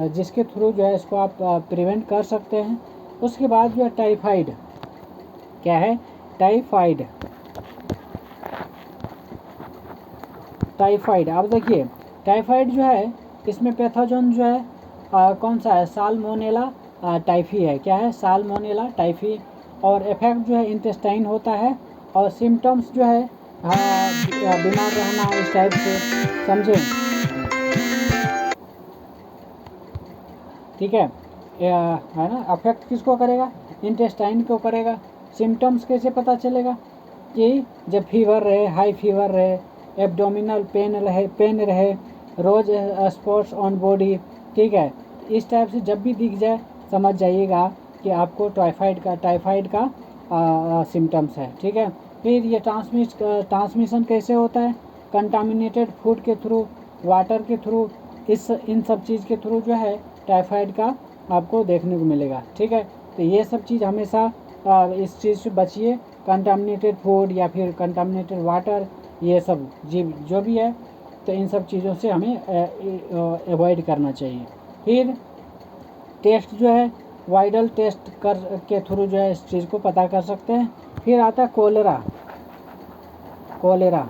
जिसके थ्रू जो है इसको आप प्रिवेंट कर सकते हैं। उसके बाद जो है टाइफाइड, क्या है, टाइफाइड, टाइफाइड। अब देखिए टाइफाइड जो है इसमें पैथोजन जो है कौन सा है, साल्मोनेला टाइफी है, क्या है, साल्मोनेला टाइफी। और इफेक्ट जो है इंटेस्टाइन होता है, और सिम्टम्स जो है बीमार रहना इस टाइप से, समझे, ठीक है ना। अफेक्ट किसको करेगा, इंटेस्टाइन को करेगा। सिम्टम्स कैसे पता चलेगा कि जब फीवर रहे, हाई फीवर रहे, एब्डोमिनल पेन रहे, रोज स्पॉट्स ऑन बॉडी, ठीक है, इस टाइप से जब भी दिख जाए समझ जाइएगा कि आपको टाइफाइड का सिम्टम्स है, ठीक है। फिर ये ट्रांसमिशन कैसे होता है, कंटामिनेटेड फूड के थ्रू, वाटर के थ्रू, इन सब चीज़ के थ्रू जो है टाइफाइड का आपको देखने को मिलेगा, ठीक है। तो ये सब चीज़ हमेशा इस चीज़ से बचिए, कंटामिनेटेड फूड या फिर कंटामिनेटेड वाटर, ये सब जो भी है तो इन सब चीज़ों से हमें अवॉइड करना चाहिए। फिर टेस्ट जो है वाइडल टेस्ट कर के थ्रू जो है इस चीज़ को पता कर सकते हैं। फिर आता है कोलेरा,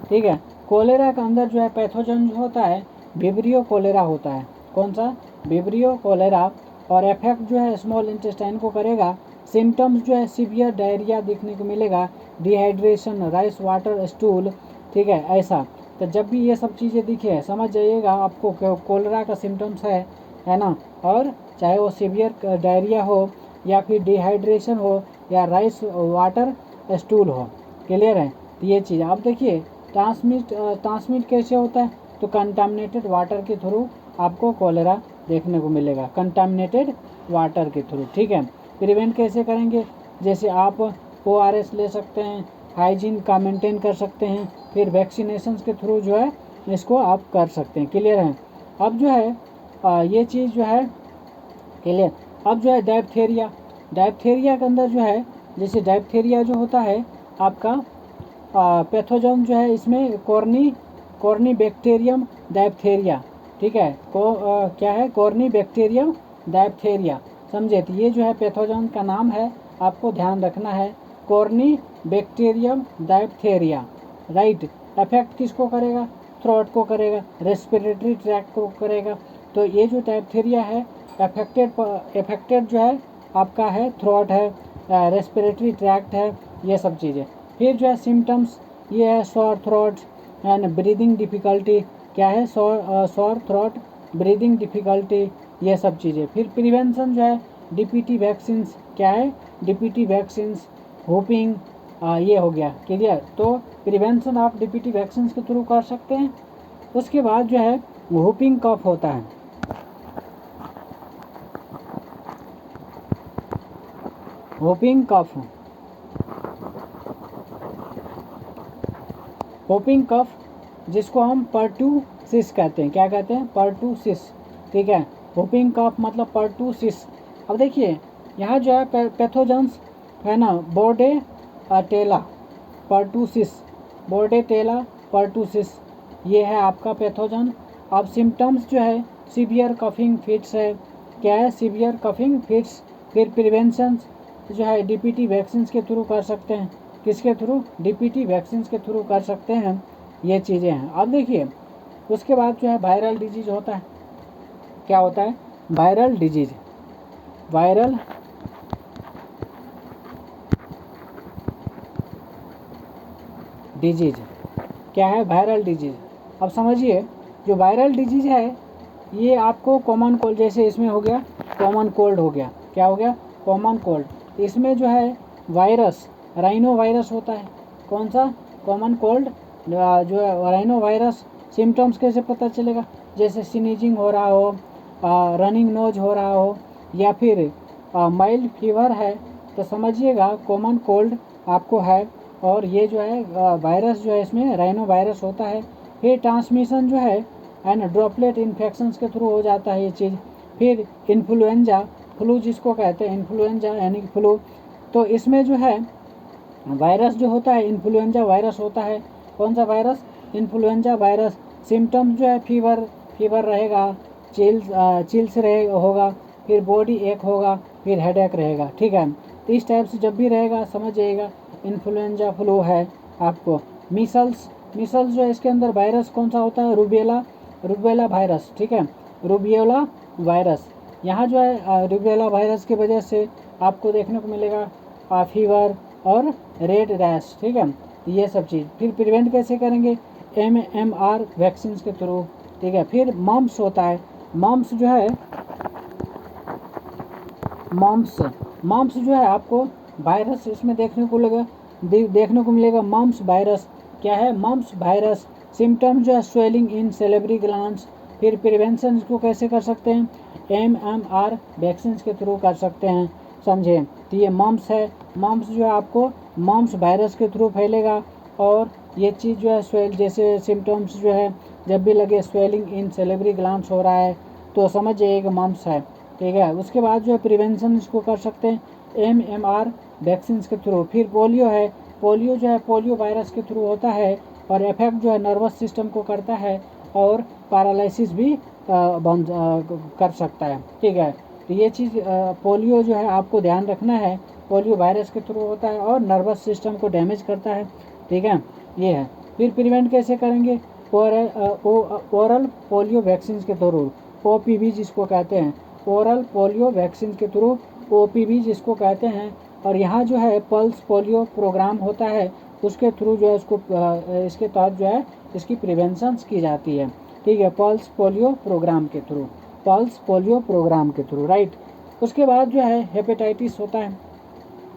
ठीक है। कोलेरा के अंदर जो है पैथोजन जो होता है विब्रियो कोलेरा होता है। कौन सा? Vibrio cholera. और इफेक्ट जो है स्मॉल इंटेस्टाइन को करेगा। सिम्टम्स जो है सीवियर डायरिया देखने को मिलेगा, डिहाइड्रेशन, राइस वाटर स्टूल, ठीक है, ऐसा। तो जब भी ये सब चीज़ें दिखे समझ जाइएगा आपको कोलेरा का सिम्टम्स है ना। और चाहे वो सीवियर डायरिया हो या फिर डिहाइड्रेशन हो या राइस वाटर स्टूल हो, क्लियर है। तो ये चीज़ आप देखिए ट्रांसमिट कैसे होता है, तो कंटामिनेटेड वाटर के थ्रू आपको कोलेरा देखने को मिलेगा, कंटामिनेटेड वाटर के थ्रू, ठीक है। प्रिवेंट कैसे करेंगे? जैसे आप ORS ले सकते हैं, हाइजीन का मेंटेन कर सकते हैं, फिर वैक्सीनेशन के थ्रू जो है इसको आप कर सकते हैं, क्लियर है। अब जो है ये चीज़ जो है क्लियर। अब जो है डायप्थेरिया के अंदर जो है, जैसे डायप्थेरिया जो होता है आपका पैथोजन जो है इसमें कॉर्नी बैक्टीरियम डायप्थेरिया, ठीक है। क्या है? कॉर्नी बैक्टीरियम डायप्थेरिया, समझे। तो ये जो है पैथोजन का नाम है, आपको ध्यान रखना है, कॉर्नी बैक्टीरियम डायप्थेरिया, राइट। अफेक्ट किसको करेगा? थ्रोट को करेगा, रेस्पिरेटरी ट्रैक्ट को करेगा। तो ये जो डायप्थेरिया है अफेक्टेड जो है आपका है थ्रोट है, रेस्पिरेटरी ट्रैक्ट है, ये सब चीज़ें। फिर जो है सिम्टम्स ये है sore throat and breathing difficulty, क्या है? सॉर थ्रोट, ब्रीदिंग डिफ़िकल्टी, ये सब चीज़ें। फिर प्रिवेंशन जो है DPT वैक्सीन्स, क्या है? DPT वैक्सीन्स, होपिंग, ये हो गया, क्लियर। तो प्रिवेंशन आप DPT वैक्सीन्स के थ्रू कर सकते हैं। उसके बाद जो है होपिंग कफ होता है, होपिंग कफ जिसको हम पर्टूसिस कहते हैं, क्या कहते हैं? पर्टूसिस, ठीक है। होपिंग कफ मतलब पर्टूसिस। अब देखिए यहाँ जो है पैथोजेंस है ना, बोर्डेटेला पर्टूसिस, ये है आपका पैथोजन। अब सिम्टम्स जो है सीवियर कफिंग फिट्स है, क्या है? Severe coughing fits. फिर प्रिवेंशन जो है DPT वैक्सीन के थ्रू कर सकते हैं, किसके थ्रू? DPT वैक्सीन के थ्रू कर सकते हैं, ये चीज़ें हैं। अब देखिए उसके बाद जो है वायरल डिजीज होता है, क्या होता है? वायरल डिजीज क्या है? Viral disease. अब समझिए जो वायरल डिजीज है ये आपको कॉमन कोल्ड, जैसे इसमें हो गया कॉमन कोल्ड हो गया, क्या हो गया? Common cold. इसमें जो है वायरस राइनो वायरस होता है। कौन सा? कॉमन कोल्ड जो है राइनो वायरस। सिम्टम्स कैसे पता चलेगा? जैसे स्नीजिंग हो रहा हो, रनिंग नोज हो रहा हो, या फिर माइल्ड फीवर है, तो समझिएगा कॉमन कोल्ड आपको है। और ये जो है वायरस जो है इसमें राइनो वायरस होता है। फिर ट्रांसमिशन जो है ना ड्रॉपलेट इन्फेक्शंस के थ्रू हो जाता है ये चीज़। फिर इन्फ्लुएंजा, फ्लू जिसको कहते हैं इन्फ्लुएंजा यानी कि फ्लू, तो इसमें जो है वायरस जो होता है इन्फ्लुएंजा वायरस होता है। कौन सा वायरस? Influenza virus. सिम्टम्स जो है फीवर रहेगा, चिल्स होगा, फिर बॉडी एक होगा, फिर हेडेक रहेगा, ठीक है। तो इस टाइप से जब भी रहेगा समझ जाइएगा इन्फ्लुएंजा फ्लू है आपको। मीसल्स जो है इसके अंदर वायरस कौन सा होता है? रूबेला वायरस, ठीक है, रूबेला वायरस। यहाँ जो है रूबेला वायरस की वजह से आपको देखने को मिलेगा फीवर और रेड रैश, ठीक है, ये सब चीज़। फिर प्रिवेंट कैसे करेंगे? MMR वैक्सीन के थ्रू, ठीक है। फिर मम्स होता है, मम्स जो है आपको वायरस इसमें देखने को मिलेगा मम्स वायरस, क्या है? Mums virus. सिम्टम जो है स्वेलिंग इन सेलेब्री ग्लैंड्स। फिर प्रिवेंशन इसको कैसे कर सकते हैं? MMR वैक्सीन के थ्रू कर सकते हैं, समझे। तो ये मम्स है, मम्स जो है आपको मम्स वायरस के थ्रू फैलेगा। और ये चीज़ जो है जैसे सिम्टम्स जो है जब भी लगे स्वेलिंग इन सेलेब्री ग्लैंड्स हो रहा है तो समझ जाइए कि मम्स है, ठीक है। उसके बाद जो है प्रिवेंशन इसको कर सकते हैं MMR वैक्सीन के थ्रू। फिर पोलियो है, पोलियो जो है पोलियो वायरस के थ्रू होता है और इफेक्ट जो है नर्वस सिस्टम को करता है और पैरालिसिस भी कर सकता है। ठीक है, तो ये चीज़ पोलियो जो है आपको ध्यान रखना है, पोलियो वायरस के थ्रू होता है और नर्वस सिस्टम को डैमेज करता है। ठीक है, ये है। फिर प्रिवेंट कैसे करेंगे? ओरल पोलियो वैक्सीन के थ्रू, OPV जिसको कहते हैं, ओरल पोलियो वैक्सीन के थ्रू, OPV जिसको कहते हैं। और यहाँ जो है पल्स पोलियो प्रोग्राम होता है, उसके थ्रू जो है इसको इसके तहत जो है इसकी प्रिवेंशन की जाती है। ठीक है, पल्स पोलियो प्रोग्राम के थ्रू, पल्स पोलियो प्रोग्राम के थ्रू, राइट। उसके बाद जो है हेपेटाइटिस होता है।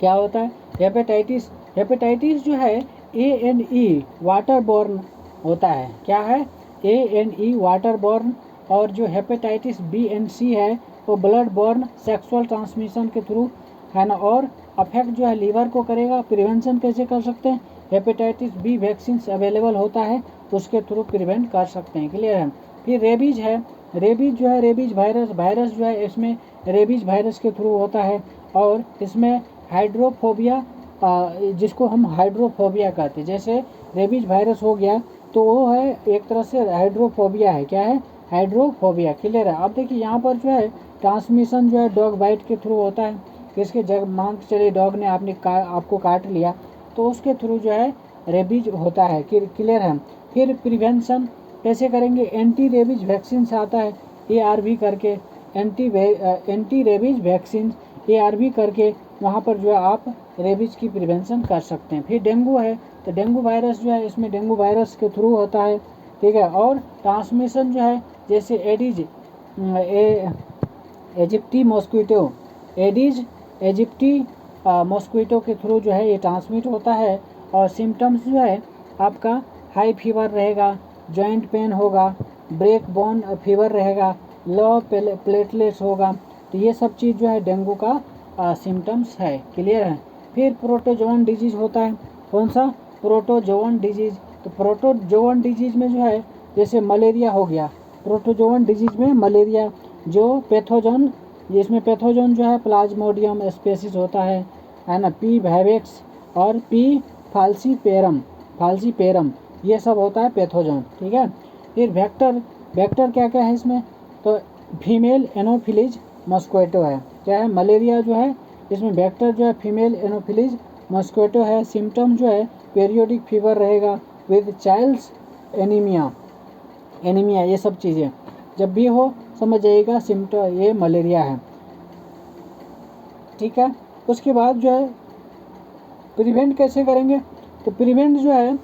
क्या होता है? हेपेटाइटिस। हेपेटाइटिस जो है ANE वाटर बॉर्न होता है। क्या है? ANE water borne. और जो हेपेटाइटिस B and C है वो ब्लड बॉर्न सेक्सुअल ट्रांसमिशन के थ्रू है ना, और अफेक्ट जो है लीवर को करेगा। प्रिवेंशन कैसे कर सकते हैं? हेपेटाइटिस B वैक्सीन अवेलेबल होता है, उसके थ्रू प्रिवेंट कर सकते हैं। क्लियर है? फिर रेबीज है। रेबीज जो है, रेबीज वायरस जो है इसमें रेबीज वायरस के थ्रू होता है, और इसमें हाइड्रोफोबिया, जिसको हम हाइड्रोफोबिया कहते हैं, जैसे रेबीज वायरस हो गया तो वो है एक तरह से हाइड्रोफोबिया है। क्या है? हाइड्रोफोबिया। क्लियर है? अब देखिए यहाँ पर जो है ट्रांसमिशन जो है डॉग बाइट के थ्रू होता है। किसके? जब मान के चलिए डॉग ने आपको काट लिया तो उसके थ्रू जो है रेबीज होता है। क्लियर है? फिर प्रिवेंशन कैसे करेंगे? एंटी रेबीज वैक्सीन से आता है, ARV करके, एंटी रेबीज वैक्सीन ARV करके वहाँ पर जो है आप रेबीज की प्रिवेंशन कर सकते हैं। फिर डेंगू है, तो डेंगू वायरस जो है इसमें डेंगू वायरस के थ्रू होता है। ठीक है, और ट्रांसमिशन जो है जैसे एडिज इजिप्टी मॉस्किटो, एडिज इजिप्टी मॉस्किटो के थ्रू जो है ये ट्रांसमिट होता है। और सिम्टम्स जो है आपका हाई फीवर रहेगा, जॉइंट पेन होगा, ब्रेक बोन फीवर रहेगा, लो प्लेटलेट्स होगा। तो ये सब चीज़ जो है डेंगू का सिम्टम्स है। क्लियर है? फिर प्रोटोजोन डिजीज़ होता है। कौन सा? Protozoan disease. तो प्रोटोजोन डिजीज़ में जो है जैसे मलेरिया हो गया, प्रोटोजोन डिजीज़ में मलेरिया, जो पैथोजन, जिसमें पैथोजन जो है प्लाज्मोडियम स्पेसिस होता है ना, P. वाइवेक्स और P. फाल्सीपेरम, ये सब होता है पैथोजन। ठीक है, फिर वेक्टर क्या क्या है इसमें? तो फीमेल एनोफिलीज मॉस्किटो है। क्या है? मलेरिया जो है इसमें वेक्टर जो है फीमेल एनोफिलीज मॉस्किटो है। सिम्टम जो है पीरियोडिक फीवर रहेगा विद चाइल्ड्स एनीमिया, ये सब चीज़ें जब भी हो समझ जाइएगा सिम्टम ये मलेरिया है। ठीक है, उसके बाद जो है प्रिवेंट कैसे करेंगे? तो प्रिवेंट जो है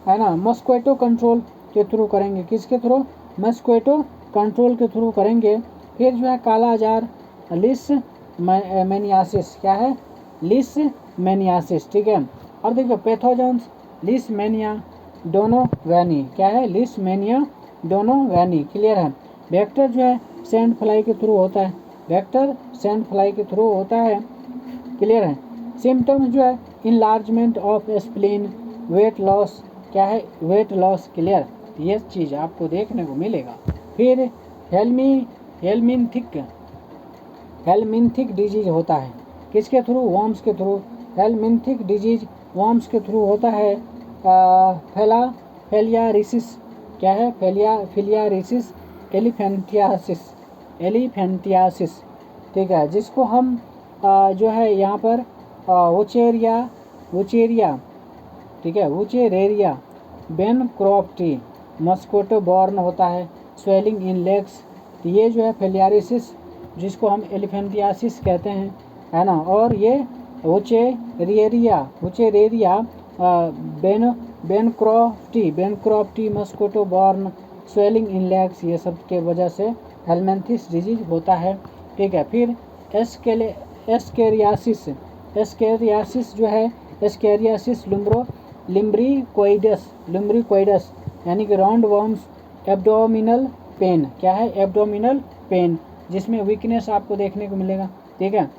ना मॉस्किटो कंट्रोल के थ्रू करेंगे। किसके थ्रू? मॉस्किटो कंट्रोल के थ्रू करेंगे। फिर जो है काला आजार, लिस्मेनियासिस। क्या है? लिस्मेनियासिस। ठीक है, और देखो पैथोजेंस, लिस्मेनिया डोनोवैनी। क्या है? लिस्मेनिया डोनोवैनी। क्लियर है? वेक्टर जो है सैंड फ्लाई के थ्रू होता है, वेक्टर सैंड फ्लाई के थ्रू होता है। क्लियर है? सिम्टम्स जो है enlargement of spleen, weight loss. क्या है? Weight loss. क्लियर? ये चीज़ आपको देखने को मिलेगा। फिर हेलमिंथिक डिजीज होता है। किसके थ्रू? वर्म्स के थ्रू। हेलमिंथिक डिजीज वर्म्स के थ्रू होता है। फेलियारिसिस। क्या है? फिलियारिसिस एलिफेंटियासिस। ठीक है, जिसको हम जो है यहाँ पर वुचेरिया, ठीक है, वुचेरेरिया बेनक्रॉफ्टी मस्किटो बॉर्न होता है। स्वेलिंग इन लेग्स, तो ये जो है फिलियारिसिस जिसको हम एलिफेंटियासिस कहते हैं, है ना। और ये Wuchereria bancrofti mosquito borne swelling in legs, ये सब के वजह से हेलमिंथिस डिजीज होता है। ठीक है, फिर एस्केरियासिस जो है एस्केरियासिस लिम्ब्रिकोइडस यानी कि राउंड वर्म्स, एब्डोमिनल पेन। क्या है? एब्डोमिनल पेन, जिसमें वीकनेस आपको देखने को मिलेगा। ठीक है,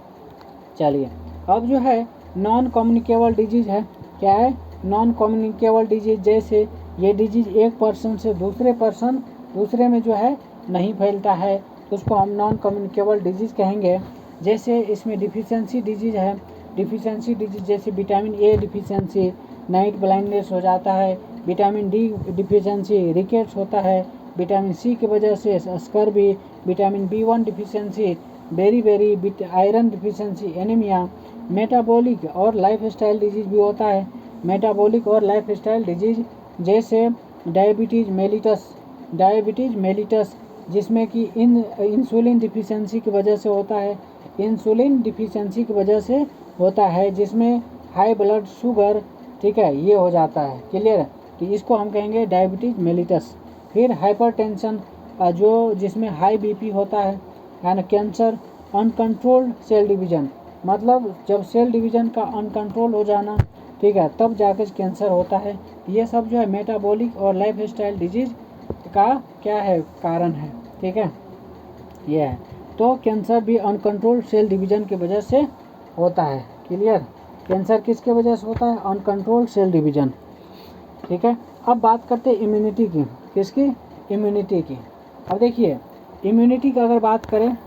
चलिए अब जो है नॉन कम्युनिकेबल डिजीज़ है। क्या है? नॉन कम्युनिकेबल डिजीज़, जैसे ये डिजीज़ एक पर्सन से दूसरे में जो है नहीं फैलता है, तो उसको हम नॉन कम्युनिकेबल डिजीज़ कहेंगे। जैसे इसमें डिफिशियंसी डिजीज़ है, डिफिशियंसी डिजीज़ जैसे vitamin A deficiency, night blindness हो जाता है, विटामिन डी डिफिशियंसी रिकेट्स होता है, विटामिन सी की वजह से scurvy, vitamin B1 deficiency beri, iron deficiency anaemia, metabolic और लाइफस्टाइल डिजीज भी होता है। मेटाबॉलिक और लाइफस्टाइल डिजीज जैसे डायबिटीज मेलिटस जिसमें कि इंसुलिन डिफिशियंसी की वजह से होता है, इंसुलिन डिफिशियंसी की वजह से होता है जिसमें हाई ब्लड शुगर, ठीक है, ये हो जाता है। क्लियर है? तो इसको हम कहेंगे डायबिटीज मेलिटस। फिर हाइपरटेंशन जो जिसमें हाई बीपी होता है and cancer, uncontrolled cell division, मतलब जब सेल डिवीजन का अनकंट्रोल हो जाना, ठीक है, तब जाकर कैंसर होता है। ये सब जो है मेटाबॉलिक और लाइफस्टाइल डिजीज का क्या है, कारण है। ठीक है, ये है। तो कैंसर भी अनकंट्रोल्ड सेल डिवीजन की वजह से होता है। क्लियर? कैंसर किसके वजह से होता है? Uncontrolled cell division. ठीक है, अब बात करते हैं इम्यूनिटी की। किसकी? इम्यूनिटी की। अब देखिए इम्यूनिटी की अगर बात करें,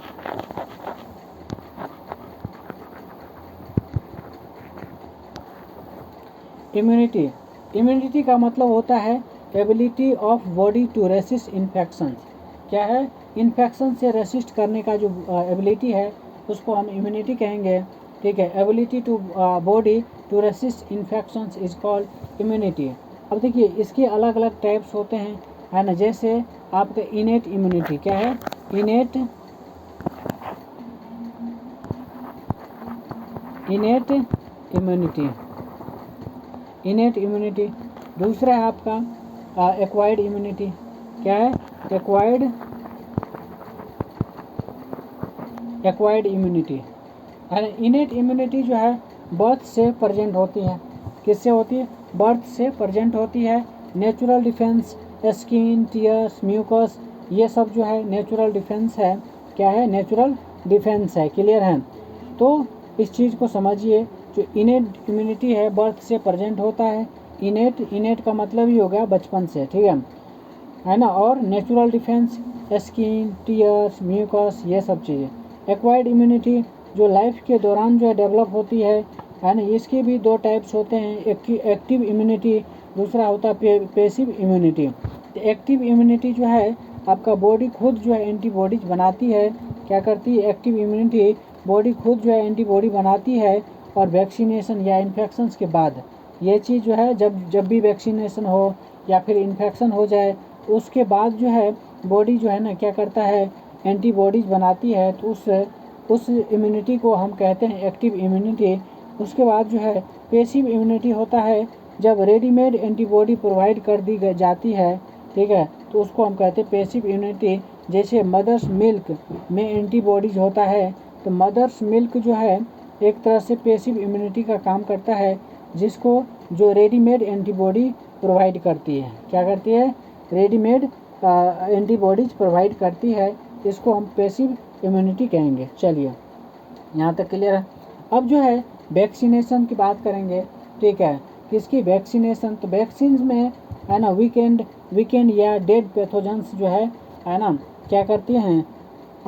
इम्यूनिटी का मतलब होता है ability of body to resist infection. क्या है? इन्फेक्शन से रेसिस्ट करने का जो एबिलिटी है उसको हम इम्यूनिटी कहेंगे। ठीक है, ability to body to resist infection is called immunity. अब देखिए इसके अलग अलग टाइप्स होते हैं, है ना। जैसे आपका इनेट इम्यूनिटी। क्या है? Innate immunity. दूसरा है आपका एक्वायर्ड इम्यूनिटी। क्या है? Acquired immunity. इनेट इम्यूनिटी जो है बर्थ से प्रेजेंट होती है। किससे होती है? बर्थ से प्रेजेंट होती है। Natural defence, skin, tears, mucus, ये सब जो है नेचुरल डिफेंस है। क्या है? नेचुरल डिफेंस है। क्लियर है? तो इस चीज़ को समझिए, जो इनेट इम्यूनिटी है बर्थ से प्रेजेंट होता है। इनेट का मतलब ही हो गया बचपन से, ठीक है ना। और natural defence, skin, tears, mucus, ये सब चीज़ें। एक्वायर्ड इम्यूनिटी जो लाइफ के दौरान जो है डेवलप होती है ना। इसके भी दो टाइप्स होते हैं, एक्टिव इम्यूनिटी, दूसरा होता है पैसिव इम्यूनिटी। एक्टिव इम्यूनिटी जो है आपका बॉडी खुद जो है एंटीबॉडीज बनाती है। क्या करती है? एक्टिव इम्यूनिटी बॉडी खुद जो है एंटीबॉडी बनाती है, और वैक्सीनेशन या इन्फेक्शंस के बाद ये चीज़ जो है जब भी वैक्सीनेशन हो या फिर इन्फेक्शन हो जाए उसके बाद जो है बॉडी जो है ना क्या करता है, एंटीबॉडीज बनाती है। तो उस इम्यूनिटी को हम कहते हैं एक्टिव इम्यूनिटी। उसके बाद जो है पैसिव इम्यूनिटी होता है, जब रेडीमेड एंटीबॉडी प्रोवाइड कर दी जाती है, ठीक है, तो उसको हम कहते हैं पैसिव इम्यूनिटी। जैसे मदर्स मिल्क में एंटीबॉडीज होता है, तो मदर्स मिल्क जो है एक तरह से पैसिव इम्यूनिटी का काम करता है, जिसको जो रेडीमेड एंटीबॉडी प्रोवाइड करती है। क्या करती है? रेडीमेड एंटीबॉडीज प्रोवाइड करती है, इसको हम पैसिव इम्यूनिटी कहेंगे। चलिए यहाँ तक क्लियर है। अब जो है वैक्सीनेशन की बात करेंगे। ठीक है, किसकी? वैक्सीनेशन। तो वैक्सीन में है ना वीकेंड या डेड पैथोजेंस जो है ना क्या करती हैं,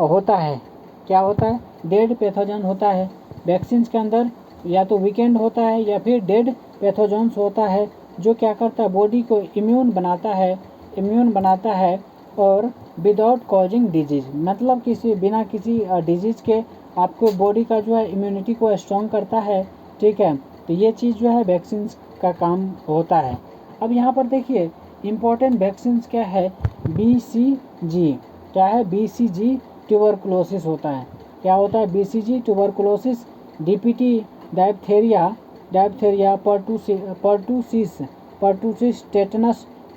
होता है। क्या होता है? डेड पैथोजन होता है वैक्सीन के अंदर, या तो वीकेंड होता है या फिर डेड पैथोजेंस होता है, जो क्या करता है, बॉडी को इम्यून बनाता है और विदाउट कॉजिंग डिजीज, मतलब बिना किसी डिजीज़ के आपको बॉडी का जो है इम्यूनिटी को स्ट्रॉन्ग करता है। ठीक है, तो ये चीज़ जो है वैक्सीन का काम होता है। अब यहाँ पर देखिए इम्पोर्टेंट वैक्सीन क्या है? BCG। क्या है? BCG ट्यूबरकुलोसिस होता है। क्या होता है? BCG tuberculosis, DPT diphtheria, pertussis,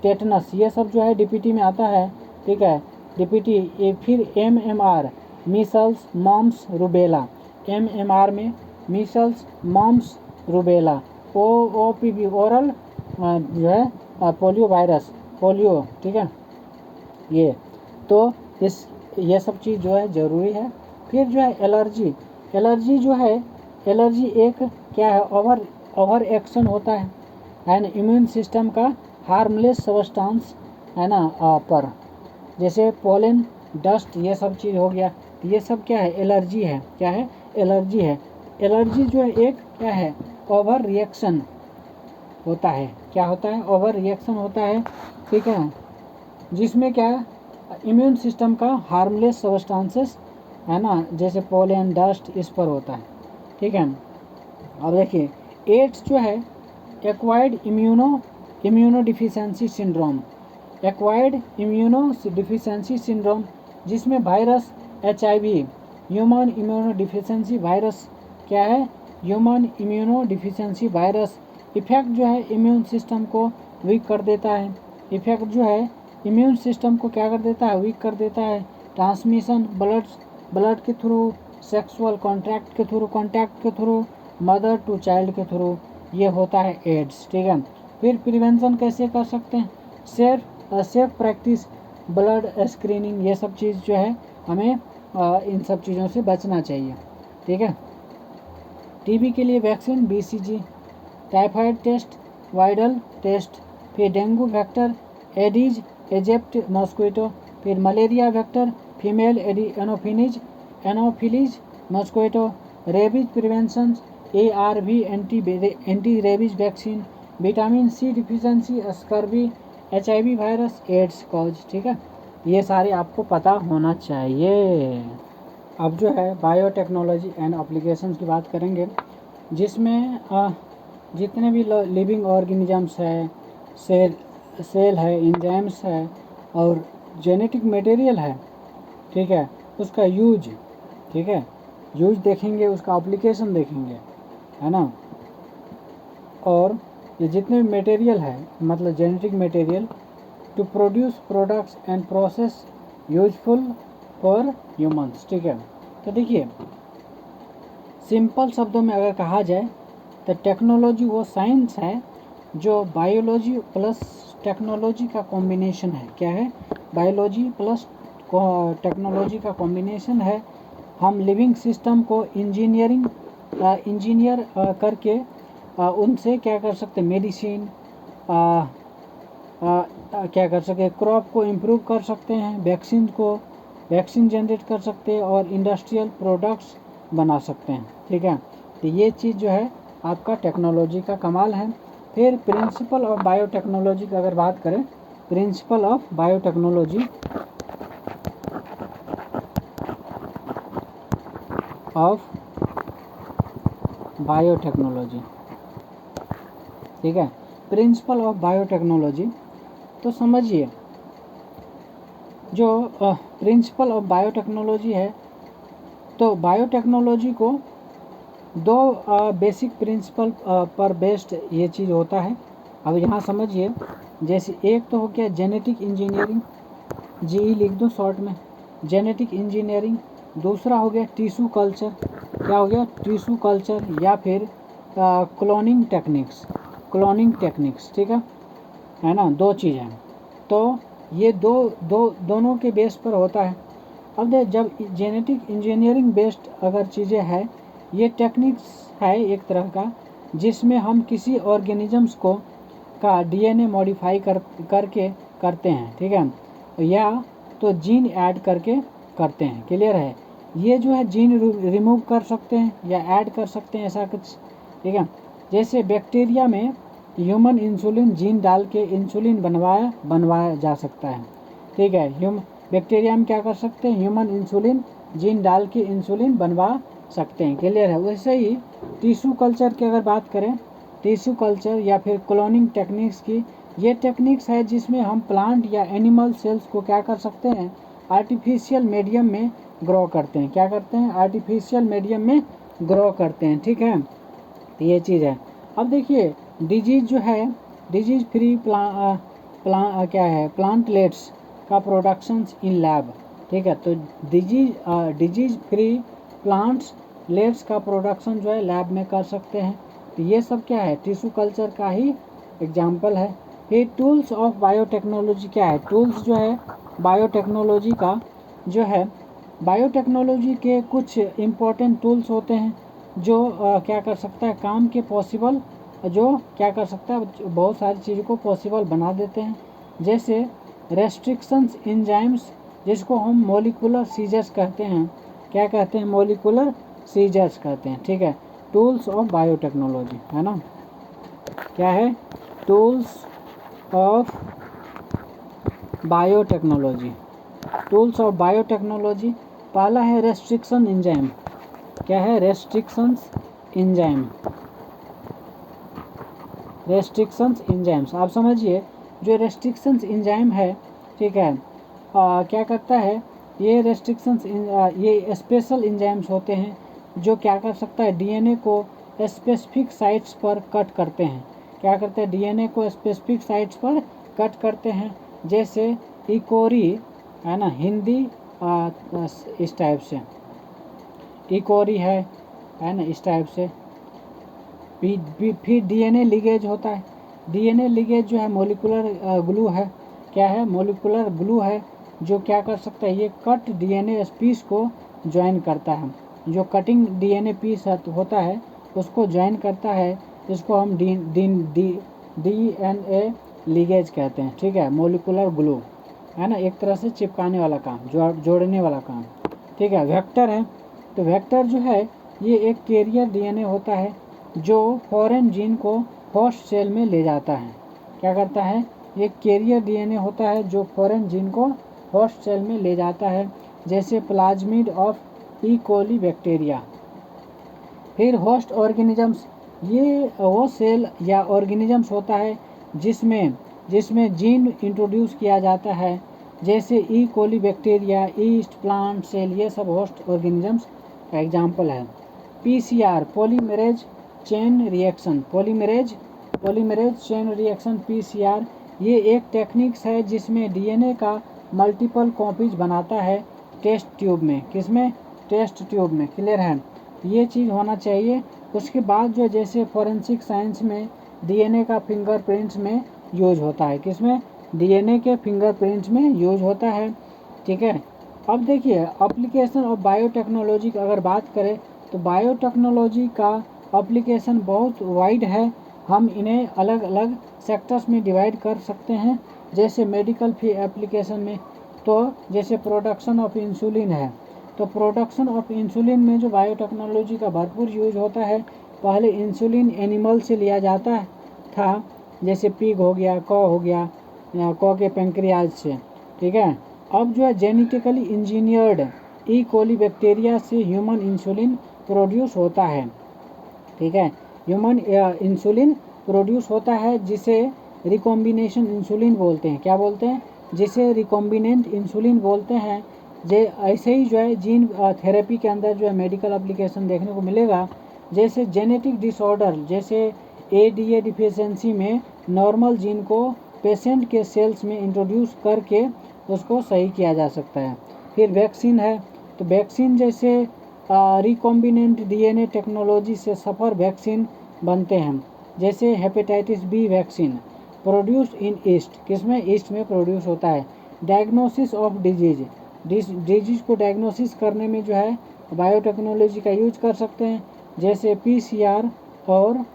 tetanus, ये सब जो है DPT में आता है। ठीक है, DPT। ये फिर MMR, measles, mumps, rubella. MMR में measles, mumps, rubella. OPV oral जो है पोलियो वायरस, पोलियो। ठीक है, ये तो ये सब चीज़ जो है ज़रूरी है। फिर जो है एलर्जी जो है, एलर्जी एक क्या है, ओवर एक्शन होता है ना इम्यून सिस्टम का हार्मलेस सब्सटेंस, है ना पर, जैसे पोलन, डस्ट, ये सब चीज़ हो गया। ये सब क्या है? एलर्जी है। क्या है? एलर्जी है। एलर्जी जो है एक क्या है, ओवर रिएक्शन होता है, क्या होता है, ओवर रिएक्शन होता है, ठीक है, जिसमें क्या इम्यून सिस्टम का हार्मलेस सब्सटेंसेस है ना, जैसे पोलन, डस्ट, इस पर होता है, ठीक है। अब देखिए एड्स जो है acquired immunodeficiency syndrome, acquired immunodeficiency syndrome, जिसमें virus HIV, human immunodeficiency virus क्या है, human immunodeficiency virus effect जो है इम्यून सिस्टम को वीक कर देता है, इफेक्ट जो है इम्यून सिस्टम को क्या कर देता है, वीक कर देता है। ट्रांसमिशन ब्लड के थ्रू, सेक्सुअल कॉन्टैक्ट के थ्रू, मदर टू चाइल्ड के थ्रू, ये होता है एड्स, ठीक है। फिर प्रिवेंशन कैसे कर सकते हैं, सेफ प्रैक्टिस, ब्लड स्क्रीनिंग, ये सब चीज़ जो है हमें इन सब चीज़ों से बचना चाहिए, ठीक है। टीबी के लिए vaccine BCG, typhoid test, viral test, फिर dengue vector Aedes aegypti mosquito, फिर malaria vector female Anopheles mosquito, rabies prevention ARV anti rabies vaccine, vitamin C deficiency, scurvy, HIV virus, AIDS cause, ठीक है। ये सारे आपको पता होना चाहिए। अब जो है बायोटेक्नोलॉजी एंड एप्लीकेशंस की बात करेंगे, जिसमें जितने भी लिविंग ऑर्गेनिजम्स है, सेल है, एंजाइम्स है और जेनेटिक मटेरियल है, ठीक है, उसका यूज, ठीक है, यूज देखेंगे, उसका एप्लीकेशन देखेंगे, है ना। और ये जितने भी मटेरियल है, मतलब genetic material to produce products and process useful for humans, ठीक है। तो देखिए सिंपल शब्दों में अगर कहा जाए तो टेक्नोलॉजी वो साइंस है जो बायोलॉजी प्लस टेक्नोलॉजी का कॉम्बिनेशन है। क्या है, बायोलॉजी प्लस टेक्नोलॉजी का कॉम्बिनेशन है। हम लिविंग सिस्टम को इंजीनियर करके उनसे क्या कर सकते, मेडिसिन क्या कर सकते, क्रॉप को इम्प्रूव कर सकते हैं, वैक्सीन जनरेट कर सकते हैं और इंडस्ट्रियल प्रोडक्ट्स बना सकते हैं, ठीक है। तो ये चीज़ जो है आपका टेक्नोलॉजी का कमाल है। फिर प्रिंसिपल ऑफ बायोटेक्नोलॉजी की अगर बात करें, प्रिंसिपल ऑफ बायोटेक्नोलॉजी ठीक है, प्रिंसिपल ऑफ बायोटेक्नोलॉजी, तो समझिए जो प्रिंसिपल ऑफ बायोटेक्नोलॉजी है, तो बायोटेक्नोलॉजी को दो बेसिक प्रिंसिपल पर बेस्ड ये चीज़ होता है। अब यहाँ समझिए, जैसे एक तो हो गया जेनेटिक इंजीनियरिंग, GE लिख दो शॉर्ट में, जेनेटिक इंजीनियरिंग। दूसरा हो गया टिश्यू कल्चर, क्या हो गया, टिश्यू कल्चर, या फिर क्लोनिंग टेक्निक्स, ठीक है ना, दो चीज़ हैं। तो ये दोनों के बेस पर होता है। अब जब जेनेटिक इंजीनियरिंग बेस्ड अगर चीज़ें हैं, ये टेक्निक्स है एक तरह का, जिसमें हम किसी ऑर्गेनिजम्स को का DNA मॉडिफाई करके करते हैं, ठीक है, या तो जीन ऐड करके करते हैं, क्लियर है। ये जो है जीन रिमूव कर सकते हैं या ऐड कर सकते हैं, ऐसा कुछ, ठीक है। जैसे बैक्टीरिया में ह्यूमन इंसुलिन जीन डाल के इंसुलिन बनवाया जा सकता है, ठीक है। बैक्टीरिया में क्या कर सकते हैं, ह्यूमन इंसुलिन जीन डाल के इंसुलिन बनवा सकते हैं, क्लियर है। वैसे ही टिश्यू कल्चर की अगर बात करें, टिश्यू कल्चर या फिर क्लोनिंग टेक्निक्स की, ये टेक्निक्स है जिसमें हम प्लांट या एनिमल सेल्स को क्या कर सकते हैं, आर्टिफिशियल मीडियम में ग्रो करते हैं, क्या करते हैं, आर्टिफिशियल मीडियम में ग्रो करते हैं, ठीक है। तो ये चीज़ है। अब देखिए डिजीज जो है, डिजीज फ्री क्या है, प्लांटलेट्स का प्रोडक्शंस इन लैब, ठीक है। तो डिजीज फ्री प्लांट्स का प्रोडक्शन जो है लैब में कर सकते हैं। तो ये सब क्या है, टिश्यू कल्चर का ही एग्जाम्पल है। फिर टूल्स ऑफ बायोटेक्नोलॉजी क्या है, टूल्स जो है बायोटेक्नोलॉजी का जो है, बायोटेक्नोलॉजी के कुछ इम्पोर्टेंट टूल्स होते हैं जो क्या कर सकता है, काम के पॉसिबल, जो क्या कर सकता है, बहुत सारी चीज़ों को पॉसिबल बना देते हैं। जैसे रेस्ट्रिक्शंस एंजाइम्स, जिसको हम मोलिकुलर सीजर्स कहते हैं, क्या कहते हैं, मोलिकुलर सीजर्स कहते हैं, ठीक है। टूल्स ऑफ बायोटेक्नोलॉजी, है ना। क्या है, tools of biotechnology. Tools of biotechnology, पहला है रेस्ट्रिक्शन एंजाइम। क्या है, रेस्ट्रिक्शंस एंजाइम। रेस्ट्रिक्शंस एंजाइम्स, आप समझिए जो रेस्ट्रिक्शंस एंजाइम है, ठीक है, क्या करता है ये रेस्ट्रिक्शंस, ये स्पेशल एंजाइम्स होते हैं जो क्या कर सकता है, डीएनए को स्पेसिफिक साइट्स पर कट करते हैं। क्या करते हैं, डीएनए को स्पेसिफिक साइट्स पर कट करते हैं, जैसे इकोरी है ना, हिंदी इस टाइप से इकोरी है ना, इस टाइप से। फिर डीएनए लिगेज होता है। डीएनए लिगेज जो है मोलिकुलर ग्लू है। क्या है, मोलिकुलर ग्लू है, जो क्या कर सकता है, ये कट डीएनए पीस को ज्वाइन करता है। जो कटिंग डीएनए पीस होता है उसको ज्वाइन करता है, इसको हम डीएनए लिगेज कहते हैं। ठीक है, मोलिकुलर ग्लू है ना, एक तरह से चिपकाने वाला काम, जोड़ने वाला काम। ठीक है, वेक्टर है, तो वेक्टर जो है ये एक कैरियर डीएनए होता है जो फॉरेन जीन को होस्ट सेल में ले जाता है। क्या करता है, एक कैरियर डीएनए होता है जो फॉरेन जीन को होस्ट सेल में ले जाता है, जैसे plasmid of E coli bacteria. फिर होस्ट ऑर्गेनिजम्स, ये वो सेल या ऑर्गेनिजम्स होता है जिसमें जीन इंट्रोड्यूस किया जाता है, जैसे E coli bacteria, yeast, plant cell, ये सब होस्ट ऑर्गेनिजम्स का एग्जाम्पल है। PCR, polymerase chain reaction, polymerase chain reaction, PCR, ये एक टेक्निक्स है जिसमें डीएनए का मल्टीपल कॉपीज बनाता है टेस्ट ट्यूब में। किसमें, टेस्ट ट्यूब में। क्लियर है, ये चीज़ होना चाहिए। उसके बाद जो जैसे फॉरेंसिक साइंस में डीएनए का फिंगरप्रिंट्स में यूज होता है, किसमें, डीएनए के फिंगरप्रिंट्स में यूज होता है। ठीक है, अब देखिए एप्लीकेशन ऑफ बायोटेक्नोलॉजी की अगर बात करें तो बायोटेक्नोलॉजी का एप्लीकेशन बहुत वाइड है। हम इन्हें अलग अलग सेक्टर्स में डिवाइड कर सकते हैं, जैसे मेडिकल एप्लीकेशन में, तो जैसे प्रोडक्शन ऑफ इंसुलिन है, तो प्रोडक्शन ऑफ इंसुलिन में जो बायोटेक्नोलॉजी का भरपूर यूज होता है। पहले इंसुलिन एनिमल से लिया जाता था, जैसे पिग हो गया, कॉ हो गया, कॉ के पेंक्रियाज से। ठीक है, अब जो है जेनेटिकली इंजीनियर्ड ई कोली बैक्टीरिया से ह्यूमन इंसुलिन प्रोड्यूस होता है। ठीक है, ह्यूमन इंसुलिन प्रोड्यूस होता है, जिसे रिकॉम्बिनेशन इंसुलिन बोलते हैं। क्या बोलते हैं, जिसे रिकॉम्बिनेंट इंसुलिन बोलते हैं। जे ऐसे ही जो है जीन थेरेपी के अंदर जो है मेडिकल एप्लीकेशन देखने को मिलेगा, जैसे जेनेटिक डिसऑर्डर, जैसे एडीए डिफिशिएंसी में नॉर्मल जीन को पेशेंट के सेल्स में इंट्रोड्यूस करके उसको सही किया जा सकता है। फिर वैक्सीन है, तो वैक्सीन जैसे रिकॉम्बिनेंट डीएनए टेक्नोलॉजी से सफ़र वैक्सीन बनते हैं, जैसे hepatitis B vaccine produced in yeast, किसमें, ईस्ट में प्रोड्यूस होता है। डायग्नोसिस ऑफ डिजीज को डायग्नोसिस करने में जो है बायोटेक्नोलॉजी का यूज कर सकते हैं, जैसे पीसीआर और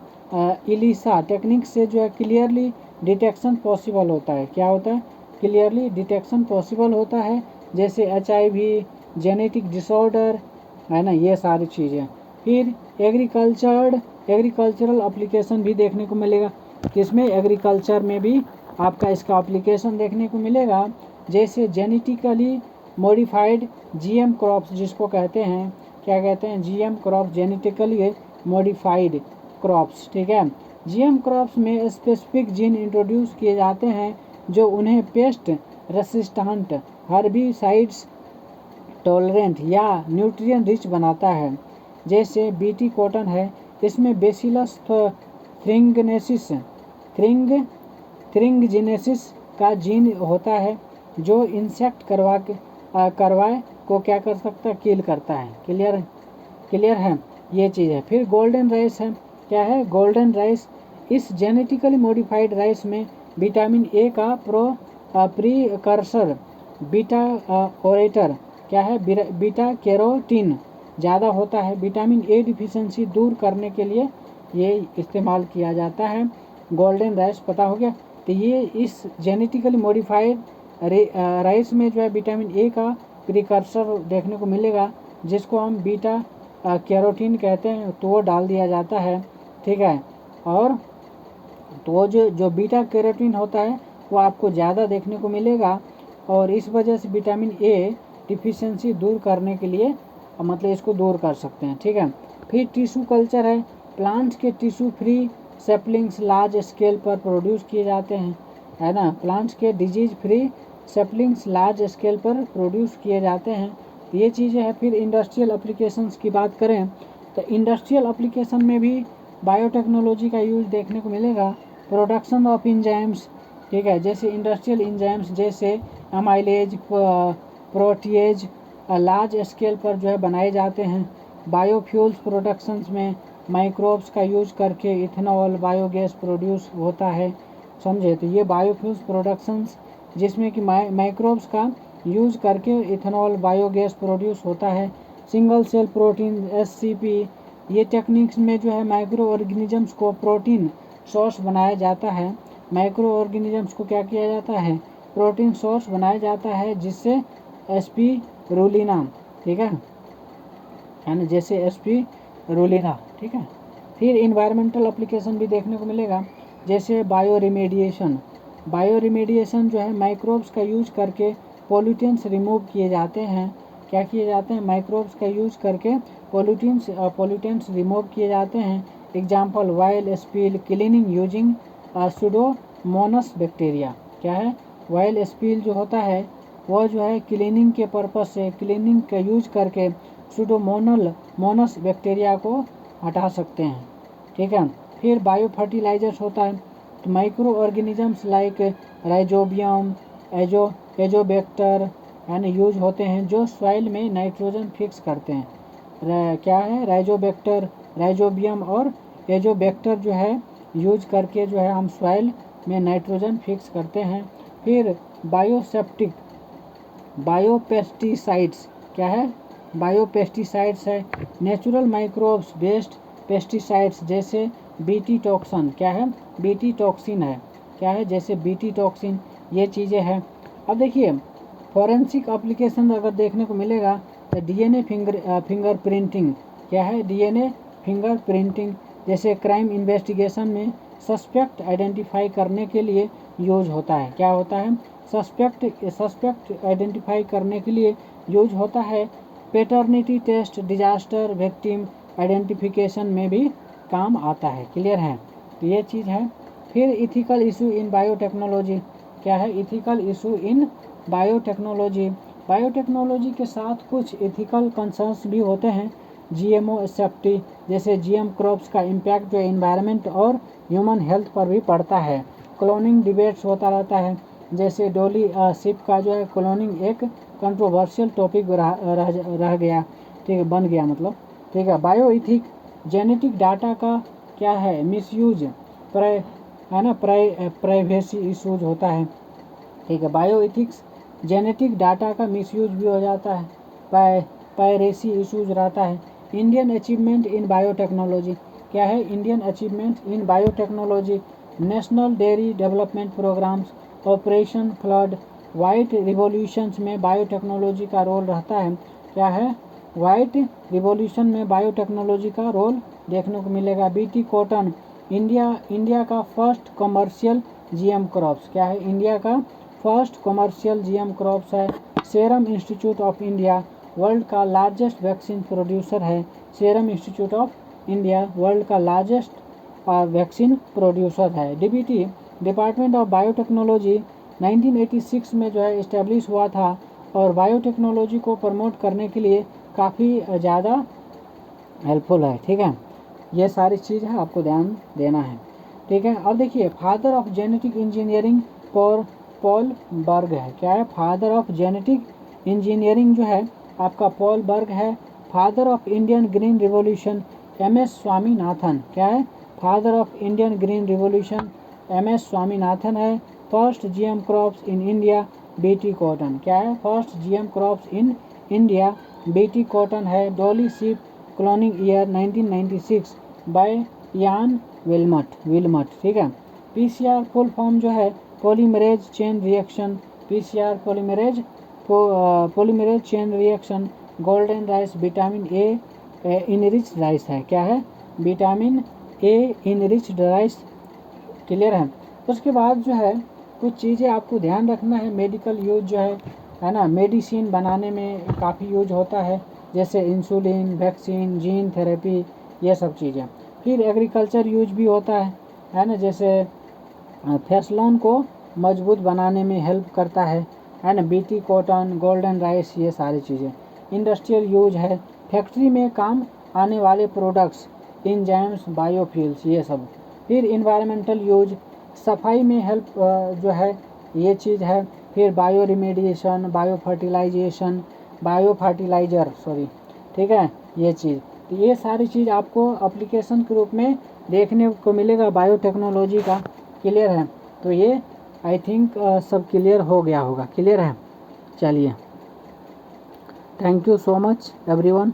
इलिसा टेक्निक से जो है क्लियरली डिटेक्शन पॉसिबल होता है। क्या होता है, क्लियरली डिटेक्शन पॉसिबल होता है, जैसे HIV, जेनेटिक डिसऑर्डर है ना, ये सारी चीज़ें। फिर एग्रीकल्चरल एप्लीकेशन भी देखने को मिलेगा, किसमें, एग्रीकल्चर में भी आपका इसका एप्लीकेशन देखने को मिलेगा, जैसे जेनेटिकली मॉडिफाइड जीएम क्रॉप्स, जिसको कहते हैं, क्या कहते हैं, GM crop, genetically modified crops. ठीक है, जीएम क्रॉप्स में स्पेसिफिक जीन इंट्रोड्यूस किए जाते हैं जो उन्हें पेस्ट रेसिस्टेंट, हर्बिसाइड्स टॉलरेंट या न्यूट्रिएंट रिच बनाता है, जैसे बीटी कॉटन है, इसमें बेसिलस थ्रिंगजिनेसिस का जीन होता है जो इंसेक्ट करवाए को क्या कर सकता है, किल करता है। क्लियर है, ये चीज़ है। फिर गोल्डन राइस है, क्या है, गोल्डन राइस, इस जेनेटिकली मॉडिफाइड राइस में विटामिन ए का प्रीकर्सर बीटा ओरेटर, क्या है, बीटा कैरोटीन ज़्यादा होता है। विटामिन ए डिफिशिएंसी दूर करने के लिए ये इस्तेमाल किया जाता है। गोल्डन राइस पता हो गया, तो ये इस जेनेटिकली मॉडिफाइड राइस में जो है विटामिन ए का प्रीकर्सर देखने को मिलेगा, जिसको हम बीटा कैरोटीन कहते हैं, तो वो डाल दिया जाता है। ठीक है, और तो वो जो बीटा कैरोटीन होता है वो आपको ज़्यादा देखने को मिलेगा, और इस वजह से विटामिन ए डिफिशियंसी दूर करने के लिए मतलब इसको दूर कर सकते हैं, ठीक है। फिर टिश्यू कल्चर है, प्लांट्स के tissue free saplings large scale पर प्रोड्यूस किए जाते हैं, है ना। प्लांट्स के disease free saplings large scale पर प्रोड्यूस किए जाते हैं, ये चीज़ें हैं। फिर इंडस्ट्रियल एप्लीकेशंस की बात करें तो इंडस्ट्रियल एप्लीकेशन में भी बायोटेक्नोलॉजी का यूज देखने को मिलेगा। प्रोडक्शन ऑफ इंजाइम्स, ठीक है, जैसे इंडस्ट्रियल इंजाइम्स जैसे अमाइलेज, प्रोटीएज लार्ज स्केल पर जो है बनाए जाते हैं। बायोफ्यूल्स प्रोडक्शंस में माइक्रोब्स का यूज करके इथेनॉल बायोगैस प्रोड्यूस होता है, समझे। तो ये बायोफ्यूल्स प्रोडक्शंस जिसमें कि माइक्रोब्स का यूज करके इथेनॉल बायोगैस प्रोड्यूस होता है। सिंगल सेल प्रोटीन SCP, ये टेक्निक्स में जो है माइक्रो ऑर्गेनिजम्स को प्रोटीन सोर्स बनाया जाता है। माइक्रो ऑर्गेनिजम्स को क्या किया जाता है, प्रोटीन सोर्स बनाया जाता है, जिससे स्पिरुलिना, ठीक है ना, जैसे स्पिरुलिना, ठीक है। फिर इन्वायरमेंटल एप्लीकेशन भी देखने को मिलेगा, जैसे बायो रिमेडिएशन। बायो रिमेडिएशन जो है माइक्रोब्स का यूज करके पोल्यूटेंट्स रिमूव किए जाते हैं। क्या किए जाते हैं, माइक्रोब्स का यूज करके पोल्यूटेंट्स रिमूव किए जाते हैं। Example while spill cleaning using Pseudomonas bacteria. क्या है, वाइल स्पील जो होता है वह जो है क्लीनिंग के पर्पज से, क्लीनिंग का यूज करके सुडोमोनस बैक्टीरिया को हटा सकते हैं, ठीक है। फिर बायो फर्टिलाइजर्स होता है, तो micro organisms like rhizobium Azotobacter यानी यूज होते हैं, जो सॉइल में नाइट्रोजन फिक्स करते हैं। क्या है, राइजोबियम और एजोबैक्टर जो है यूज करके जो है हम सॉइल में नाइट्रोजन फिक्स करते हैं। फिर बायोसेप्टिक, बायोपेस्टिसाइड्स, क्या है, बायोपेस्टिसाइड्स है नेचुरल माइक्रोब्स बेस्ड पेस्टिसाइड्स, जैसे बीटी टॉक्सिन। क्या है, बीटी टॉक्सिन है, क्या है, जैसे बीटी टॉक्सिन, ये चीज़ें हैं। अब देखिए फॉरेंसिक एप्लीकेशन अगर देखने को मिलेगा तो DNA फिंगरप्रिंटिंग। क्या है, DNA फिंगरप्रिंटिंग, जैसे क्राइम इन्वेस्टिगेशन में सस्पेक्ट आइडेंटिफाई करने के लिए यूज होता है। क्या होता है, सस्पेक्ट आइडेंटिफाई करने के लिए यूज होता है। Paternity test disaster victim identification में भी काम आता है, क्लियर है, तो ये चीज़ है। फिर इथिकल इशू इन बायोटेक्नोलॉजी। क्या है, ethical issue in biotechnology. Biotechnology के साथ कुछ इथिकल कंसर्न्स भी होते हैं। GMO सेफ्टी, जैसे GM क्रॉप्स का इम्पैक्ट जो एनवायरनमेंट और ह्यूमन हेल्थ पर भी पड़ता है। क्लोनिंग डिबेट्स होता रहता है, जैसे डॉली शिप का जो है क्लोनिंग एक कंट्रोवर्शियल टॉपिक रह गया, ठीक है, बन गया मतलब, ठीक है। बायो इथिक, जेनेटिक डाटा का क्या है, मिसयूज, है ना, प्राइवेसी इशूज होता है, ठीक है। बायो इथिक्स, जेनेटिक डाटा का मिसयूज भी हो जाता है, पायरेसी इशूज रहता है। Indian achievement in biotechnology. क्या है, Indian achievement in biotechnology, national dairy development programmes, operation flood, white revolutions में बायोटेक्नोलॉजी का रोल रहता है। क्या है, वाइट रिवॉल्यूशन में बायोटेक्नोलॉजी का रोल देखने को मिलेगा। BT कॉटन, इंडिया का फर्स्ट कमर्शियल GM क्रॉप्स। क्या है, इंडिया का फर्स्ट कमर्शियल GM क्रॉप्स है। Serum institute of India world का लार्जेस्ट वैक्सीन प्रोड्यूसर है। Serum institute of India world का लार्जेस्ट वैक्सीन प्रोड्यूसर है। DBT, डिपार्टमेंट ऑफ बायोटेक्नोलॉजी 1986 में जो है इस्टेब्लिश हुआ था, और बायोटेक्नोलॉजी को प्रमोट करने के लिए काफ़ी ज़्यादा हेल्पफुल है, ठीक है। ये सारी चीज़ है, आपको ध्यान देना है, ठीक है। अब देखिए father of genetic engineering Paul Berg है। क्या है, फादर ऑफ जेनेटिक इंजीनियरिंग जो है आपका पॉल बर्ग है। Father of Indian green revolution MS Swaminathan. क्या है, father of Indian green revolution MS Swaminathan है। First GM crops in India BT cotton. क्या है, first GM crops in India BT cotton है। Dolly sheep cloning year 1996 by Ian Wilmut, ठीक है। PCR full form जो है polymerase chain reaction, PCR polymerase chain reaction. Golden rice vitamin A enriched rice है। क्या है, vitamin A enriched rice clear है। उसके बाद जो है कुछ चीज़ें आपको ध्यान रखना है। मेडिकल यूज जो है ना, मेडिसिन बनाने में काफ़ी यूज होता है, जैसे इंसुलिन, वैक्सीन, जीन थेरेपी, ये सब चीज़ें। फिर एग्रीकल्चर यूज भी होता है ना, जैसे फसलों को मजबूत बनाने में हेल्प करता है ना, बीटी, कॉटन, गोल्डन राइस, ये सारी चीज़ें। इंडस्ट्रियल यूज है, फैक्ट्री में काम आने वाले प्रोडक्ट्स, इंजाइम्स, बायोफ्यूल्स, ये सब। फिर इन्वायरमेंटल यूज, सफाई में हेल्प जो है ये चीज़ है। फिर bioremediation, biofertiliser sorry, ठीक है, ये चीज़। तो ये सारी चीज़ आपको एप्लीकेशन के रूप में देखने को मिलेगा बायोटेक्नोलॉजी का। क्लियर है। तो ये आई थिंक सब क्लियर हो गया होगा। क्लियर है। चलिए, thank you so much everyone.